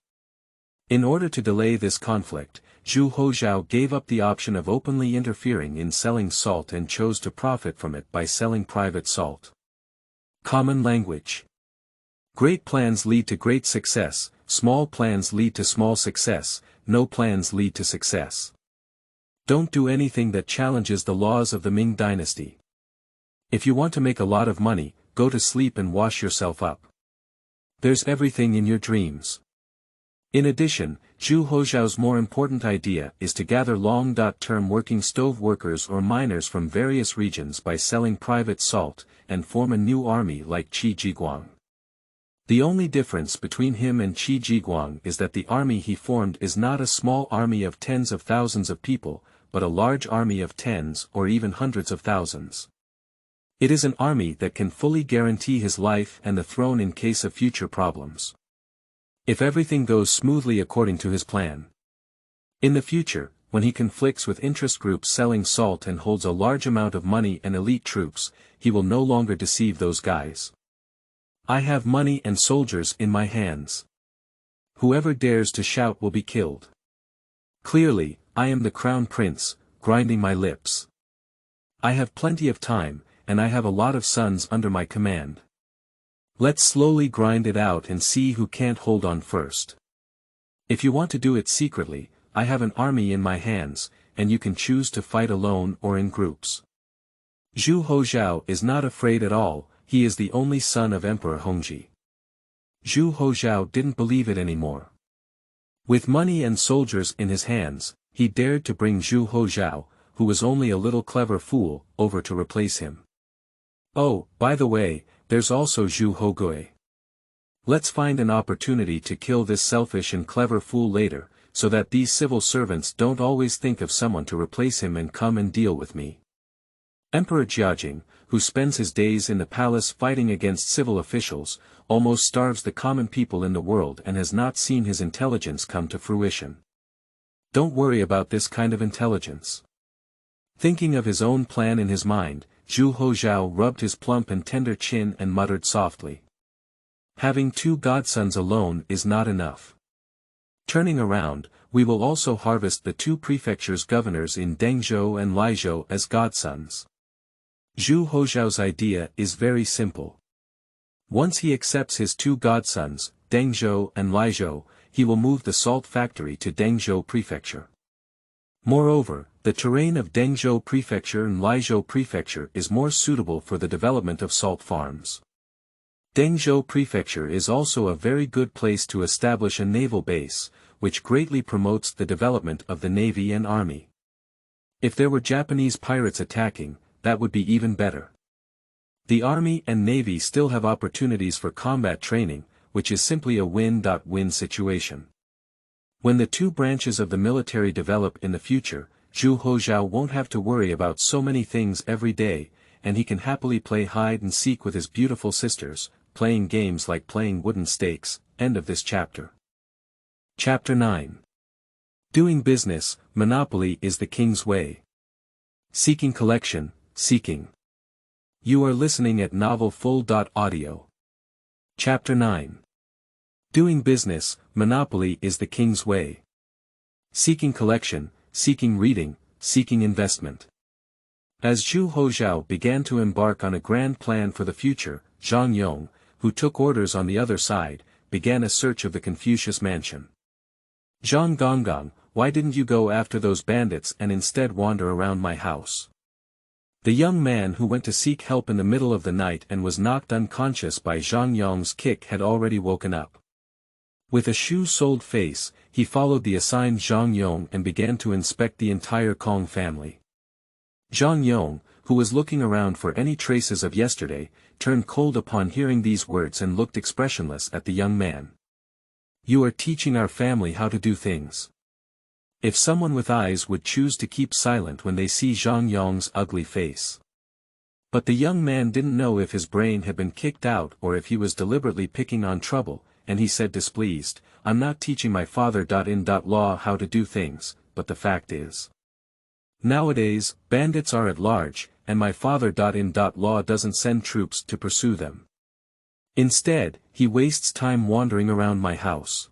In order to delay this conflict, Zhu Houzhao gave up the option of openly interfering in selling salt and chose to profit from it by selling private salt. Common language. Great plans lead to great success, small plans lead to small success, no plans lead to success. Don't do anything that challenges the laws of the Ming Dynasty. If you want to make a lot of money, go to sleep and wash yourself up. There's everything in your dreams. In addition, Zhu Houzhao's more important idea is to gather long-term working stove workers or miners from various regions by selling private salt, and form a new army like Qi Jiguang. The only difference between him and Qi Jiguang is that the army he formed is not a small army of tens of thousands of people, but a large army of tens or even hundreds of thousands. It is an army that can fully guarantee his life and the throne in case of future problems. If everything goes smoothly according to his plan. In the future, when he conflicts with interest groups selling salt and holds a large amount of money and elite troops, he will no longer deceive those guys. I have money and soldiers in my hands. Whoever dares to shout will be killed. Clearly, I am the crown prince, grinding my lips. I have plenty of time, and I have a lot of sons under my command. Let's slowly grind it out and see who can't hold on first. If you want to do it secretly, I have an army in my hands, and you can choose to fight alone or in groups. Zhu Houzhao is not afraid at all, he is the only son of Emperor Hongji. Zhu Houzhao didn't believe it anymore. With money and soldiers in his hands, he dared to bring Zhu Houzhao, who was only a little clever fool, over to replace him. Oh, by the way, there's also Zhu Houzhao. Let's find an opportunity to kill this selfish and clever fool later, so that these civil servants don't always think of someone to replace him and come and deal with me. Emperor Jiajing, who spends his days in the palace fighting against civil officials, almost starves the common people in the world and has not seen his intelligence come to fruition. Don't worry about this kind of intelligence. Thinking of his own plan in his mind, Zhu Houzhao rubbed his plump and tender chin and muttered softly. Having 2 godsons alone is not enough. Turning around, we will also harvest the 2 prefectures' governors in Dengzhou and Laizhou as godsons. Zhu Houzhao's idea is very simple. Once he accepts his 2 godsons, Dengzhou and Laizhou, he will move the salt factory to Dengzhou Prefecture. Moreover, the terrain of Dengzhou Prefecture and Laizhou Prefecture is more suitable for the development of salt farms. Dengzhou Prefecture is also a very good place to establish a naval base, which greatly promotes the development of the navy and army. If there were Japanese pirates attacking, that would be even better. The army and navy still have opportunities for combat training, which is simply a win-win situation. When the 2 branches of the military develop in the future, Zhu Houzhao won't have to worry about so many things every day, and he can happily play hide and seek with his beautiful sisters, playing games like playing wooden stakes. End of this chapter. Chapter 9. Doing business, monopoly is the king's way. Seeking collection, seeking. You are listening at novelfull.audio. Chapter 9. Doing business, monopoly is the king's way. Seeking collection, seeking reading, seeking investment. As Zhu Houzhao began to embark on a grand plan for the future, Zhang Yong, who took orders on the other side, began a search of the Confucius mansion. Zhang Gonggong, why didn't you go after those bandits and instead wander around my house? The young man who went to seek help in the middle of the night and was knocked unconscious by Zhang Yong's kick had already woken up. With a shoe-soled face, he followed the assigned Zhang Yong and began to inspect the entire Kong family. Zhang Yong, who was looking around for any traces of yesterday, turned cold upon hearing these words and looked expressionless at the young man. You are teaching our family how to do things. If someone with eyes would choose to keep silent when they see Zhang Yong's ugly face. But the young man didn't know if his brain had been kicked out or if he was deliberately picking on trouble, and he said displeased, I'm not teaching my father-in-law how to do things, but the fact is. Nowadays, bandits are at large, and my father-in-law doesn't send troops to pursue them. Instead, he wastes time wandering around my house.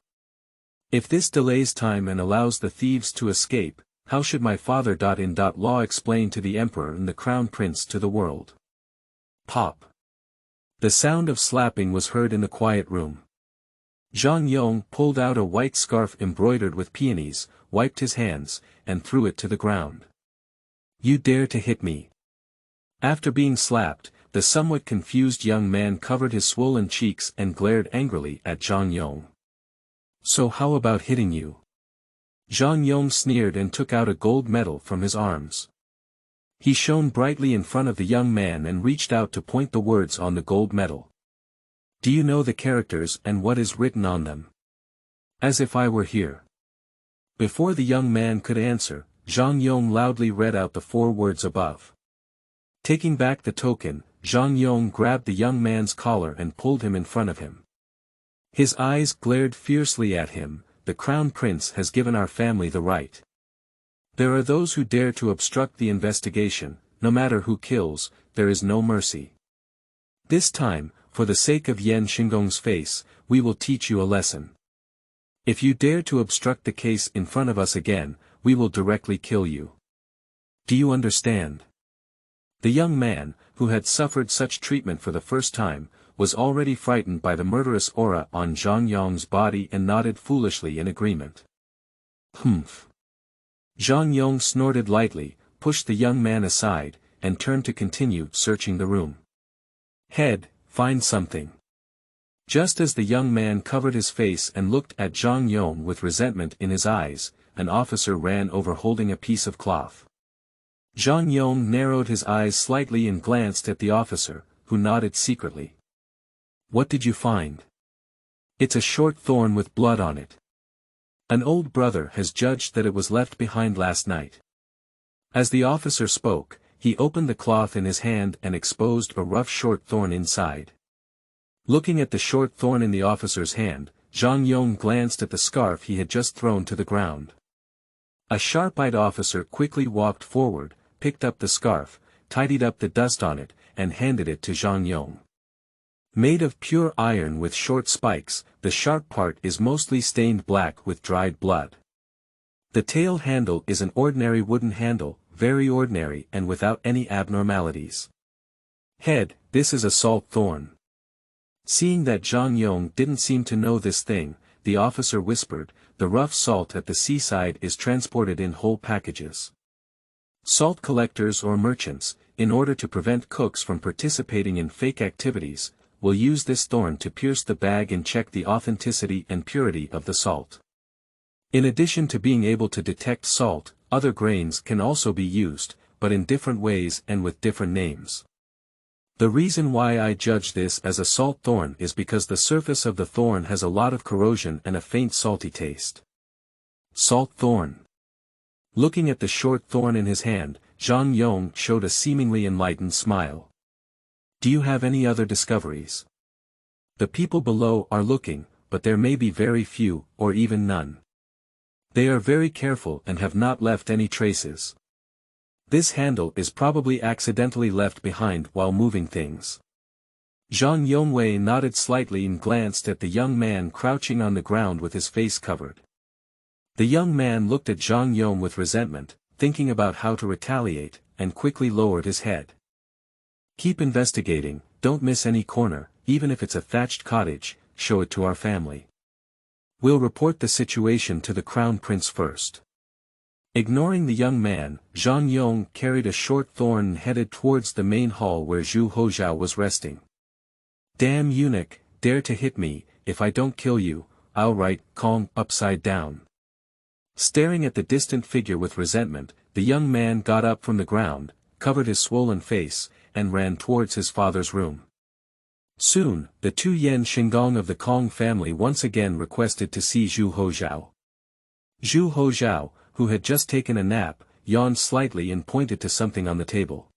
If this delays time and allows the thieves to escape, how should my father-in-law explain to the emperor and the crown prince to the world? Pop. The sound of slapping was heard in the quiet room. Zhang Yong pulled out a white scarf embroidered with peonies, wiped his hands, and threw it to the ground. You dare to hit me? After being slapped, the somewhat confused young man covered his swollen cheeks and glared angrily at Zhang Yong. So how about hitting you? Zhang Yong sneered and took out a gold medal from his arms. He shone brightly in front of the young man and reached out to point the words on the gold medal. Do you know the characters and what is written on them? As if I were here. Before the young man could answer, Zhang Yong loudly read out the 4 words above. Taking back the token, Zhang Yong grabbed the young man's collar and pulled him in front of him. His eyes glared fiercely at him. The crown prince has given our family the right. There are those who dare to obstruct the investigation, no matter who kills, there is no mercy. This time, for the sake of Yan Shenggong's face, we will teach you a lesson. If you dare to obstruct the case in front of us again, we will directly kill you. Do you understand? The young man, who had suffered such treatment for the first time, was already frightened by the murderous aura on Zhang Yong's body and nodded foolishly in agreement. Humph. Zhang Yong snorted lightly, pushed the young man aside, and turned to continue searching the room. Head, find something. Just as the young man covered his face and looked at Zhang Yong with resentment in his eyes, an officer ran over holding a piece of cloth. Zhang Yong narrowed his eyes slightly and glanced at the officer, who nodded secretly. What did you find? It's a short thorn with blood on it. An old brother has judged that it was left behind last night. As the officer spoke, he opened the cloth in his hand and exposed a rough short thorn inside. Looking at the short thorn in the officer's hand, Zhang Yong glanced at the scarf he had just thrown to the ground. A sharp-eyed officer quickly walked forward, picked up the scarf, tidied up the dust on it, and handed it to Zhang Yong. Made of pure iron with short spikes, the sharp part is mostly stained black with dried blood. The tail handle is an ordinary wooden handle, very ordinary and without any abnormalities. Head, this is a salt thorn. Seeing that Zhang Yong didn't seem to know this thing, the officer whispered, the rough salt at the seaside is transported in whole packages. Salt collectors or merchants, in order to prevent cooks from participating in fake activities, will use this thorn to pierce the bag and check the authenticity and purity of the salt. In addition to being able to detect salt, other grains can also be used, but in different ways and with different names. The reason why I judge this as a salt thorn is because the surface of the thorn has a lot of corrosion and a faint salty taste. Salt thorn. Looking at the short thorn in his hand, Zhang Yong showed a seemingly enlightened smile. Do you have any other discoveries? The people below are looking, but there may be very few, or even none. They are very careful and have not left any traces. This handle is probably accidentally left behind while moving things. Zhang Yongwei nodded slightly and glanced at the young man crouching on the ground with his face covered. The young man looked at Zhang Yong with resentment, thinking about how to retaliate, and quickly lowered his head. Keep investigating, don't miss any corner, even if it's a thatched cottage, show it to our family. We'll report the situation to the Crown Prince first. Ignoring the young man, Zhang Yong carried a short thorn and headed towards the main hall where Zhu Houzhao was resting. Damn eunuch, dare to hit me, if I don't kill you, I'll write Kong upside down. Staring at the distant figure with resentment, the young man got up from the ground, covered his swollen face, and ran towards his father's room. Soon, the two Shenggong of the Kong family once again requested to see Zhu Houzhao. Zhu Houzhao, who had just taken a nap, yawned slightly and pointed to something on the table.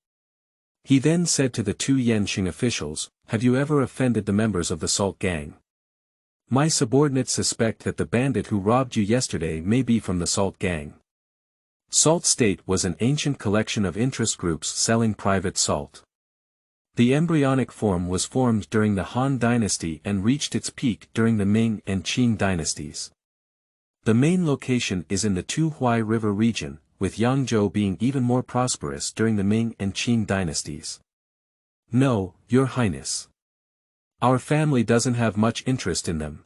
He then said to the two Yanqing officials, "Have you ever offended the members of the Salt Gang? My subordinates suspect that the bandit who robbed you yesterday may be from the Salt Gang." Salt State was an ancient collection of interest groups selling private salt. The embryonic form was formed during the Han Dynasty and reached its peak during the Ming and Qing dynasties. The main location is in the Tuhuai River region, with Yangzhou being even more prosperous during the Ming and Qing dynasties. No, Your Highness. Our family doesn't have much interest in them.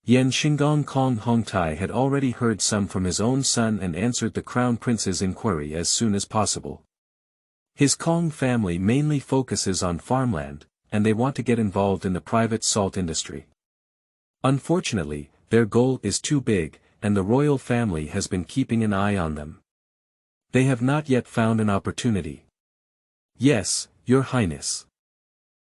Shenggong Kong Hongtai had already heard some from his own son and answered the Crown Prince's inquiry as soon as possible. His Kong family mainly focuses on farmland, and they want to get involved in the private salt industry. Unfortunately, their goal is too big, and the royal family has been keeping an eye on them. They have not yet found an opportunity. Yes, Your Highness.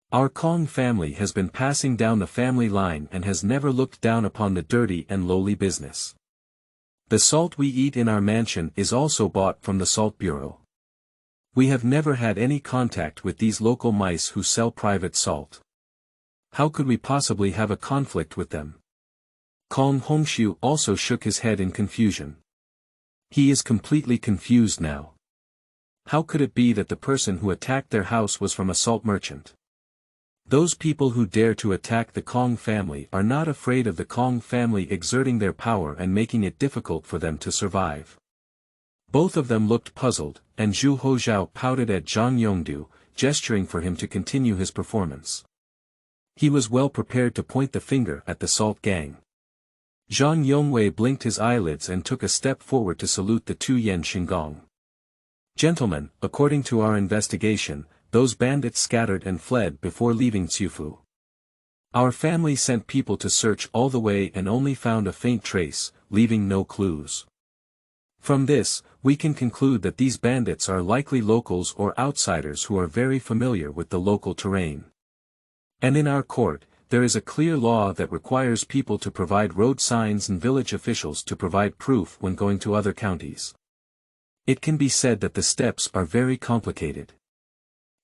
Our Kong family has been passing down the family line and has never looked down upon the dirty and lowly business. The salt we eat in our mansion is also bought from the Salt Bureau. We have never had any contact with these local mice who sell private salt. How could we possibly have a conflict with them? Kong Hongshu also shook his head in confusion. He is completely confused now. How could it be that the person who attacked their house was from a salt merchant? Those people who dare to attack the Kong family are not afraid of the Kong family exerting their power and making it difficult for them to survive. Both of them looked puzzled, and Zhu Houzhao pouted at Zhang Yongdu, gesturing for him to continue his performance. He was well prepared to point the finger at the Salt Gang. Zhang Yongwei blinked his eyelids and took a step forward to salute the two Yan Shenggong. Gentlemen, according to our investigation, those bandits scattered and fled before leaving Ciufu. Our family sent people to search all the way and only found a faint trace, leaving no clues. From this, we can conclude that these bandits are likely locals or outsiders who are very familiar with the local terrain. And in our court, there is a clear law that requires people to provide road signs and village officials to provide proof when going to other counties. It can be said that the steps are very complicated.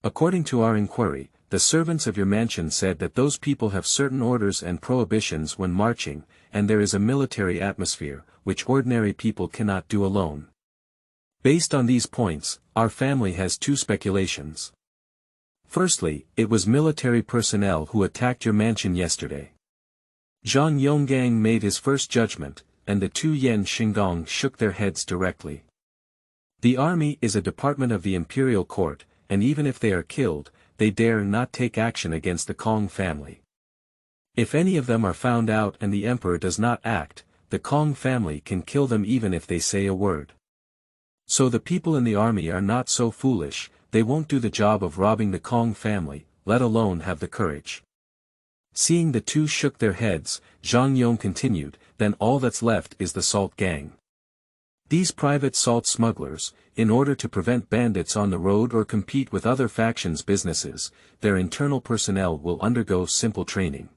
According to our inquiry, the servants of your mansion said that those people have certain orders and prohibitions when marching, and there is a military atmosphere, which ordinary people cannot do alone. Based on these points, our family has two speculations. Firstly, it was military personnel who attacked your mansion yesterday. Zhang Yonggang made his first judgment, and the two Yan Shenggong shook their heads directly. The army is a department of the imperial court, and even if they are killed, they dare not take action against the Kong family. If any of them are found out and the emperor does not act, the Kong family can kill them even if they say a word. So the people in the army are not so foolish, they won't do the job of robbing the Kong family, let alone have the courage. Seeing the two shook their heads, Zhang Yong continued, then all that's left is the Salt Gang. These private salt smugglers, in order to prevent bandits on the road or compete with other factions' businesses, their internal personnel will undergo simple training.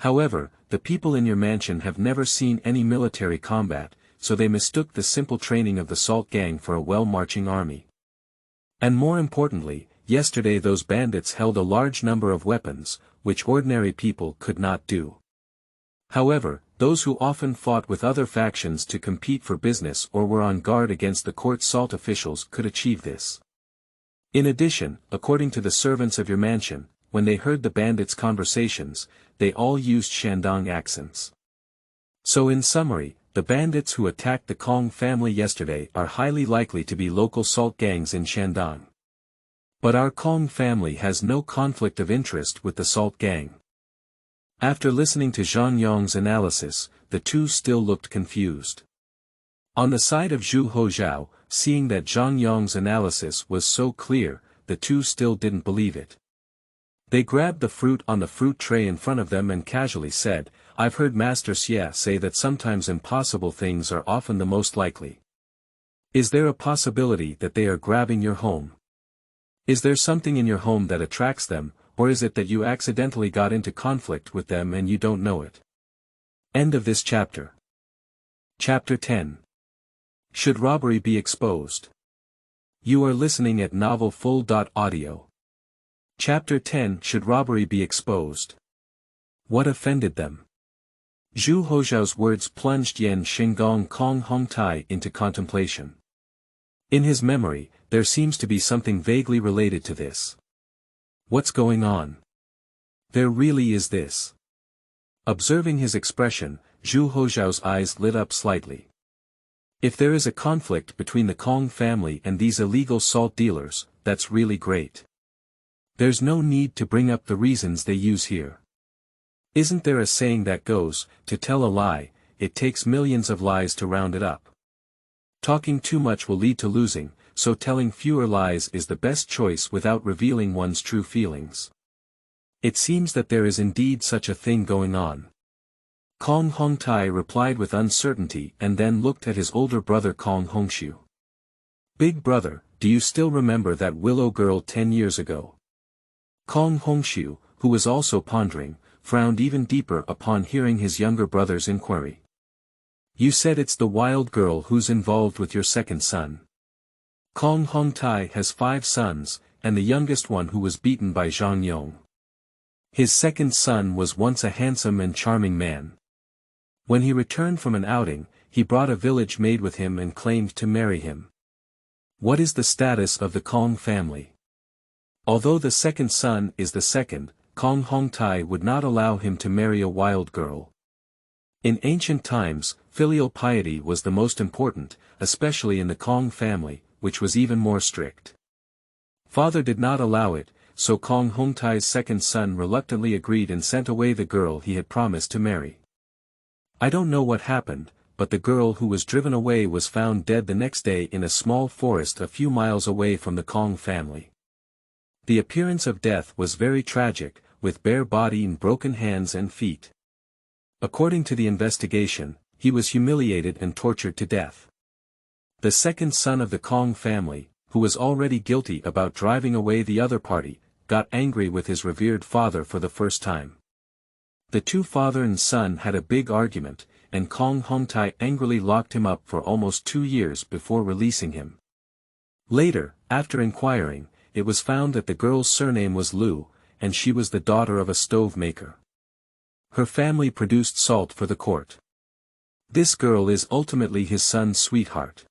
However, the people in your mansion have never seen any military combat, so they mistook the simple training of the Salt Gang for a well-marching army. And more importantly, yesterday those bandits held a large number of weapons, which ordinary people could not do. However, those who often fought with other factions to compete for business or were on guard against the court salt officials could achieve this. In addition, according to the servants of your mansion, when they heard the bandits' conversations, they all used Shandong accents. So in summary, the bandits who attacked the Kong family yesterday are highly likely to be local salt gangs in Shandong. But our Kong family has no conflict of interest with the Salt Gang. After listening to Zhang Yong's analysis, the two still looked confused. On the side of Zhu Houzhao, seeing that Zhang Yong's analysis was so clear, the two still didn't believe it. They grabbed the fruit on the fruit tray in front of them and casually said, "I've heard Master Xie say that sometimes impossible things are often the most likely. Is there a possibility that they are grabbing your home? Is there something in your home that attracts them, or is it that you accidentally got into conflict with them and you don't know it?" End of this chapter. Chapter 10. Should robbery be exposed? You are listening at novelfull.audio. Chapter 10. Should robbery be exposed? What offended them? Zhu Houzhao's words plunged Yan Shenggong Kong Hongtai into contemplation. In his memory, there seems to be something vaguely related to this. What's going on? There really is this. Observing his expression, Zhu Houzhao's eyes lit up slightly. If there is a conflict between the Kong family and these illegal salt dealers, that's really great. There's no need to bring up the reasons they use here. Isn't there a saying that goes, to tell a lie, it takes millions of lies to round it up. Talking too much will lead to losing, so telling fewer lies is the best choice without revealing one's true feelings. It seems that there is indeed such a thing going on. Kong Hongtai replied with uncertainty and then looked at his older brother Kong Hongshu. "Big brother, do you still remember that willow girl 10 years ago?" Kong Hongshu, who was also pondering, frowned even deeper upon hearing his younger brother's inquiry. "You said it's the wild girl who's involved with your second son." Kong Hongtai has 5 sons, and the youngest one who was beaten by Zhang Yong. His second son was once a handsome and charming man. When he returned from an outing, he brought a village maid with him and claimed to marry him. What is the status of the Kong family? Although the second son is the second, Kong Hongtai would not allow him to marry a wild girl. In ancient times, filial piety was the most important, especially in the Kong family, which was even more strict. Father did not allow it, so Kong Hongtai's second son reluctantly agreed and sent away the girl he had promised to marry. I don't know what happened, but the girl who was driven away was found dead the next day in a small forest a few miles away from the Kong family. The appearance of death was very tragic, with bare body and broken hands and feet. According to the investigation, he was humiliated and tortured to death. The second son of the Kong family, who was already guilty about driving away the other party, got angry with his revered father for the first time. The two father and son had a big argument, and Kong Hongtai angrily locked him up for almost 2 years before releasing him. Later, after inquiring, it was found that the girl's surname was Liu, and she was the daughter of a stove maker. Her family produced salt for the court. This girl is ultimately his son's sweetheart.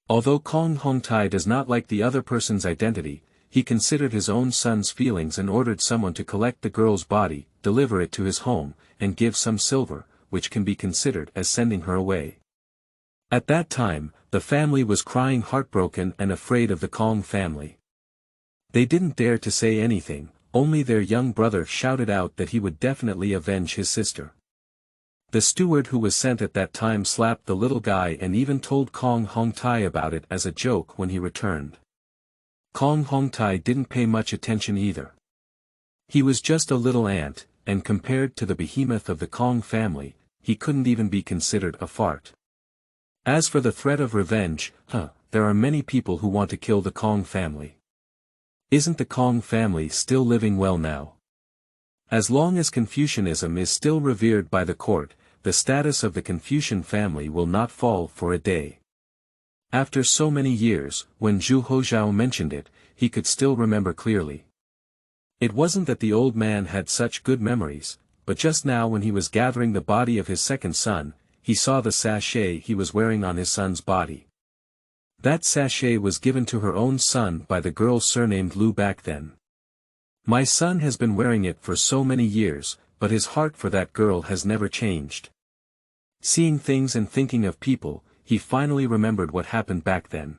Although Kong Hongtai does not like the other person's identity, he considered his own son's feelings and ordered someone to collect the girl's body, deliver it to his home, and give some silver, which can be considered as sending her away. At that time, the family was crying heartbroken and afraid of the Kong family. They didn't dare to say anything, only their young brother shouted out that he would definitely avenge his sister. The steward who was sent at that time slapped the little guy and even told Kong Hongtai about it as a joke when he returned. Kong Hongtai didn't pay much attention either. He was just a little ant, and compared to the behemoth of the Kong family, he couldn't even be considered a fart. As for the threat of revenge, there are many people who want to kill the Kong family. Isn't the Kong family still living well now? As long as Confucianism is still revered by the court, the status of the Confucian family will not fall for a day. After so many years, when Zhu Houzhao mentioned it, he could still remember clearly. It wasn't that the old man had such good memories, but just now when he was gathering the body of his second son, he saw the sachet he was wearing on his son's body. That sachet was given to her own son by the girl surnamed Liu back then. My son has been wearing it for so many years, but his heart for that girl has never changed. Seeing things and thinking of people, he finally remembered what happened back then.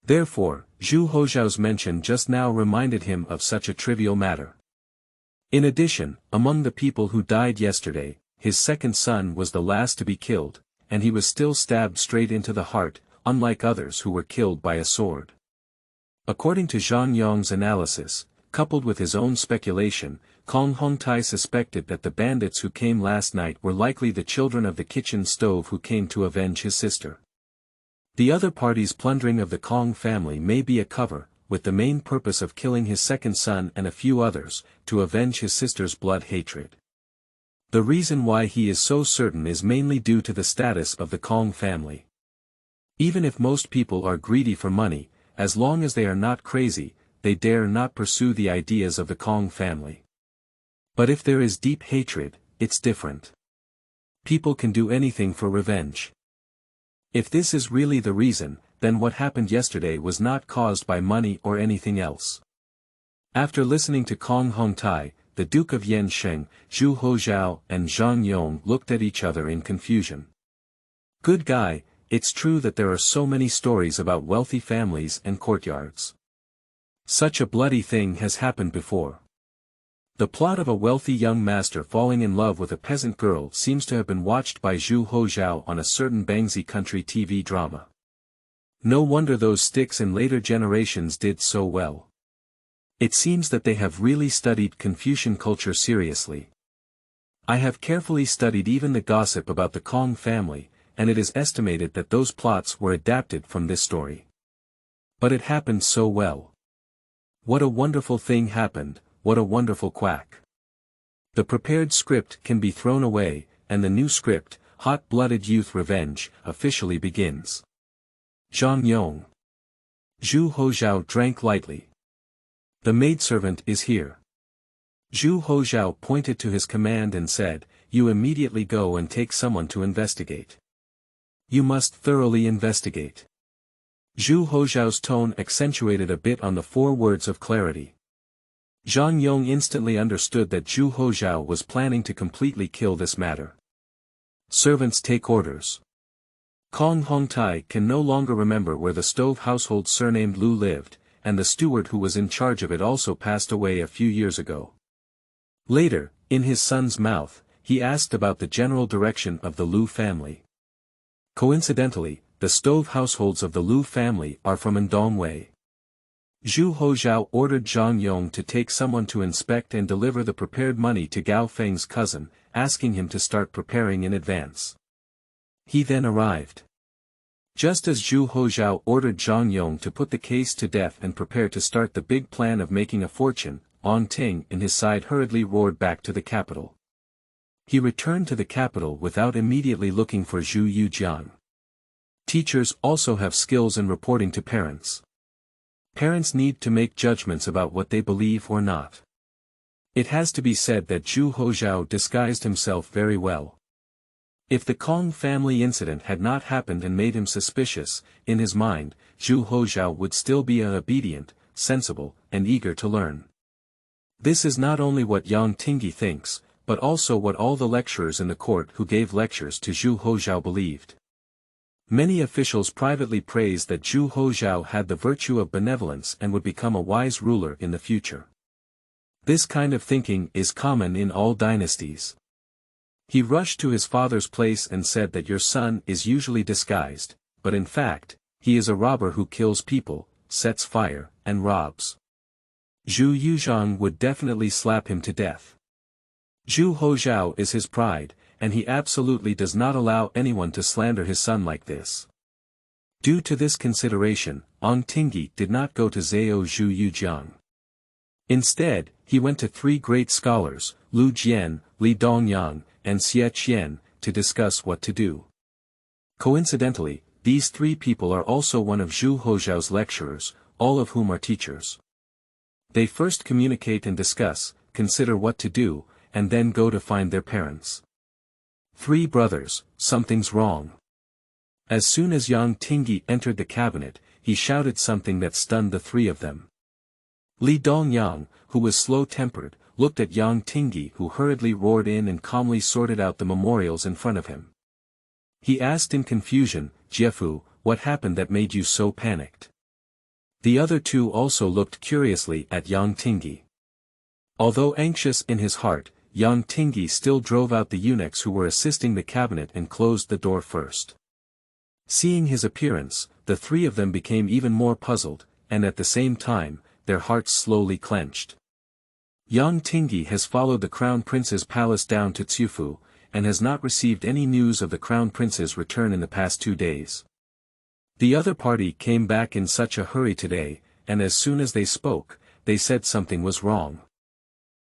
Therefore, Zhu Houzhao's mention just now reminded him of such a trivial matter. In addition, among the people who died yesterday, his second son was the last to be killed, and he was still stabbed straight into the heart, unlike others who were killed by a sword. According to Zhang Yong's analysis, coupled with his own speculation, Kong Hongtai suspected that the bandits who came last night were likely the children of the kitchen stove who came to avenge his sister. The other party's plundering of the Kong family may be a cover, with the main purpose of killing his second son and a few others, to avenge his sister's blood hatred. The reason why he is so certain is mainly due to the status of the Kong family. Even if most people are greedy for money, as long as they are not crazy, they dare not pursue the ideas of the Kong family. But if there is deep hatred, it's different. People can do anything for revenge. If this is really the reason, then what happened yesterday was not caused by money or anything else. After listening to Kong Hongtai, the Duke of Yansheng, Zhu Houzhao and Zhang Yong looked at each other in confusion. Good guy, it's true that there are so many stories about wealthy families and courtyards. Such a bloody thing has happened before. The plot of a wealthy young master falling in love with a peasant girl seems to have been watched by Zhu Houzhao on a certain Bangzi country TV drama. No wonder those sticks in later generations did so well. It seems that they have really studied Confucian culture seriously. I have carefully studied even the gossip about the Kong family, and it is estimated that those plots were adapted from this story. But it happened so well. What a wonderful thing happened, what a wonderful quack. The prepared script can be thrown away, and the new script, Hot-Blooded Youth Revenge, officially begins. Zhang Yong. Zhu Houzhao drank lightly. The maidservant is here. Zhu Houzhao pointed to his command and said, "You immediately go and take someone to investigate. You must thoroughly investigate." Zhu Houzhao's tone accentuated a bit on the 4 words of clarity. Zhang Yong instantly understood that Zhu Houzhao was planning to completely kill this matter. Servants take orders. Kong Hongtai can no longer remember where the stove household surnamed Liu lived, and the steward who was in charge of it also passed away a few years ago. Later, in his son's mouth, he asked about the general direction of the Liu family. Coincidentally, the stove households of the Liu family are from Ndongwei. Zhu Houzhao ordered Zhang Yong to take someone to inspect and deliver the prepared money to Gao Feng's cousin, asking him to start preparing in advance. He then arrived. Just as Zhu Houzhao ordered Zhang Yong to put the case to death and prepare to start the big plan of making a fortune, Ong Ting in his side hurriedly roared back to the capital. He returned to the capital without immediately looking for Zhu Yujiang. Teachers also have skills in reporting to parents. Parents need to make judgments about what they believe or not. It has to be said that Zhu Houzhao disguised himself very well. If the Kong family incident had not happened and made him suspicious, in his mind, Zhu Houzhao would still be obedient, sensible, and eager to learn. This is not only what Yang Tingyi thinks, but also what all the lecturers in the court who gave lectures to Zhu Houzhao believed. Many officials privately praised that Zhu Houzhao had the virtue of benevolence and would become a wise ruler in the future. This kind of thinking is common in all dynasties. He rushed to his father's place and said that your son is usually disguised, but in fact, he is a robber who kills people, sets fire, and robs. Zhu Yujiang would definitely slap him to death. Zhu Houzhao is his pride, and he absolutely does not allow anyone to slander his son like this. Due to this consideration, Ong Tingyi did not go to Zhao Zhu Yujiang. Instead, he went to three great scholars, Lu Jian, Li Dongyang, and Xie Qian, to discuss what to do. Coincidentally, these three people are also one of Zhu Houzhao's lecturers, all of whom are teachers. They first communicate and discuss, consider what to do, and then go to find their parents. Three brothers, something's wrong. As soon as Yang Tingyi entered the cabinet, he shouted something that stunned the three of them. Li Dongyang, who was slow-tempered, looked at Yang Tingyi who hurriedly roared in and calmly sorted out the memorials in front of him. He asked in confusion, Jiefu, what happened that made you so panicked? The other two also looked curiously at Yang Tingyi. Although anxious in his heart, Yang Tingyi still drove out the eunuchs who were assisting the cabinet and closed the door first. Seeing his appearance, the three of them became even more puzzled, and at the same time, their hearts slowly clenched. Yang Tingyi has followed the crown prince's palace down to Ciufu, and has not received any news of the crown prince's return in the past 2 days. The other party came back in such a hurry today, and as soon as they spoke, they said something was wrong.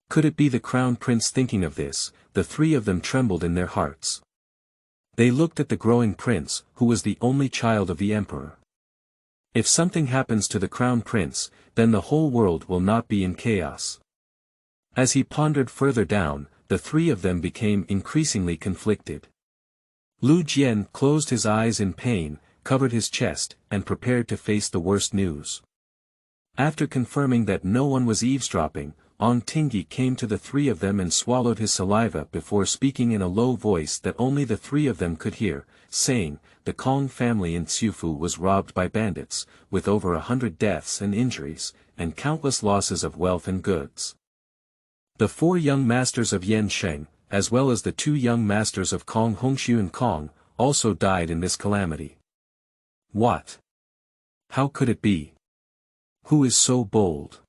Could it be the crown prince thinking of this? The three of them trembled in their hearts. They looked at the growing prince, who was the only child of the emperor. If something happens to the crown prince, then the whole world will not be in chaos. As he pondered further down, the three of them became increasingly conflicted. Lu Jian closed his eyes in pain, covered his chest, and prepared to face the worst news. After confirming that no one was eavesdropping, Ong Tingyi came to the three of them and swallowed his saliva before speaking in a low voice that only the three of them could hear, saying, the Kong family in Ciufu was robbed by bandits, with over 100 deaths and injuries, and countless losses of wealth and goods. The 4 young masters of Yansheng, as well as the 2 young masters of Kong Hongxiu and Kong, also died in this calamity. What? How could it be? Who is so bold?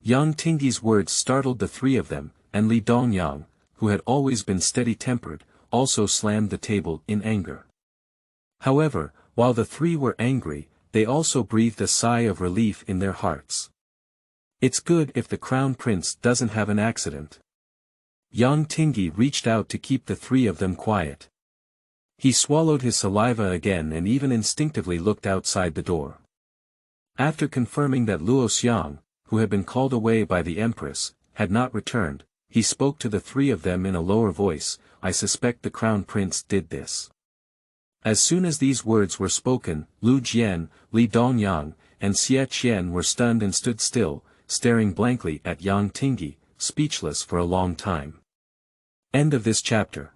Yang Tingyi's words startled the three of them, and Li Dongyang, who had always been steady-tempered, also slammed the table in anger. However, while the three were angry, they also breathed a sigh of relief in their hearts. It's good if the crown prince doesn't have an accident. Yang Tingyi reached out to keep the three of them quiet. He swallowed his saliva again and even instinctively looked outside the door. After confirming that Luo Xiang, who had been called away by the empress, had not returned, he spoke to the three of them in a lower voice, I suspect the crown prince did this. As soon as these words were spoken, Lu Jian, Li Dongyang, and Xie Qian were stunned and stood still, staring blankly at Yang Tingyi, speechless for a long time. End of this chapter.